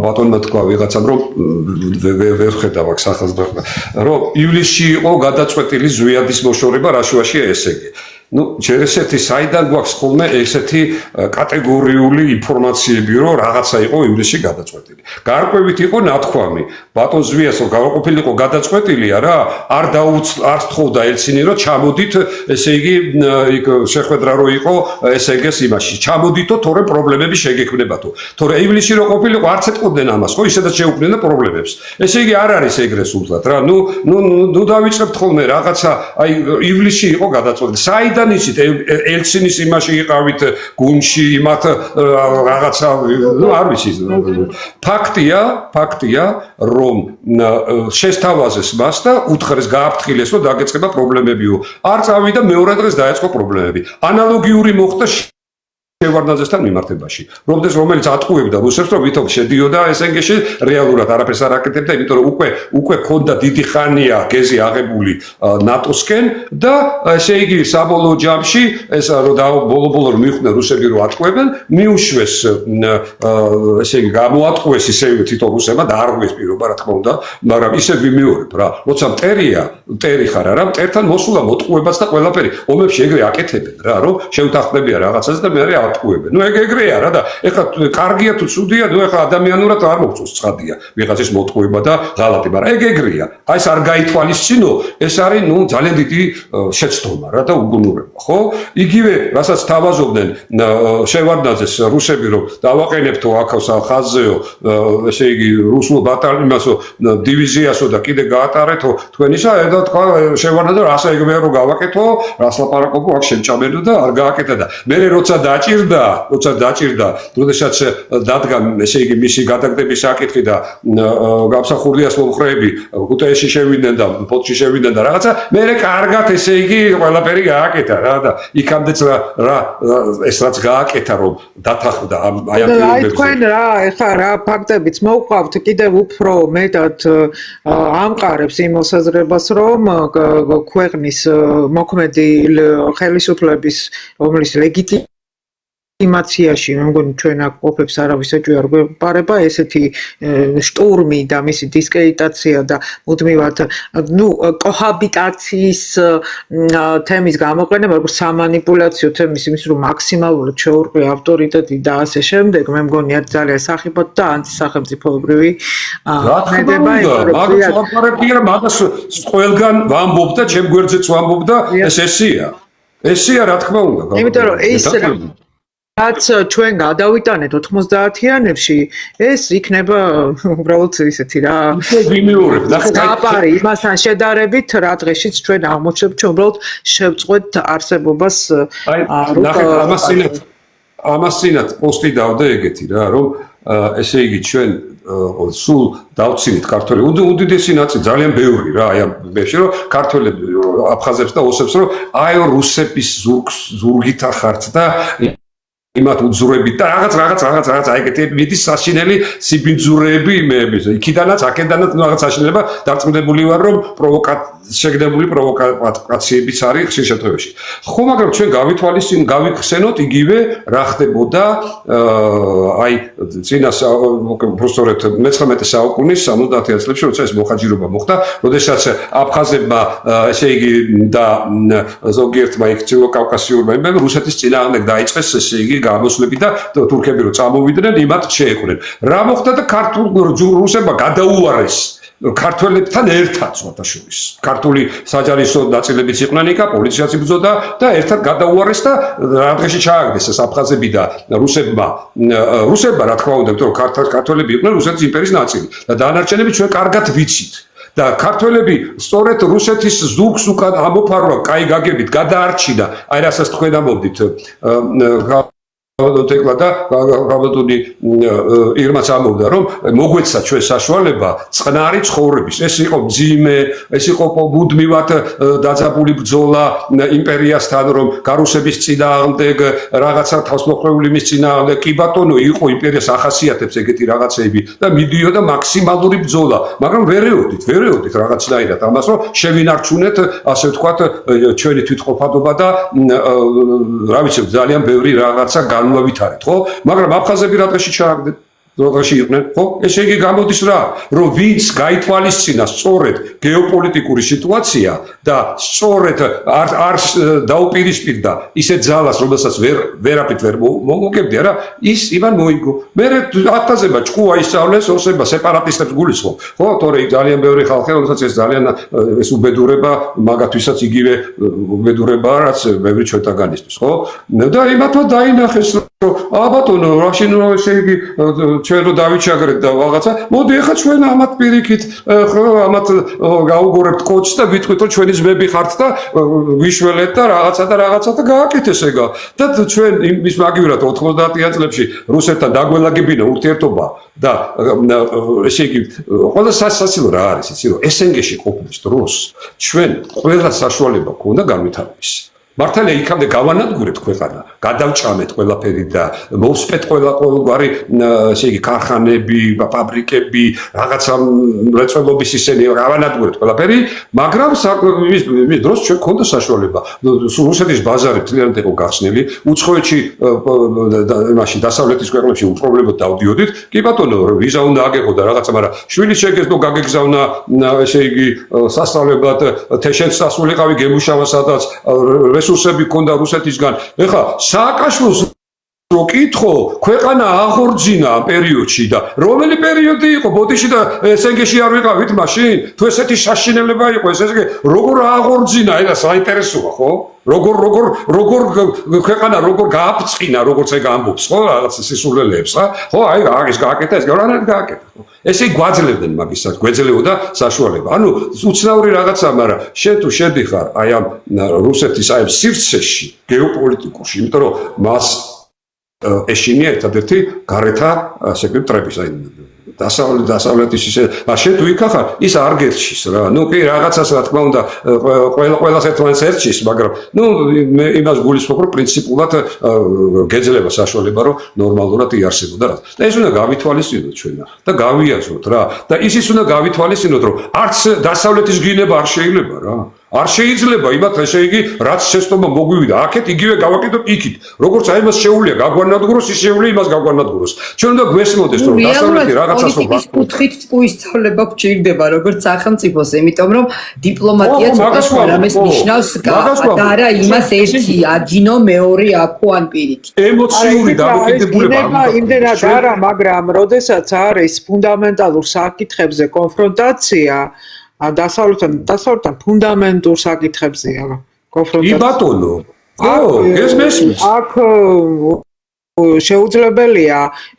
ბატონმა თქვა ვიღაცამ, რომ ვერ ხედავ აქ სახელმწიფო, რომ ივლისში იყო გადაწყვეტილი ზვიადის მოშორება რაშუაშია ესე იგი. ჯერ ესეთი საიდან გვაქვს ხოლმე ესეთი კატეგორიული ინფორმაციები, რომ რაღაცა იყო ივლისში გადაწყვეტილი. გარკვევით იყო ნათქვამი, ბატონ ზვიასო გავაყოფილიყო გადაწყვეტილია რა, არ თხოვდა ელცინი, რომ ჩამოდით, ესე იგი იქ შეხვედრა რო იყო ესეგეს იმაში. ჩამოდითო, თორე პრობლემები შეგექმნებათო. თორე ივლისში რო ყოფილიყო, არც ეთყობდნენ ამას, ხო, ისედაც შეუქმნიდნენ პრობლემებს. ესე იგი არ არის ეგრე სულთად რა. ნუ დავიწყებთ ხოლმე რაღაცა, აი ივლისში იყო გადაწყვეტილი. საიდან იცით ელცინის იმაში იყავით გუნში იმათ რაღაცა არ ვიცი ფაქტია რომ შესთავაზეს მას და უთხრეს გააფრთხილეს რომ დაგეწყება პრობლემებიო არ წავიდა მეორე დღეს დაეწყო პრობლემები ანალოგიური მოხდა შევარდნაძესთან მიმართებაში რომელიც ატყუებდა რუსებს რომ ვითომ შედიოდა ესენგეში რეალურად არაფერს არ აკეთებდა იმიტომ რომ უკვე ქონდა დიდი ხანია გეზი აღებული ნატოსკენ და ესე იგი საბოლოო ჯამში ეს რომ ბოლო მიხვდნენ რუსები რომ ატყუებენ მიუშვეს ესე იგი გამოატყუეს ისე თვითონ რუსებმა და არ ღვეს პირობა რა თქმა უნდა მაგრამ ისე ვიმეორებ რა როცა მტერი ხარ არა მტერთან მოსულა მოტყუებაც და ყველაფერი ომებში ეგრე აკეთებენ რა რომ შეუთანხმდებიან რაღაცას და მე ნუ ეგრეა რა და ეხლა კარგია თუ ცუდია ნუ ეხლა ადამიანურად არ მოგწონს ცხადია ვიღაცის მოტყუება და ღალატი მაგრამ ეგრეა აი ეს არ გაითვალისწინო ეს არის ნუ ძალიან დიდი შეცდომა რა და უგუნურება ხო იგივე რასაც თავაზობდნენ შევარდნაძეს რუსები რომ დავაყენებთო აქავს ხაზზეო ესე იგი რუსულ ბატალიონასო დივიზიასო და კიდე გაატარეთო თქვენისა და თქვა შევარდნაძე ასე ეგრეა რომ გავაკეთო რას ლაპარაკობო აქ შემჭამენო და არ გააკეთა და მე როცა დაჭირდა, როდესაც დადგა ესე იგი მისი გადაგდების საკითხი და გამსახურდიას მომხრეები უტეში შევიდნენ და პოჩში შევიდნენ და რაღაცა, მე კარგად ესე იგი ყველაფერი გააკეთა რა და იქამდეც რა ეს რაც გააკეთა რომ დათანხმდა აი ამ პირობებზე. აი თქვენ რა, ეხლა რა ფაქტებიც მოუყავთ კიდევ უფრო მეტად ამყარებს იმ მოსაზრებას რომ ქვეყნის მოქმედი ხელისუფლების რომლის ლეგიტიმ ლეგიტიმაციაში მე მგონი ჩვენ აქ ყოფებს არავის ეჭვია არ გვეპარება ესეთი შტურმი და მისი დისკრედიტაცია და მუდმივად კოჰაბიტაციის თემის გამოყენება როგორც სამანიპულაციო თემის იმის რომ მაქსიმალურად შეურყია ავტორიტეტი და ასე შემდეგ მე მგონი არის ძალიან სახიფათო და ანტისახელმწიფოებრივი ქმედება მაგას ყველგან ვამბობდა ჩემ გვერდზეც ვამბობდა ესია რა თქმა უნდა იმიტომ რომ ეს რაც ჩვენ გადავიტანეთ 90-იანებში ეს იქნება უბრალოდ ისეთი რა დაპარი იმასთან შედარებით რა დღეშიც ჩვენ აღმოჩნდებთ ჩვენ უბრალოდ შევწყვეთ არსებობას ამასინათ პოსტი დავდა ეგეთი რა რომ ესე იგი ჩვენ სულ დავცინით ქართველი უდიდესი ნაწილი ძალიან ბევრი რა აი ამ მეში რომ ქართველები აფხაზებს და ოსებს რომ აი რუსების ზურგით ახართ და იმათ უძურებით და რაღაც აი ეგეთი მიდის საშინელი სიბინძურეები იმეების იქიდანაც აქედანაც რაღაც საშინელება დარწმუნებული ვარ რომ შეგდებული პროვოკაციებიც არის ხშირ შემთხვევაში ხო მაგრამ ჩვენ გავიხსენოთ იგივე რა ხდებოდა აი წინა უბრალოდ 19 საუკუნის 70-იან წლებში როცა ეს მოხაჯირობა მოხდა როდესაც აფხაზებმა ესე იგი და ზოგიერთმა იქ კავკასიურმა იმებმა რუსეთის წინააღმდეგ დაიწყეს ესე იგი გამოსვლები და თურქები რო წამოვიდნენ იმათ შეეყვნენ რა მოხდა და ქართულ რუსებმა გადაუარეს ქართველებთან ერთად სხვათაშორის ქართული საჯარისო ნაწილებიც იყვნენ იქ პოლიციაც იბრძოდა და ერთად გადაუარეს და რა დღეში ჩააგდეს ეს აფხაზები და რუსებმა რა თქმა უნდა იმიტომ რომ ქართველები იყვნენ რუსეთის იმპერიის ნაწილი და დანარჩენები ჩვენ კარგად ვიცით და ქართველები სწორედ რუსეთის ზურგს უკან ამოფარვა კაი გაგებით გადაარჩინა აი რასაც თქვენ ამბობდით თეკლა და გაბატონი ირმაც ამბობდა რომ მოგვეცა ჩვენ საშუალება წყნარი ცხოვრების ეს იყო მძიმე ეს იყო მუდმივად დაძაბული ბრძოლა იმპერიასთან რომ გარუსების წინააღმდეგ რაღაცა თავსმოყრეული მის წინააღმდეგ კი ბატონო იყო იმპერიას ახასიათებს ეგეთი რაღაცეები და მიდიოდა მაქსიმალური ბრძოლა მაგრამ ვერეოდით რაღაცნაირად ამას რომ შევინარჩუნეთ ასე ვთქვათ ჩვენი თვითყოფადობა და რა ვიცი ძალიან ბევრი რაღაცა განვავითარეთ ხო მაგრამ აფხაზები რა დღეში ჩააგდნენ როგორში იყვნენ ხო ესე იგი გამოდის რა რომ ვინც გაითვალისწინა სწორედ გეოპოლიტიკური სიტუაცია და სწორედ არ დაუპირისპირდა ისეთ ძალას რომელსაც ვერაფრით ვერ მომოგებდია რა ის იმან მოიგო მე აფხაზებმა ჭკუა ისწავლეს ოსებმა სეპარატისტებს გულისხმობ ხო თორე ძალიან ბევრი ხალხი რომელსაც ეს ძალიან ეს უბედურება მაგათვისაც იგივე უბედურებაა რაც ბევრი ჩვენთაგანისთვის ხო და იმათმა დაინახეს ბატონო რაშინ ესე იგი ჩვენ რო დავიჩაგრეთ და რაღაცა მოდი ახლა ჩვენ ამათ პირიქით ამათ გაუგორებთ კოჩს და ვიტყვით რომ ჩვენი ძმები ხართ და ვიშველეთ და რაღაცა და გააკეთეს ეგა და ჩვენ იმის მაგივრად 90-იან წლებში რუსეთთან დაგველაგებინა ურთიერთობა და ესე იგი ყველა სასაცილო რა არის იცი რომ SNG-ში ყოფნის დროს ჩვენ ყველა საშუალება ქონდა განვითარების მართალია იქამდე გავანადგურეთ ქვეყანა, გადავჭამეთ ყველაფერი და მოვსპეთ ყველგვარი ესე იგი ქარხანები, ფაბრიკები, რაღაცა მრეწველობის ისენი გავანადგურეთ ყველაფერი, მაგრამ ის დროს ჩვენ გქონდა საშუალება. რუსეთის ბაზარი მთლიანად იყო გახსნილი, უცხოეთში მაშინ დასავლეთის ქვეყნებში უპრობლემოდ დავდიოდით. კი ბატონო, ვიზა უნდა აგეყო და რაღაცა, მაგრამ შვილი შეგეძლო გაგეგზავნა ესე იგი სასწავლებლად თეშენს სასულიყავი გემუშავა სადაც რესურსები ქონდა რუსეთისგან. ეხლა სააკაშვილს რო კითხო, ქვეყანა აღორძინა ამ პერიოდში და რომელი პერიოდი იყო ბოდიში და SNG-ში არ ვიყავით მაშინ? თუ ესეთი საშინელება იყო ეს ესე როგორ აღორძინა, ეს საინტერესოა, ხო? როგორ ქვეყანა როგორ გააფწყინა, როგორც ეგ ამბობს, ხო? რაღაც სისულელეებს, ხო? აი ეს გააკეთა, ეს გააკეთა, ხო? ესე გვაძლევდნენ მაგისაც, გვეძლეოდა საშუალება. ანუ უცნაური რაღაცა, მაგრამ შენ თუ შედიხარ აი ამ რუსეთის აი ამ სივრცეში, გეოპოლიტიკურში, იმიტომ რომ მას ეშინია ერთადერთი გარეთა ასე ვთქვი ტრების აი დასავლეთის ისე შენ თუ იქ ახარ ის არ გერჩის რა ნუ კი რაღაცას რა თქმა უნდა ყველას ერთმანეთს ერჩის მაგრამ ნუ მე იმას გულისხმობ რომ პრინციპულად გეძლება საშუალება რომ ნორმალურად იარსებოდა რა და ეს უნდა გავითვალისწინოთ ჩვენა და გავიაზროთ რა და ისიც უნდა გავითვალისწინოთ რომ არც დასავლეთის გინება არ შეიძლება რა არ შეიძლება იმათ ესე იგი რაც შეცდომა მოგვივიდა აქეთ იგივე გავაკეთოთ იქით როგორც აი მას შეუულია გაგვანადგუროს ის შეუულია იმას გაგვანადგუროს ჩვენ უნდა გვესმოდეს რომ დასავლეთი რაღაცას პოლიტიკის კუთხით წვისწავლება გვჭირდება როგორც სახელმწიფოს იმიტომ რომ დიპლომატია ცოტა რამეს ნიშნავს და არა იმას ერთი აჯინო მეორე აქო ან პირით ემოციური დამოკიდებულება იმდენად არა მაგრამ როდესაც არის ფუნდამენტალურ საკითხებზე კონფრონტაცია დასავლეთთან ფუნდამენტურ საკითხებზეა კონფრონტაცია. ბატონო. ეს მესმის. აქ შეუძლებელია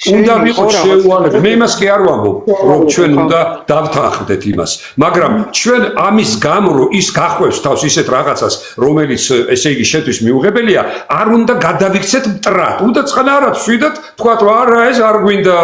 უნდა ვიყოს შეუვალები. მე იმას კი არ ვამბობ, რომ ჩვენ უნდა დავთანხმდეთ იმას, მაგრამ ჩვენ ამის გამო რომ ის გახვევს თავს ისეთ რაღაცას, რომელიც ესე იგი შეთვის მიუღებელია, არ უნდა გადავიქცეთ მტრად. უნდა წყნარად შვიდად თქვათ რომ არა ეს არ გვინდა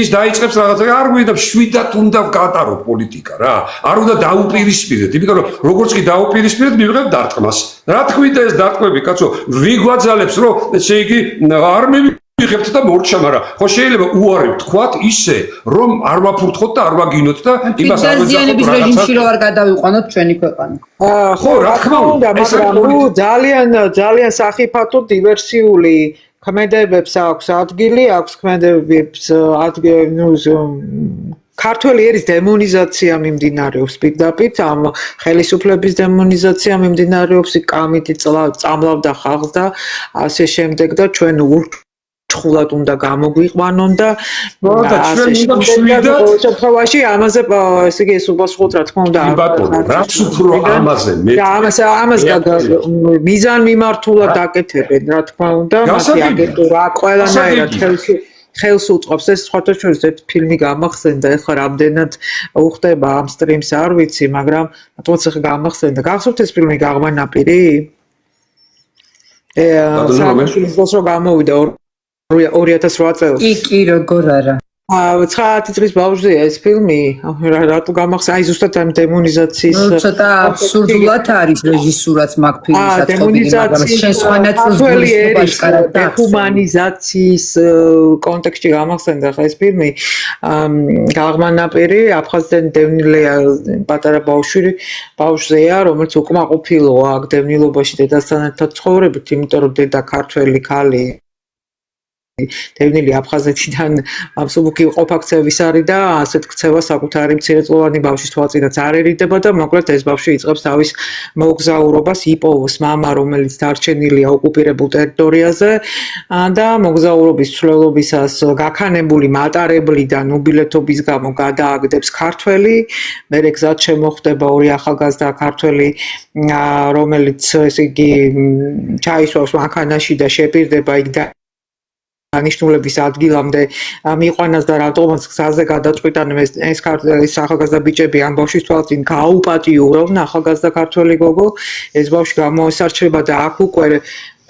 ის დაიწყებს რაღაცა არ გვინდა შვიდად უნდა გავატაროთ პოლიტიკა რა. არ უნდა დაუპირისპირდეთ, იმიტომ რომ როგორც კი დაუპირისპირდეთ მივიღებთ დარტყმას. რა თქმინდა ეს დარტყმები, კაცო, ვიგვაძალებს რომ ესე იგი არ მივიღებთ და მორჩა, მაგრამ ხო შეიძლება უარი ვთქვათ ისე, რომ არ ვაფურთხოთ და არ ვაგინოთ და იმას არ ვეძახოთ რეჟიმში რომ არ გადავიყვანოთ ჩვენი ქვეყანა. ხო, რა თქმა უნდა, მაგრამ ძალიან სახიფათო დივერსიული ქმედებებს აქვს ადგილი, აქვს ქმედებებს ქართველი ერის დემონიზაცია მიმდინარეობს პირდაპირ, ამ ხელისუფლების დემონიზაცია მიმდინარეობს, კამიტი წამლავდა ხალხს და ასე შემდეგ და ჩვენ ურჩხულად უნდა გამოგვიყვანონ და ჩვენ უნდა შვიდად შემთხვევაში ამაზე ესე იგი ეს უპასუხოთ რა თქმა უნდა რაც უფრო ამაზე მე ამას მიზან მიმართულად აკეთებენ რა თქმა უნდა მათი აგენტურა ყველანაირად ხელს უწყობს ეს სხვათა შორის ერთ ფილმი გამახსენდა ეხლა რამდენად უხდება ამ სტრიმს არ ვიცი მაგრამ თუნდაც ეხლა გამახსენდა გახსოვთ ეს ფილმი გაღმა ნაპირი საერთოდ რო გამოვიდა 2008 წელს კი როგორ არა 9 წლის ბავშვია ეს ფილმი რატო გამახსენდა აი ზუსტად ამ დემონიზაციის ცოტა აბსურდულად არის რეჟისურაც მაგ ფილმისაც დემონიზაციის შენ სხვა ნაწილს გულისხმობაშკარად დეჰუმანიზაციის კონტექსტში გამახსენდა ხა ეს ფილმი გაღმა ნაპირი აფხაზდან დევნილია პატარა ბავშვია რომელიც უკმაყოფილოა აქ დევნილობაში დედასთან ერთად ცხოვრებით იმიტომ რომ დედა ქართველი ქალი დევნილი აფხაზეთიდან აბსოლუტი ყოფაქცევის არის და ასეთ ქცევა საკუთარი მცირეწლოვანი ბავშვის თვალწინაც არ ერიდება და მოკლედ ეს ბავშვი იწყებს თავის მოგზაურობას იპოვოს მამა რომელიც დარჩენილია ოკუპირებულ ტერიტორიაზე და მოგზაურობის ცვლილობისას გაქანებული მატარებლიდან უბილეთობის გამო გადააგდებს ქართველი მერე გზად შემოხვდება ორი ახალგაზრდა ქართველი რომელიც ესე იგი ჩაისვავს მანქანაში და შეპირდება იქ და ანიშნულების ადგილამდე მიყვანას და რატომაც გზაზე გადაწყვიტან ეს ქართველი ახალგაზრდა ბიჭები ამ ბავშვის თვალწინ გააუპატიურონ ახალგაზრდა ქართველი გოგო ეს ბავშვი გამოესარჩება და აქ უკვე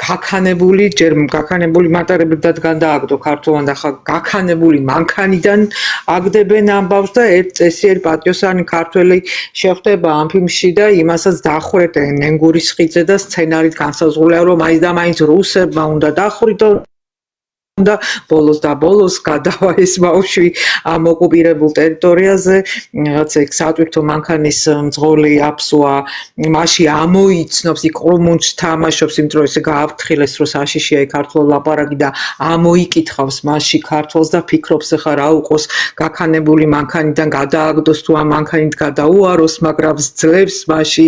გაქანებული მატარებლიდან გადააგდო ქართველთან და ხა გაქანებული მანქანიდან აგდებენ ამ ბავშვს და ერთ წესიერი პატიოსანი ქართველი შეხვდება ამ ფილმში და იმასაც დახვრეტენ ნენგურის ხიდზე და სცენარით განსაზღვრულია რომ მაინც და მაინც რუსებმა უნდა დახვრიტონ და ბოლოს გადავა ეს ბავშვი ამ ოკუპირებულ ტერიტორიაზე რაღაც ეგ სატვირთო მანქანის მძღოლი აფსოა მასში ამოიცნობს იქ ყრუმუნჩს თამაშობს იმიტომ რომ ესე გააფრთხილეს რომ საშიშია ქართულ ლაპარაკი და ამოიკითხავს მასში ქართულს და ფიქრობს ახლა რა უყოს გაქანებული მანქანიდან გადააგდოს თუ ამ მანქანით გადაუაროს მაგრამ ძლებს მასში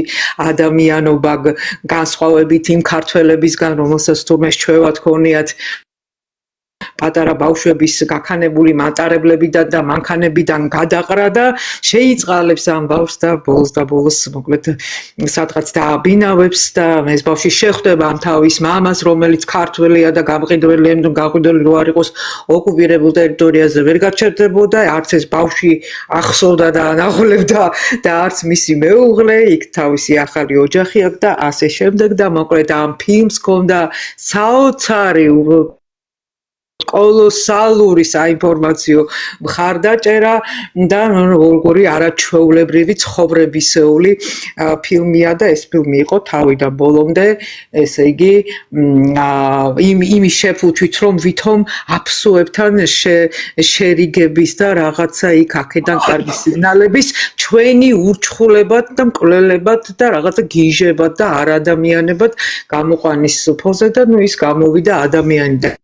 ადამიანობა განსხვავებით იმ ქართველებისგან რომელსაც თუმე ჩვევა თქონიათ პატარა ბავშვების გაქანებული მატარებლებიდან და მანქანებიდან გადაყრა და შეიწყალებს ამ ბავშვს და ბოლოს მოკლედ სადღაც დააბინავებს და ეს ბავშვი შეხვდება ამ თავის მამას რომელიც ქართველია და გაყიდველი რო არ იყოს ოკუპირებულ ტერიტორიაზე ვერ გაჩერდებოდა არც ეს ბავშვი ახსოვდა და ანაღლებდა და არც მისი მეუღლე იქ თავისი ახალი ოჯახი აქვს და ასე შემდეგ და მოკლედ ამ ფილმს ჰქონდა საოცარი კოლოსალური საინფორმაციო მხარდაჭერა და როგორი არაჩვეულებრივი ცხოვრებისეული ფილმია და ეს ფილმი იყო თავიდან ბოლომდე ესე იგი იმის შეფუთვით რომ ვითომ აფსოებთან შერიგების და რაღაცა იქ აქედან კარგი სიგნალების ჩვენი ურჩხულებად და მკვლელებად და რაღაცა გიჟებად და არადამიანებად გამოყვანის ფოზე და ის გამოვიდა ადამიანი და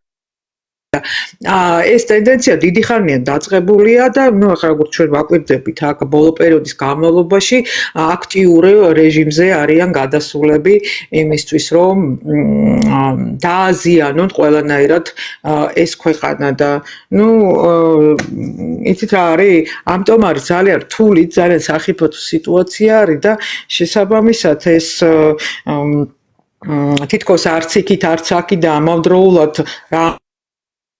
ეს ტენდენცია დიდი ხანია დაწყებულია და ახლა როგორც ჩვენ ვაკვირდებით აქ ბოლო პერიოდის განმავლობაში აქტიურ რეჟიმზე არიან გადასულები იმისთვის რომ დააზიანონ ყველანაირად ეს ქვეყანა და იცით რა არის ამიტომ არის ძალიან რთული ძალიან სახიფათო სიტუაცია არის და შესაბამისად ეს თითქოს არც იქით არც აქი და ამავდროულად რა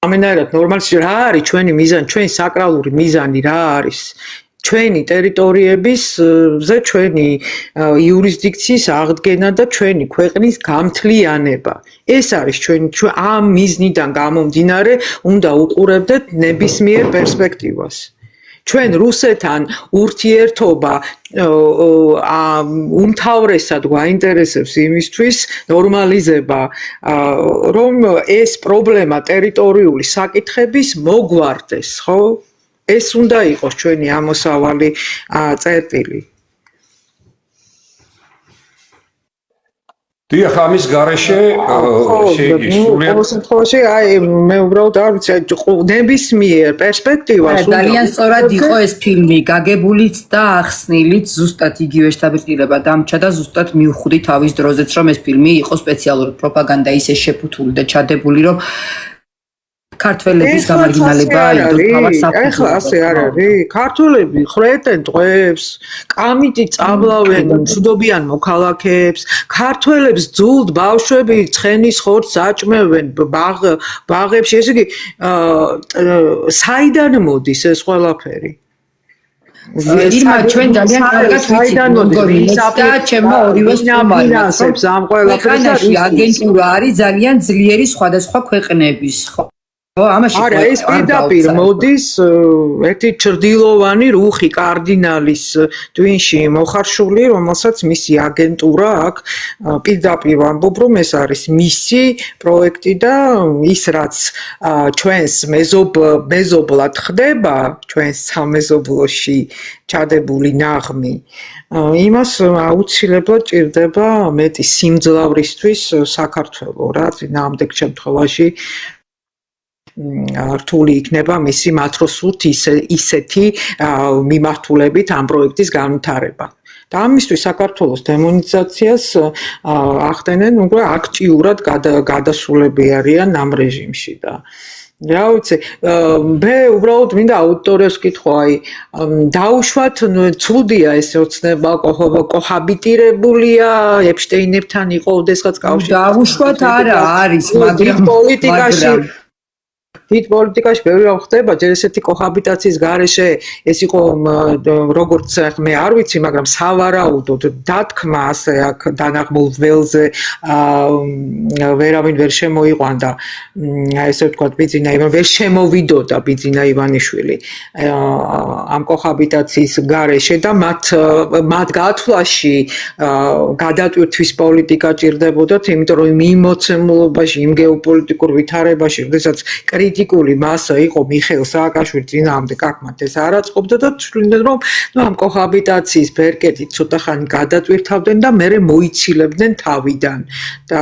ამენაირად ნორმალში რა არის ჩვენი მიზანი, ჩვენი საკრალური მიზანი რა არის? ჩვენი ტერიტორიებისზე ჩვენი იურისდიქციის აღდგენა და ჩვენი ქვეყნის გამთლიანება. ეს არის ჩვენი ამ მიზნიდან გამომდინარე უნდა უყურებდეთ ნებისმიერ პერსპექტივას. ჩვენ რუსეთთან ურთიერთობა უმთავრესად გვაინტერესებს იმისთვის ნორმალიზება რომ ეს პრობლემა ტერიტორიული საკითხების მოგვარდეს, ხო? ეს უნდა იყოს ჩვენი ამოსავალი წერტილი. დიახ, ამის გარეშე ესე იგი სულიად შემთხვევაში მე უბრალოდ არ ვიცი ნებისმიერ პერსპექტივას ძალიან სწორად იყო ეს ფილმი გაგებულიც და ახსნილიც ზუსტად იგივე შთაბეჭდილება დამჭა და ზუსტად მივხვდი თავის დროზეც რომ ეს ფილმი იყო სპეციალური პროპაგანდა ისე შეფუთული და ჩადებული რომ ქართველების გამარგინალება ეხლა ასე არ არის ქართველები ხრეტენ ტყვეებს კამიტი წაბლავენ მშვიდობიან მოქალაქეებს ქართველებს ძულთ ბავშვები ცხენის ხორცს აჭმევენ ბაღებში ესე იგი საიდან მოდის ეს ყველაფერი ირმა ჩვენ ძალიან კარგად ვიცით და ჩემო ორივე ფინანსებს ამ ყველაფერს აგენტურა არის ძალიან ძლიერი სხვადასხვა ქვეყნების ხო არა ეს პირდაპირ მოდის ერთი ჩრდილოვანი რუხი კარდინალის ტვინში მოხარშული რომელსაც მისი აგენტურა აქვს პირდაპირ ვამბობ რომ ეს არის მისი პროექტი და ის რაც ჩვენს მეზობლად ხდება ჩვენს სამეზობლოში ჩადებული ნაღმი იმას აუცილებლად ჭირდება მეტი სიმძლავრისთვის საქართველოს რა წინააღმდეგ შემთხვევაში რთული იქნება მისი მათროსურთ ისეთი მიმართულებით ამ პროექტის განვითარება. და ამისთვის საქართველოს დემონიზაციას ახდენენ უკვე აქტიურად გადასულები არიან ამ რეჟიმში და რა ვიცი, მე უბრალოდ მინდა აუდიტორიას ვკითხო, დაუშვათ ცუდია ეს ოცნება კოჰაბიტირებულია ეპშტეინებთან იყო ოდესღაც კავშირი. დაუშვათ არა არის, მაგრამ პოლიტიკაში დიდ პოლიტიკაში ბევრი რამ ხდება, ჯერ ესეთი კოჰაბიტაციის გარეშე ეს იყო როგორც მე არ ვიცი, მაგრამ სავარაუდოდ დათქმა ასე აქ დანაღმულ ველზე ვერავინ ვერ შემოიყვანდა ესე ვთქვათ ბიძინა ივანიშვილი ვერ შემოვიდოდა ბიძინა ივანიშვილი ამ კოჰაბიტაციის გარეშე და მათ გათვლაში გადატვირთვის პოლიტიკა ჭირდებოდათ, იმიტომ რომ იმ მოცემულობაში, იმ გეოპოლიტიკურ ვითარებაში, როდესაც კრიტიკული მასა იყო მიხეილ სააკაშვილის წინააღმდეგ აქ ეს არ აწყობდა და თვლიდნენ რომ ამ კოჰაბიტაციის ბერკეტით ცოტა ხანი გადატვირთავდნენ და მერე მოიცილებდნენ თავიდან და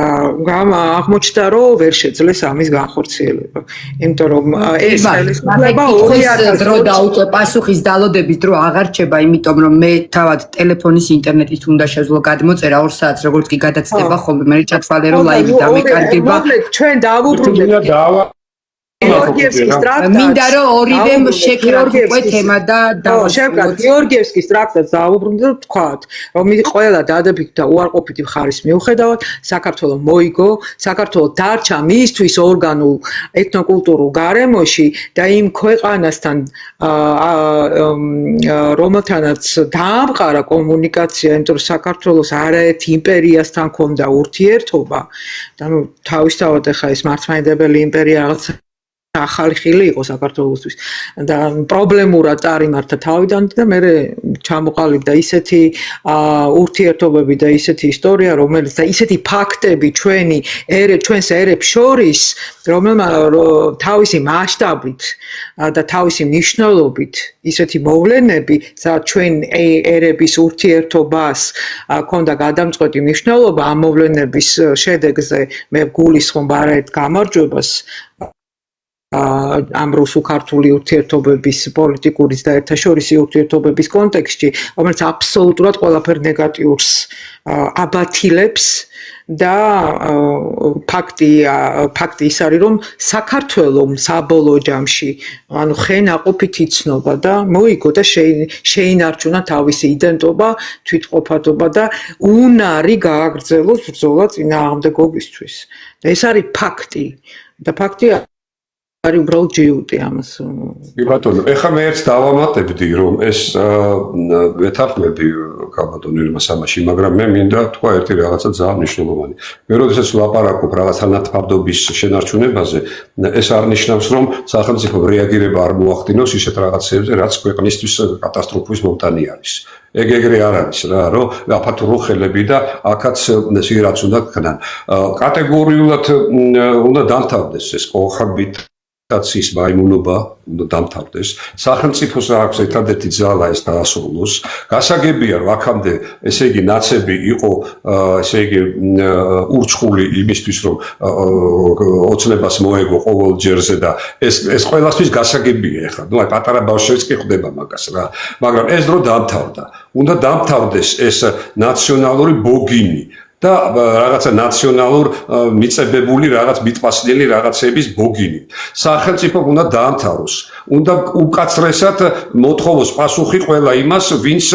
აღმოჩნდა რომ ვერ შეძლეს ამის განხორციელება. იმიტომ რომ ეს ხელისუფლება 2000 დრო დაუწე პასუხის დალოდების დრო აღარ რჩება, იმიტომ რომ მე თავად ტელეფონის ინტერნეტით უნდა შევძლო გადმოწერა 2 საათს როგორც კი გადაცდება ხოლმე მე ჩათვალე რომ ლაივი დამეკარგება ჩვენ დავუბრუნდეთ გეორგიევსკის ტრაქტატს მინდა რომ ორივე შეკრათ უკვე თემა და შევკრათ გეორგიევსკის ტრაქტატს დავუბრუნდეთ და ვთქვათ რომ ყველა დადებითი და უარყოფითი მხარის მიუხედავად საქართველოს მოიგო საქართველოს დარჩა მისთვის ორგანულ ეთნოკულტურულ გარემოში და იმ ქვეყანასთან რომელთანაც დაამყარა კომუნიკაცია, იმიტომ რომ საქართველოს არაერთ იმპერიასთან ჰქონდა ურთიერთობა და თავისთავად ახლა ეს მართლმადიდებელი იმპერია რაღაც ახალი ხილი იყო საქართველოსთვის და პრობლემურად წარიმართა თავიდან და მე ჩამოყალიბდა ისეთი ურთიერთობები და ისეთი ისტორია, რომელიც და ისეთი ფაქტები ჩვენს ერებს შორის, რომელმაც თავისი მასშტაბით და თავისი მნიშვნელობით ისეთი მოვლენები, სადაც ჩვენ ერების ურთიერთობას ქონდა გადამწყვეტი მნიშვნელობა ამ მოვლენების შედეგზე მე გულისხმობ არაერთ გამარჯვებას ამ რუსულ-ქართული ურთიერთობების პოლიტიკური და ერთაშორისი ურთიერთობების კონტექსტში, რომელიც აბსოლუტურად ყველაფერ ნეგატიურს აბათილებს და ფაქტი ის არის, რომ საქართველოს საბოლოო ჯამში, ანუ ხენაყოფით იცნობა და მოიგო და შეინარჩუნა თავისი იდენტობა, თვითყოფადობა და უნარი გააგრძელოს ბრძოლა წინააღმდეგობისთვის. და ეს არის ფაქტი და ფაქტი არის უბრალოდ ჯიუტი ამას. კი ბატონო, ეხლა მე ერთს დავამატებდი, რომ ეს ვეთანხმები გაბატონილმა სამაში, მაგრამ მე მინდა თქვა ერთი რაღაცა ძალიან მნიშვნელოვანი. მე როდესაც ვლაპარაკობ რაღაც თანათმადობის შენარჩუნებაზე, ეს არ ნიშნავს, რომ სახელმწიფო რეაგირება არ მოახდინოს ისეთ რაღაცებზე, რაც ქვეყნისთვის კატასტროფის მომტანი არის. ეგრე არ არის რა, რომ აფათურო ხელები და აქაც სირაც უნდა ქნან. კატეგორიულად უნდა დამთავრდეს ეს კოხაბით აცის მაიმუნობა უნდა დამთავრდეს. სახელმწიფოს აქვს ერთადერთი ძალა ეს დაასრულოს. გასაგებია, რომ აქამდე ესე იგი ნაცები იყო, ესე იგი ურჩხული იმისთვის, რომ ოცნებას მოეგო ყოველ ჯერზე და ეს ყველასთვის გასაგებია ეხლა. ნუ აი პატარა ბავშვებიც კი ხვდება მაგას რა. მაგრამ ეს დრო დამთავრდა. უნდა დამთავრდეს ეს ნაციონალური ბოგინი. და რაღაცა ნაციონალურ მიწებებული რაღაც მიტყვასლელი რაღაცების ბოგინი. სახელმწიფო უნდა დაამთავროს. უნდა უკაცრესად მოთხოვოს პასუხი ყველა იმას, ვინც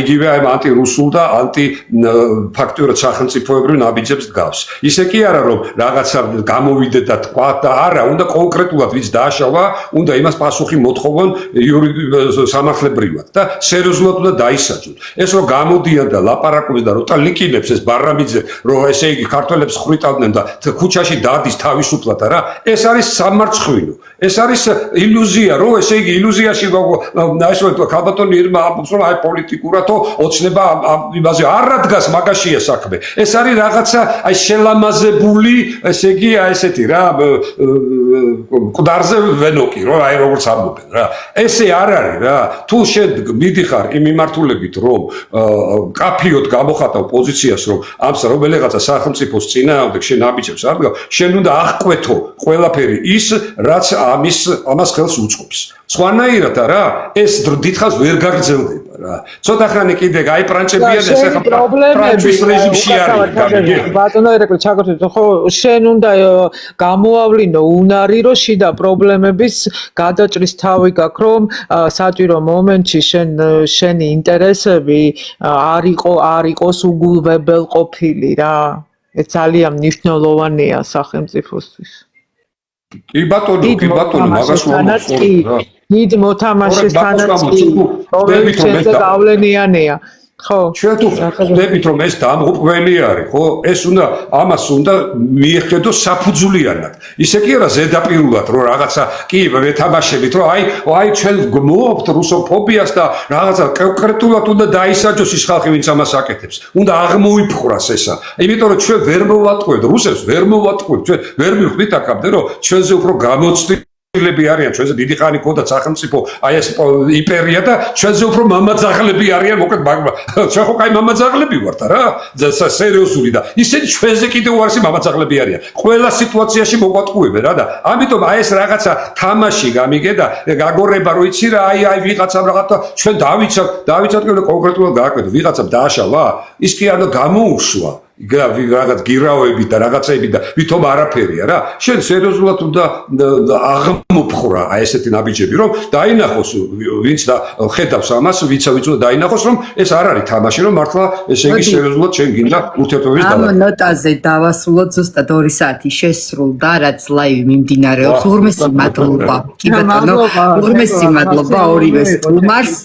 იგივე ანტირუსულ და ანტიფაქტიურად სახელმწიფოებრივ ნაბიჯებს დგავს. ისე კი არა, რომ რაღაცა გამოვიდეთ და თქვა და არა, უნდა კონკრეტულად ვინც დააშავა, უნდა იმას პასუხი მოთხოვონ სამართლებრივად და სერიოზულად უნდა დაისაჯონ. ეს რომ გამოდიან და ლაპარაკობენ და როცა ლიკინებს ეს ბარამიძე რომ ესე იგი ქართველებს ხრიტავდნენ და ქუჩაში დადის თავისუფლად რა, ეს არის სამარცხვინო. ეს არის ილუზია, რომ ესე იგი ილუზიაში ესე ქალბატონი ირმა ამბობს, რომ აი პოლიტიკურათო ოცნება იმაზე არ დგას, მაგაშია საქმე. ეს არის რაღაცა აი შელამაზებული, ესე იგი აი ესეთი რა მკვდარზე ვენოკი, რომ აი როგორც ამბობენ რა. ესე არ არის რა. თუ შენ მიდიხარ იმ მიმართულებით, რომ კაფიოდ გამოხატავ პოზიციას, რომ ამ რომელიღაცა სახელმწიფოს წინააღმდეგ შენ აბიჯებს არ დგავ, შენ უნდა აღკვეთო ყველაფერი ის, რაც ამას ხელს უწყობს. სხვანაირად რა, ეს დიდხანს ვერ გაგრძელდება რა. ცოტა ხანი კიდე გაიპრანჭებიან ეს ახლა პრანჩვის რეჟიმში არის. ბატონო ერეკლი ჩაგორთეთ, ხო შენ უნდა გამოავლინო უნარი, რომ შიდა პრობლემების გადაჭრის თავი გაქვს, რომ საჭირო მომენტში შენი ინტერესები არ იყოს უგულვებელყოფილი რა. ეს ძალიან მნიშვნელოვანია სახელმწიფოსთვის. კი ბატონო, მაგას ვამბობ. დიდ მოთამაშესთანაც კი პრობლემებზე გავლენიანია. ხო, ჩვენ თუ ხვდებით რომ ეს დამღუპველი არის, ხო? ეს ამას უნდა მიეხედოს საფუძვლიანად. ისე კი არა ზედაპირულად, რომ რაღაცა კი ვეთამაშებით, რომ აი ჩვენ გმოვთ რუსოფობიას და რაღაცა კონკრეტულად უნდა დაისაჯოს ის ხალხი, ვინც ამას აკეთებს. უნდა აღმოიფხვრას ესა. იმიტომ რომ ჩვენ ვერ მოვატყუებთ, რუსებს ვერ მოვატყუებთ, ჩვენ ვერ მივხვდით აქამდე, რომ ჩვენზე უფრო გამოცდილი არიან, ჩვენზე დიდი ხანი ქონდა სახელმწიფო, აი ეს იმპერია და ჩვენზე უფრო მამაძაღლები არიან, მოკლედ ჩვენ ხო კაი მამაძაღლები ვართ რა, სერიოზული და ისინი ჩვენზე კიდევ უარესი მამაძაღლები არიან. ყველა სიტუაციაში მოგვატყუებენ რა და ამიტომ აი ეს რაღაცა თამაში გამიგე და გაგორება რომ იცი რა, აი ვიღაცამ რაღაცა ჩვენ დავიცავთ კონკრეტულად გააკვეთო, ვიღაცამ დააშალა, ის კი არა გამოუშვა. რაღაც გირაოები და რაღაცები და ვითომ არაფერია რა. შენ სერიოზულად უნდა აღმოფხრა აი ესეთი ნაბიჯები, რომ დაინახოს ვინც და ხედავს ამას, ვინც უნდა დაინახოს, რომ ეს არ არის თამაში, რომ მართლა ესე იგი სერიოზულად შენ გინდა ურთიერთობების დალაგება. ამ ნოტაზე დავასრულოთ ზუსტად 2 საათი შესრულდა, რაც ლაივი მიმდინარეობს. უღრმესი მადლობა. კი ბატონო, უღრმესი მადლობა ორივე სტუმარს.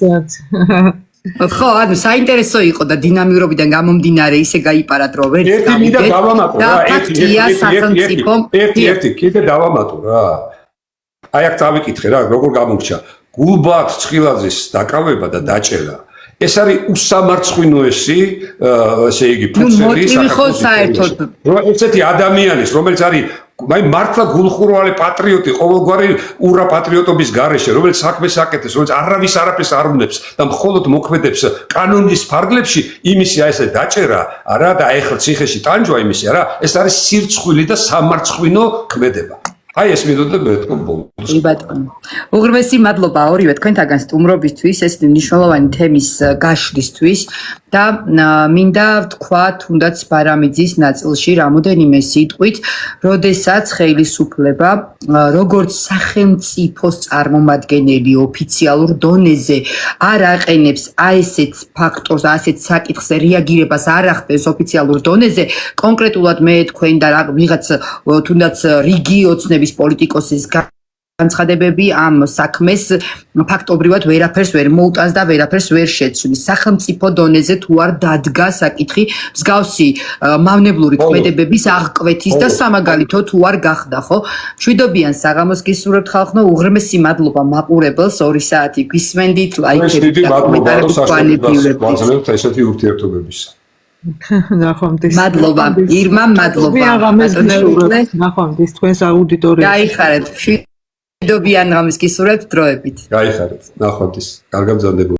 ხო, ანუ საინტერესო იყო და დინამიურობიდან გამომდინარე ისე გაიპარათ, რომ ვერ მინდა დავამატო რა, ერთი სახელმწიფო ერთი კიდე დავამატო რა. აი აქ წავიკითხე რა, როგორ გამორჩა. გულბათ ცხილაძის დაკავება და დაჭერა. ეს არის უსამარცხინოესი, ესე იგი, ფუძელი საერთოდ. ესეთი ადამიანის, რომელიც არის აი მართლა გულხურვალი პატრიოტი, ყოველგვარი ურა პატრიოტობის გარეშე, რომელიც საქმეს აკეთებს, რომელიც არავის არაფერს არ უნებს და მხოლოდ მოქმედებს კანონის ფარგლებში, იმისი აი ესე დაჭერა, არა და ეხლა ციხეში ტანჯვა იმისი, არა, ეს არის სირცხვილი და სამარცხვინო ქმედება. აი ეს მინდოდა მე თქვენ ბოლოს. ბატონო. უღრმესი მადლობა ორივე თქვენთაგან სტუმრობისთვის, ეს მნიშვნელოვანი თემის გაშლისთვის და მინდა ვთქვა თუნდაც ბარამიძის ნაწილში რამოდენიმე სიტყვით, როდესაც ხელისუფლება როგორც სახელმწიფოს წარმომადგენელი ოფიციალურ დონეზე არ აყენებს აი ესეთ ფაქტორს, ასეთ საკითხზე რეაგირებას არ ახდენს ოფიციალურ დონეზე, კონკრეტულად მე თქვენ და ვიღაც თუნდაც რიგი ოცნების პოლიტიკოსის განცხადებები ამ საქმეს ფაქტობრივად ვერაფერს ვერ მოუტანს და ვერაფერს ვერ შეცვლის. სახელმწიფო დონეზე თუ არ დადგა საკითხი მსგავსი მავნებლური ქმედებების აღკვეთის და სამაგალითო თუ არ გახდა, ხო? მშვიდობიან საღამოს გისურვებთ ხალხო, უღრმესი მადლობა მაყურებელს 2 საათი გვისმენდით, ლაიქებით და კომენტარებით გვანებილებთ ესეთი ურთიერთობების. ნახვამდის. მადლობა, ირმა, მადლობა. ნახვამდის თქვენს აუდიტორიას. გაიხარეთ, მშვიდობიან ღამეს გისურვებთ დროებით. გაიხარეთ, ნახვამდის. კარგად მზადდება.